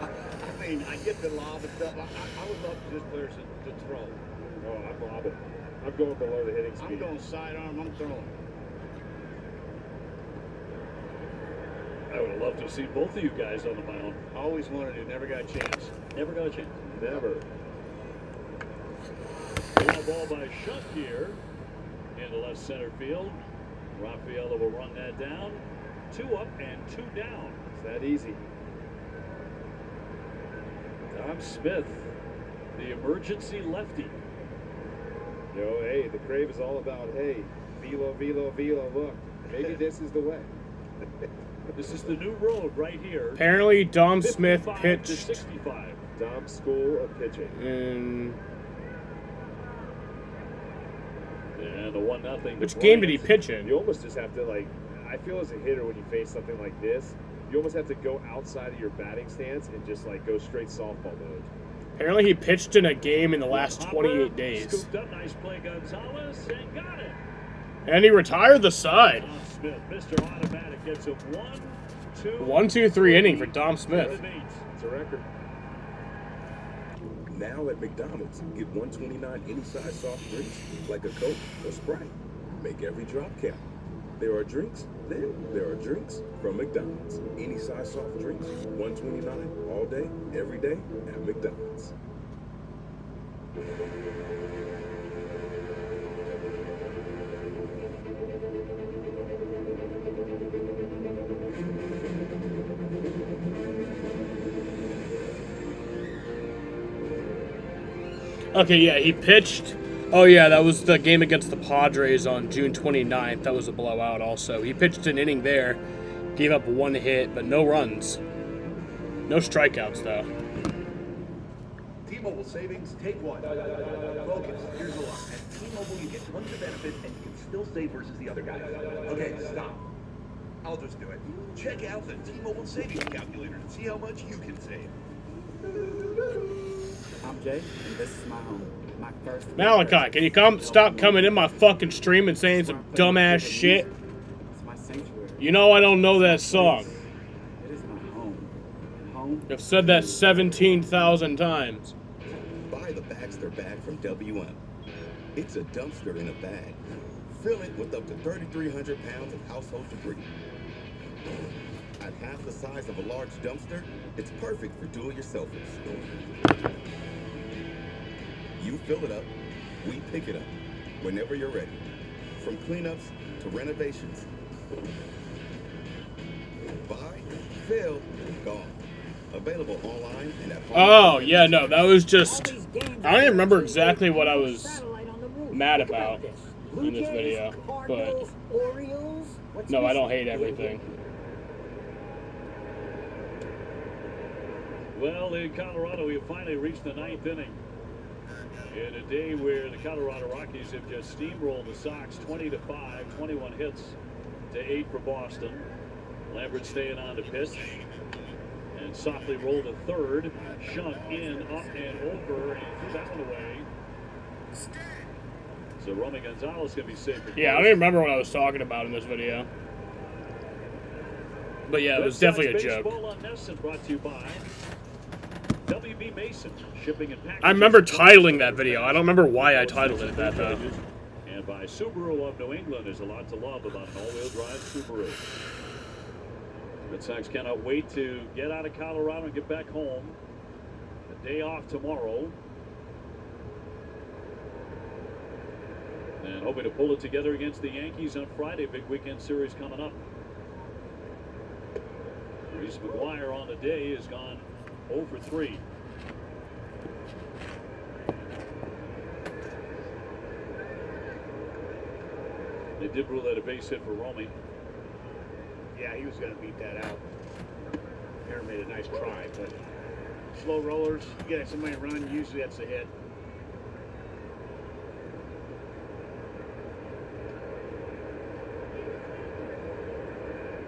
[SPEAKER 13] I mean, I get the lob and stuff. I would love for this player to throw.
[SPEAKER 6] Oh, I'm lobbing. I'm going below the hitting speed.
[SPEAKER 13] I'm going sidearm. I'm throwing.
[SPEAKER 5] I would have loved to see both of you guys on the mound.
[SPEAKER 13] Always wanted to. Never got a chance.
[SPEAKER 5] Never got a chance.
[SPEAKER 6] Never.
[SPEAKER 5] Ground ball by Shuck here in the left center field. Rafaela will run that down. 2 up and 2 down.
[SPEAKER 6] It's that easy.
[SPEAKER 5] Dom Smith, the emergency lefty.
[SPEAKER 6] You know, hey, the crave is all about, hey, velo, velo, velo, look. Maybe this is the way.
[SPEAKER 5] This is the new road right here.
[SPEAKER 4] Apparently, Dom Smith pitched.
[SPEAKER 5] 65.
[SPEAKER 6] Dom's school of pitching.
[SPEAKER 5] And the 1-0.
[SPEAKER 4] Which game did he pitch in?
[SPEAKER 6] You almost just have to, like, I feel as a hitter when you face something like this, you almost have to go outside of your batting stance and just like go straight softball mode.
[SPEAKER 4] Apparently he pitched in a game in the last 28 days.
[SPEAKER 5] Scooped up, nice play, Gonzalez, and got it.
[SPEAKER 4] And he retired the side.
[SPEAKER 5] Dom Smith, Mr. Automatic, gets a
[SPEAKER 4] 1-2-3 inning for Dom Smith.
[SPEAKER 6] It's a record.
[SPEAKER 17] Now at McDonald's, get 129 any size soft drinks, like a Coke or Sprite. Make every drop count. There are drinks, then there are drinks from McDonald's. Any size soft drinks, 129 all day, every day at McDonald's.
[SPEAKER 4] Okay, yeah, he pitched. Oh, yeah, that was the game against the Padres on June 29th. That was a blowout also. He pitched an inning there, gave up 1 hit, but no runs. No strikeouts, though.
[SPEAKER 7] T-Mobile savings, take one. Focus, here's a lot. At T-Mobile, you get tons of benefits and you can still save versus the other guys. Okay, stop. I'll just do it. Check out the T-Mobile savings calculator and see how much you can save.
[SPEAKER 3] I'm Jay, and this is my home. My first.
[SPEAKER 4] Malachi, can you stop coming in my fucking stream and saying some dumbass shit?
[SPEAKER 3] It's my sanctuary.
[SPEAKER 4] You know I don't know that song.
[SPEAKER 3] It is my home. And home.
[SPEAKER 4] I've said that 17,000 times.
[SPEAKER 23] Buy the Baxter bag from WM. It's a dumpster in a bag. Fill it with up to 3,300 pounds of household debris. At half the size of a large dumpster, it's perfect for do-it-yourselfers. You fill it up, we pick it up, whenever you're ready. from cleanups to renovations. Buy, fill, gone. Available online and at home.
[SPEAKER 4] Oh, yeah, no, that was just... I don't even remember exactly what I was mad about in this video, but... No, I don't hate everything.
[SPEAKER 5] Well, in Colorado, we have finally reached the 9th inning. In a day where the Colorado Rockies have just steamrolled the Sox 20-5, 21 hits to 8 for Boston. Lambert staying on the pitch. And softly rolled a third, shunt in, up and over, and threw that one away. So Romy Gonzalez going to be safe.
[SPEAKER 4] Yeah, I don't even remember what I was talking about in this video. But yeah, it was definitely a joke.
[SPEAKER 5] Baseball on Nesson brought to you by WB Mason, shipping and packaging.
[SPEAKER 4] I remember titling that video. I don't remember why I titled it that, though.
[SPEAKER 5] And by Subaru of New England, there's a lot to love about an all-wheel drive Subaru. Red Sox cannot wait to get out of Colorado and get back home. A day off tomorrow. And hoping to pull it together against the Yankees on Friday. Big weekend series coming up. Reese McGuire on the day has gone 0 for 3. They did rule that a base hit for Romy.
[SPEAKER 13] Yeah, he was going to beat that out. Aaron made a nice try, but slow rollers, you get somebody run, usually that's a hit.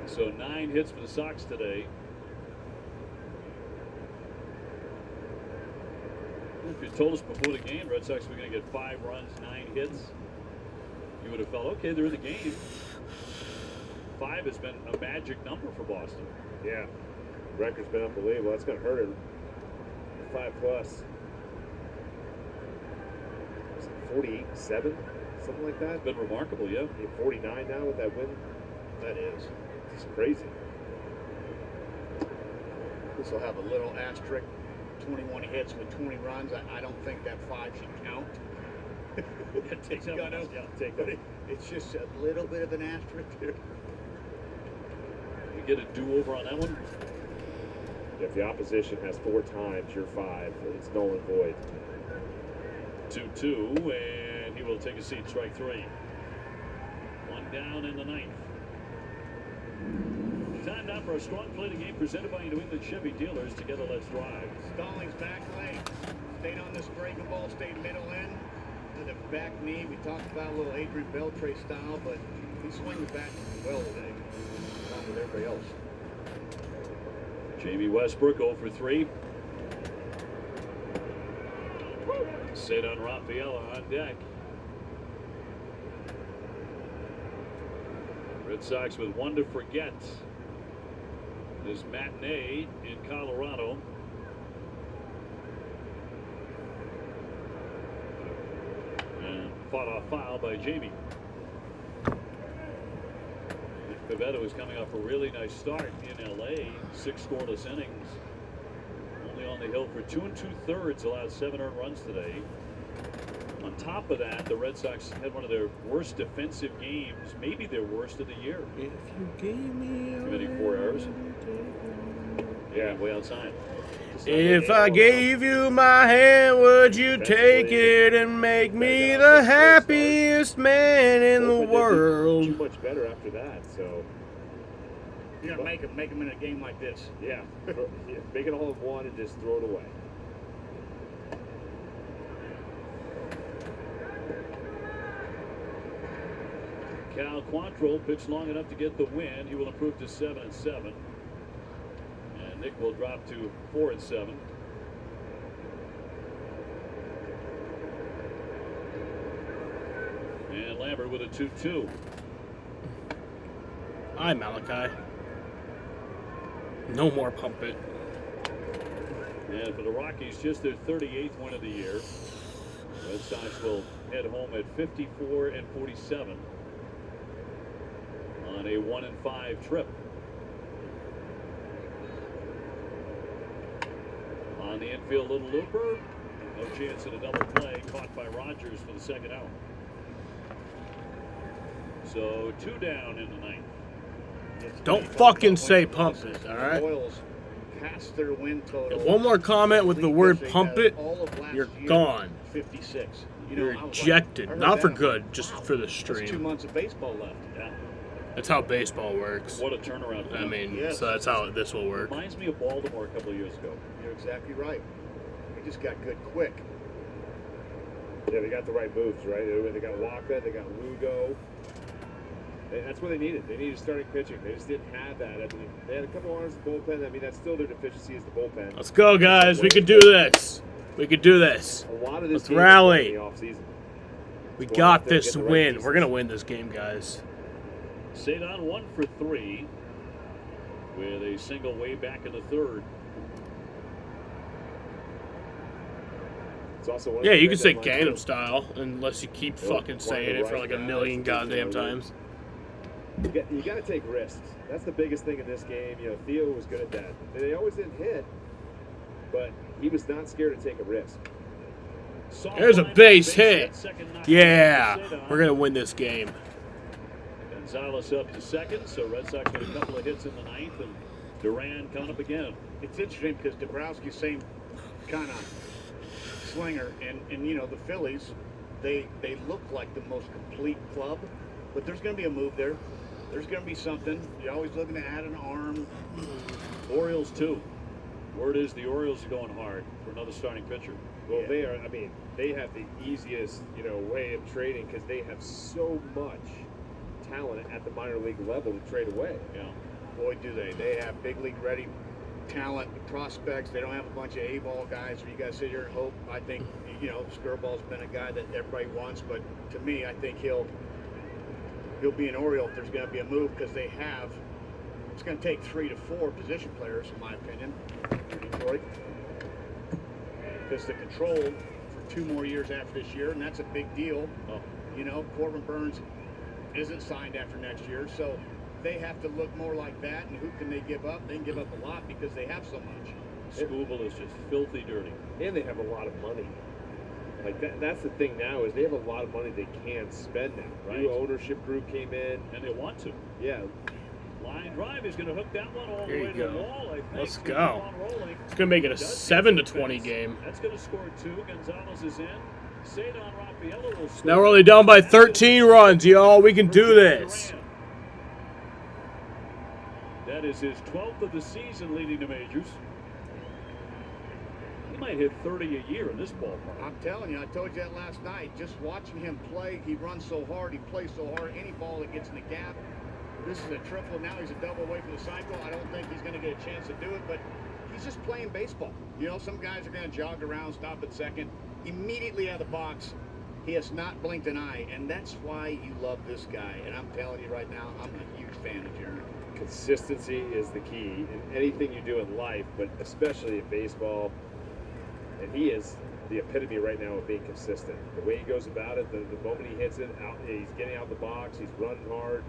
[SPEAKER 5] So 9 hits for the Sox today. If you told us before the game, Red Sox were going to get 5 runs, 9 hits, you would have felt, okay, they're in the game. 5 has been a magic number for Boston.
[SPEAKER 6] Yeah, record's been unbelievable. That's going to hurt him. 5+. 47, something like that.
[SPEAKER 5] It's been remarkable, yeah.
[SPEAKER 6] 49 now with that win.
[SPEAKER 13] That is.
[SPEAKER 6] It's crazy.
[SPEAKER 13] This will have a little asterisk. 21 hits with 20 runs. I don't think that 5 should count.
[SPEAKER 5] Take that one. Yeah,
[SPEAKER 6] take that.
[SPEAKER 13] It's just a little bit of an asterisk there.
[SPEAKER 5] We get a do-over on that one.
[SPEAKER 6] If the opposition has 4 times your 5, it's null and void.
[SPEAKER 5] 2-2, and he will take a seat, strike 3. 1 down in the 9th. Time now for a strong play to game presented by New England Chevy dealers. Together, let's drive.
[SPEAKER 13] Stallings back leg. Stayed on this breaking ball, stayed middle end to the back knee. We talked about a little Adrian Beltre style, but he swings back well today, along with everybody else.
[SPEAKER 5] Jamie Westbrook 0 for 3. Cedar Rafaela on deck. Red Sox with 1 to forget. This matinee in Colorado. And fought off foul by Jamie. Pivetta is coming off a really nice start in LA. 6 scoreless innings. Only on the hill for 2 2/3, allowed 7 earned runs today. On top of that, the Red Sox had one of their worst defensive games, maybe their worst of the year.
[SPEAKER 4] If you gave me
[SPEAKER 5] committing 4 errors. Yeah, way outside.
[SPEAKER 4] If I gave you my hand, would you take it and make me the happiest man in the world?
[SPEAKER 6] Too much better after that, so.
[SPEAKER 13] You're going to make them in a game like this.
[SPEAKER 6] Yeah. Make it all in one and just throw it away.
[SPEAKER 5] Cal Quantrill pitched long enough to get the win. He will improve to 7-7. And Nick will drop to 4-7. And Lambert with a 2-2.
[SPEAKER 4] Hi, Malachi. No more pump it.
[SPEAKER 5] And for the Rockies, just their 38th win of the year. Red Sox will head home at 54-47 on a 1-5 trip. On the infield, little looper. No chance at a double play. Caught by Rogers for the second out. So 2 down in the ninth.
[SPEAKER 4] Don't fucking say pump it, all right?
[SPEAKER 13] Royals passed their win total.
[SPEAKER 4] One more comment with the word pump it, you're gone.
[SPEAKER 13] 56.
[SPEAKER 4] You're ejected. Not for good, just for the stream.
[SPEAKER 13] That's 2 months of baseball left.
[SPEAKER 5] Yeah.
[SPEAKER 4] That's how baseball works.
[SPEAKER 5] What a turnaround.
[SPEAKER 4] I mean, so that's how this will work.
[SPEAKER 5] Reminds me of Baltimore a couple of years ago.
[SPEAKER 13] You're exactly right. We just got good quick.
[SPEAKER 6] Yeah, they got the right moves, right? They got Waka, they got Lugo. That's what they needed. They needed starting pitching. They just didn't have that. I mean, they had a couple arms in the bullpen. I mean, that's still their deficiency is the bullpen.
[SPEAKER 4] Let's go, guys. We can do this. We can do this.
[SPEAKER 6] A lot of this
[SPEAKER 4] Let's
[SPEAKER 6] game
[SPEAKER 4] rally.
[SPEAKER 6] in the offseason.
[SPEAKER 4] We got this win. We're going to win this game, guys.
[SPEAKER 5] Cedon 1 for 3 with a single way back in the third.
[SPEAKER 6] It's also one
[SPEAKER 4] Yeah, you
[SPEAKER 6] can
[SPEAKER 4] can say Gangnam Style unless you keep fucking saying it for like a million goddamn times.
[SPEAKER 6] You got to take risks. That's the biggest thing in this game. You know, Theo was good at that. They always didn't hit, but he was not scared to take a risk.
[SPEAKER 4] There's a base hit. Yeah, we're going to win this game.
[SPEAKER 5] Gonzalez up to second, so Red Sox with a couple of hits in the ninth, and Duran coming up again.
[SPEAKER 13] It's interesting because Dabrowski's same kind of slinger, and you know, the Phillies, they look like the most complete club, but there's going to be a move there. There's going to be something. You're always looking to add an arm.
[SPEAKER 5] Orioles too. Word is the Orioles are going hard for another starting pitcher.
[SPEAKER 6] Well, they are. I mean, they have the easiest, way of trading because they have so much talent at the minor league level to trade away.
[SPEAKER 5] Yeah.
[SPEAKER 13] Boy, do they. They have big league ready talent, prospects. They don't have a bunch of A-ball guys where you guys sit here and hope. I think, Skirball's been a guy that everybody wants, but to me, I think he'll be an Oriole if there's going to be a move because they have. It's going to take 3 to 4 position players, in my opinion, for Detroit. Because the control for 2 more years after this year, and that's a big deal. Corbin Burns isn't signed after next year, so they have to look more like that. And who can they give up? They can give up a lot because they have so much.
[SPEAKER 5] Scooble is just filthy dirty.
[SPEAKER 6] And they have a lot of money. Like that's the thing now is they have a lot of money they can spend now.
[SPEAKER 5] Right.
[SPEAKER 6] New ownership group came in.
[SPEAKER 5] And they want to.
[SPEAKER 6] Yeah.
[SPEAKER 5] Line drive is going to hook that one all the
[SPEAKER 4] There
[SPEAKER 5] way
[SPEAKER 4] you
[SPEAKER 5] to
[SPEAKER 4] go.
[SPEAKER 5] the wall, I think.
[SPEAKER 4] Let's
[SPEAKER 5] Keep
[SPEAKER 4] go.
[SPEAKER 5] on rolling.
[SPEAKER 4] It's going to make it a 7-20 game.
[SPEAKER 5] That's going to score 2. Gonzalez is in. Cedon Rafaela will score.
[SPEAKER 4] Now we're only down by 13 runs, y'all. We can do this.
[SPEAKER 5] That is his 12th of the season leading the majors. He might hit 30 a year in this ballpark.
[SPEAKER 13] I'm telling you, I told you that last night. Just watching him play, he runs so hard, he plays so hard. Any ball that gets in the gap. This is a triple. Now he's a double away from the cycle. I don't think he's going to get a chance to do it, but he's just playing baseball. Some guys are going to jog around, stop at second. Immediately out of the box, he has not blinked an eye, and that's why you love this guy. And I'm telling you right now, I'm a huge fan of Jeremy.
[SPEAKER 6] Consistency is the key in anything you do in life, but especially in baseball. And he is the epitome right now of being consistent. The way he goes about it, the moment he hits it, he's getting out the box, he's running hard.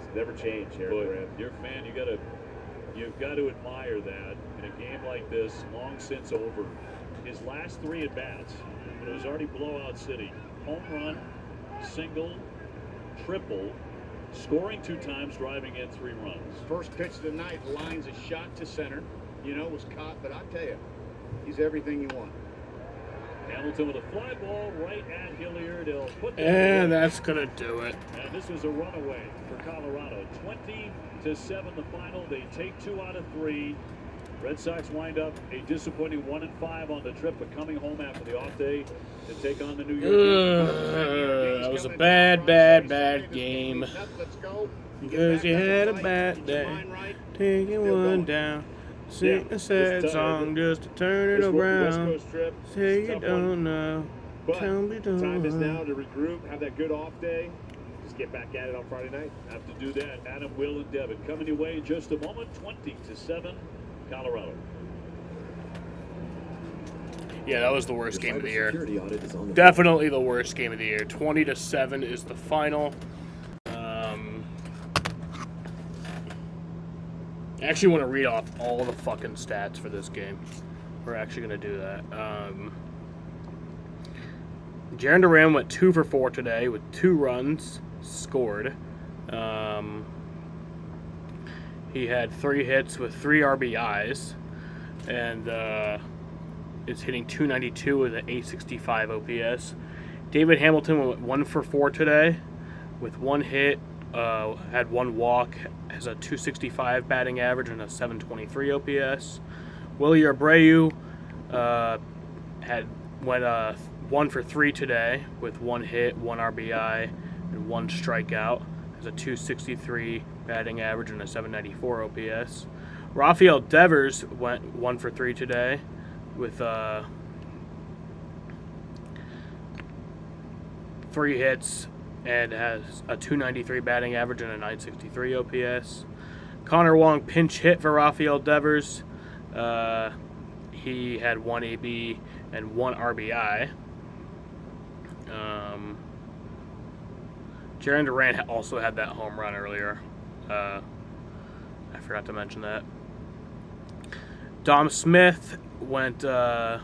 [SPEAKER 6] It's never changed, Aaron Durant.
[SPEAKER 5] You're a fan, you've got to admire that in a game like this, long since over. His last 3 at bats, it was already blowout city. Home run, single, triple, scoring 2 times, driving in 3 runs.
[SPEAKER 13] First pitch of the night, lines a shot to center. Was caught, but I tell you, he's everything you want.
[SPEAKER 5] Hamilton with a fly ball right at Hilliard. He'll put that
[SPEAKER 4] And
[SPEAKER 5] away.
[SPEAKER 4] that's going to do it.
[SPEAKER 5] And this was a runaway for Colorado. 20-7 the final. They take 2 out of 3. Red Sox wind up a disappointing 1-5 on the trip, but coming home after the off day to take on the New York Yankees.
[SPEAKER 4] That was a bad game. Because you had a bad day. Taking one down. Sing a sad song just to turn it around.
[SPEAKER 6] West Coast trip,
[SPEAKER 4] Say you
[SPEAKER 6] tough
[SPEAKER 4] don't
[SPEAKER 6] one.
[SPEAKER 4] know.
[SPEAKER 6] But
[SPEAKER 4] Tell me don't
[SPEAKER 6] time is
[SPEAKER 4] know.
[SPEAKER 6] now to regroup, have that good off day, just get back at it on Friday night.
[SPEAKER 5] Have to do that. Adam, Will, and Devin coming your way in just a moment. 20-7, Colorado.
[SPEAKER 4] Yeah, that was the worst game of the year. Definitely the worst game of the year. 20-7 is the final. I actually want to read off all the fucking stats for this game. We're actually going to do that. Jarren Duran went 2 for 4 today with 2 runs scored. He had 3 hits with 3 RBIs, and is hitting .292 with an .865 OPS. David Hamilton went 1 for 4 today with 1 hit, had 1 walk, has a .265 batting average and a .723 OPS. Willie Abreu went 1 for 3 today with 1 hit, 1 RBI, and 1 strikeout. Has a .263 batting average and a .794 OPS. Rafael Devers went 1 for 3 today with 3 hits and has a .293 batting average and a .963 OPS. Connor Wong pinch hit for Rafael Devers. He had 1 AB and 1 RBI. Jarren Duran also had that home run earlier. I forgot to mention that. Dom Smith went 0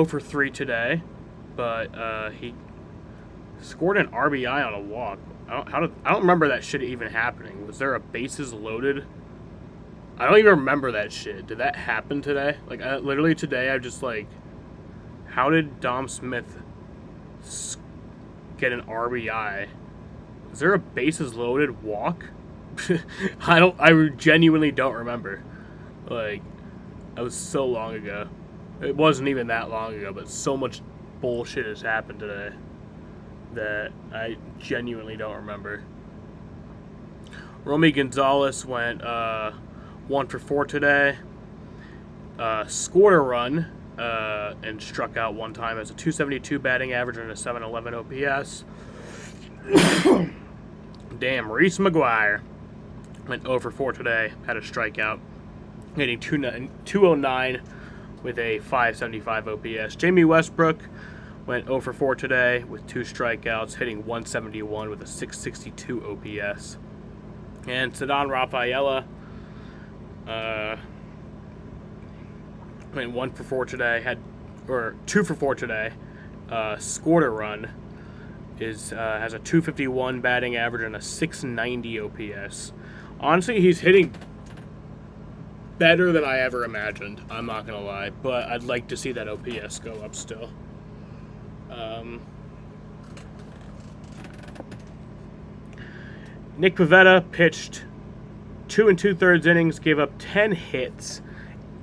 [SPEAKER 4] for 3 today, but he scored an RBI on a walk. I don't remember that shit even happening. Was there a bases loaded? I don't even remember that shit. Did that happen today? Like, literally today, I'm just like, how did Dom Smith get an RBI? Is there a bases loaded walk? I genuinely don't remember. Like, that was so long ago. It wasn't even that long ago, but so much bullshit has happened today that I genuinely don't remember. Romy Gonzalez went 1 for 4 today. Scored a run and struck out 1 time. Has a .272 batting average and a .711 OPS. Damn, Reese McGuire went 0 for 4 today. Had a strikeout, hitting .209 with a .575 OPS. Jamie Westbrook went 0 for 4 today with 2 strikeouts, hitting .171 with a .662 OPS. And Ceddanne Rafaela went 1 for 4 today, 2 for 4 today, scored a run, has a .251 batting average and a .690 OPS. Honestly, he's hitting better than I ever imagined, I'm not going to lie, but I'd like to see that OPS go up still. Nick Pivetta pitched 2 2/3 innings, gave up 10 hits,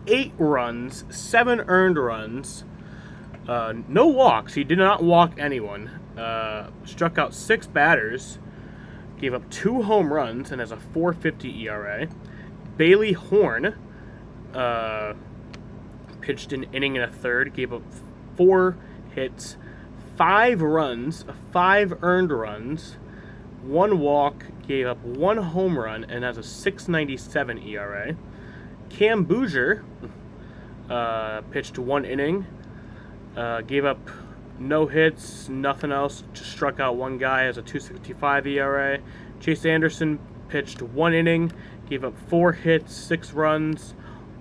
[SPEAKER 4] 8 runs, 7 earned runs, no walks. He did not walk anyone. Struck out 6 batters, gave up 2 home runs, and has a .450 ERA. Bailey Horn pitched an inning and a third, gave up 4 hits, 5 runs, 5 earned runs, 1 walk, gave up 1 home run, and has a .697 ERA. Cam Bouger pitched 1 inning, gave up no hits, nothing else, just struck out 1 guy, has a .265 ERA. Chase Anderson pitched 1 inning, gave up 4 hits, 6 runs,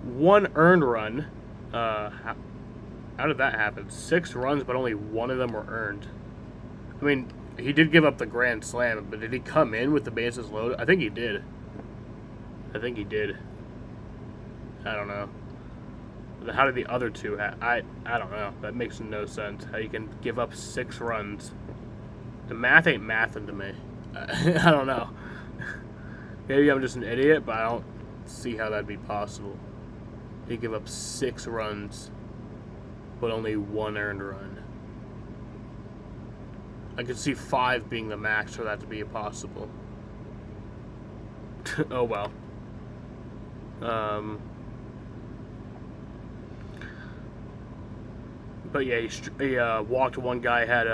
[SPEAKER 4] 1 earned run. How did that happen? 6 runs, but only 1 of them were earned. I mean, he did give up the grand slam, but did he come in with the bases loaded? I think he did. I don't know. How did the other 2 I don't know. That makes no sense. How you can give up 6 runs. The math ain't mathing to me. I don't know. Maybe I'm just an idiot, but I don't see how that'd be possible. He give up 6 runs, but only 1 earned run. I could see 5 being the max for that to be possible. Oh well. But yeah, he walked 1 guy, had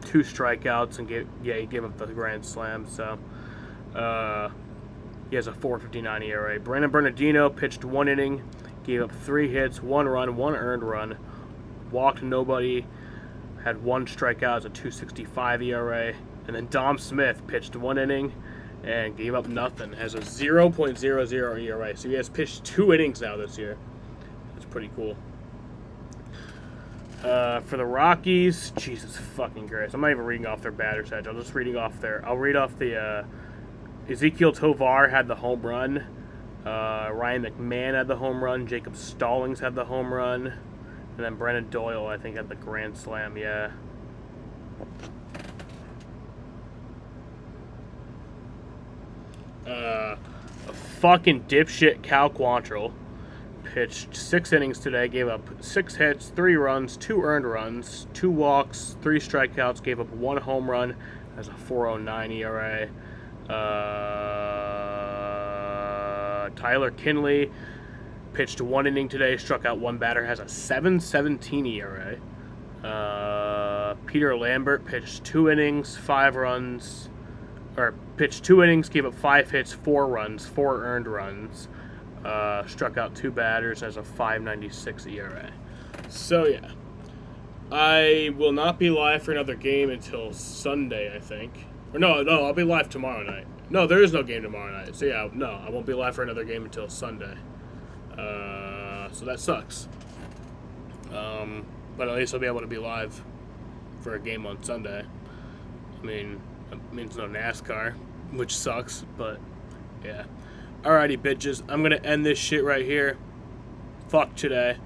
[SPEAKER 4] 2 strikeouts, and he gave up the grand slam. So he has a .459 ERA. Brandon Bernardino pitched 1 inning, gave up 3 hits, 1 run, 1 earned run, walked nobody, had 1 strikeout, a .265 ERA. And then Dom Smith pitched 1 inning and gave up nothing, has a .000 ERA. So he has pitched 2 innings now this year. That's pretty cool. For the Rockies, Jesus fucking Christ. I'm not even reading off their batter's edge. I'll read off the, Ezekiel Tovar had the home run. Ryan McMahon had the home run. Jacob Stallings had the home run. And then Brennan Doyle, I think, had the grand slam, yeah. A fucking dipshit Cal Quantrill pitched 6 innings today, gave up 6 hits, 3 runs, 2 earned runs, 2 walks, 3 strikeouts, gave up 1 home run, has a 4.09 ERA. Tyler Kinley pitched 1 inning today, struck out 1 batter, has a 7.17 ERA. Peter Lambert pitched 2 innings, 5 runs, pitched 2 innings, gave up 5 hits, 4 runs, 4 earned runs. Struck out 2 batters, has a 5.96 ERA. So yeah, I will not be live for another game until Sunday, I think. Or no, I'll be live tomorrow night. No, there is no game tomorrow night. So yeah, no, I won't be live for another game until Sunday. So that sucks. But at least I'll be able to be live for a game on Sunday. I mean, it means no NASCAR, which sucks, but yeah. Alrighty, bitches. I'm going to end this shit right here. Fuck today.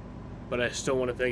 [SPEAKER 4] But I still want to thank you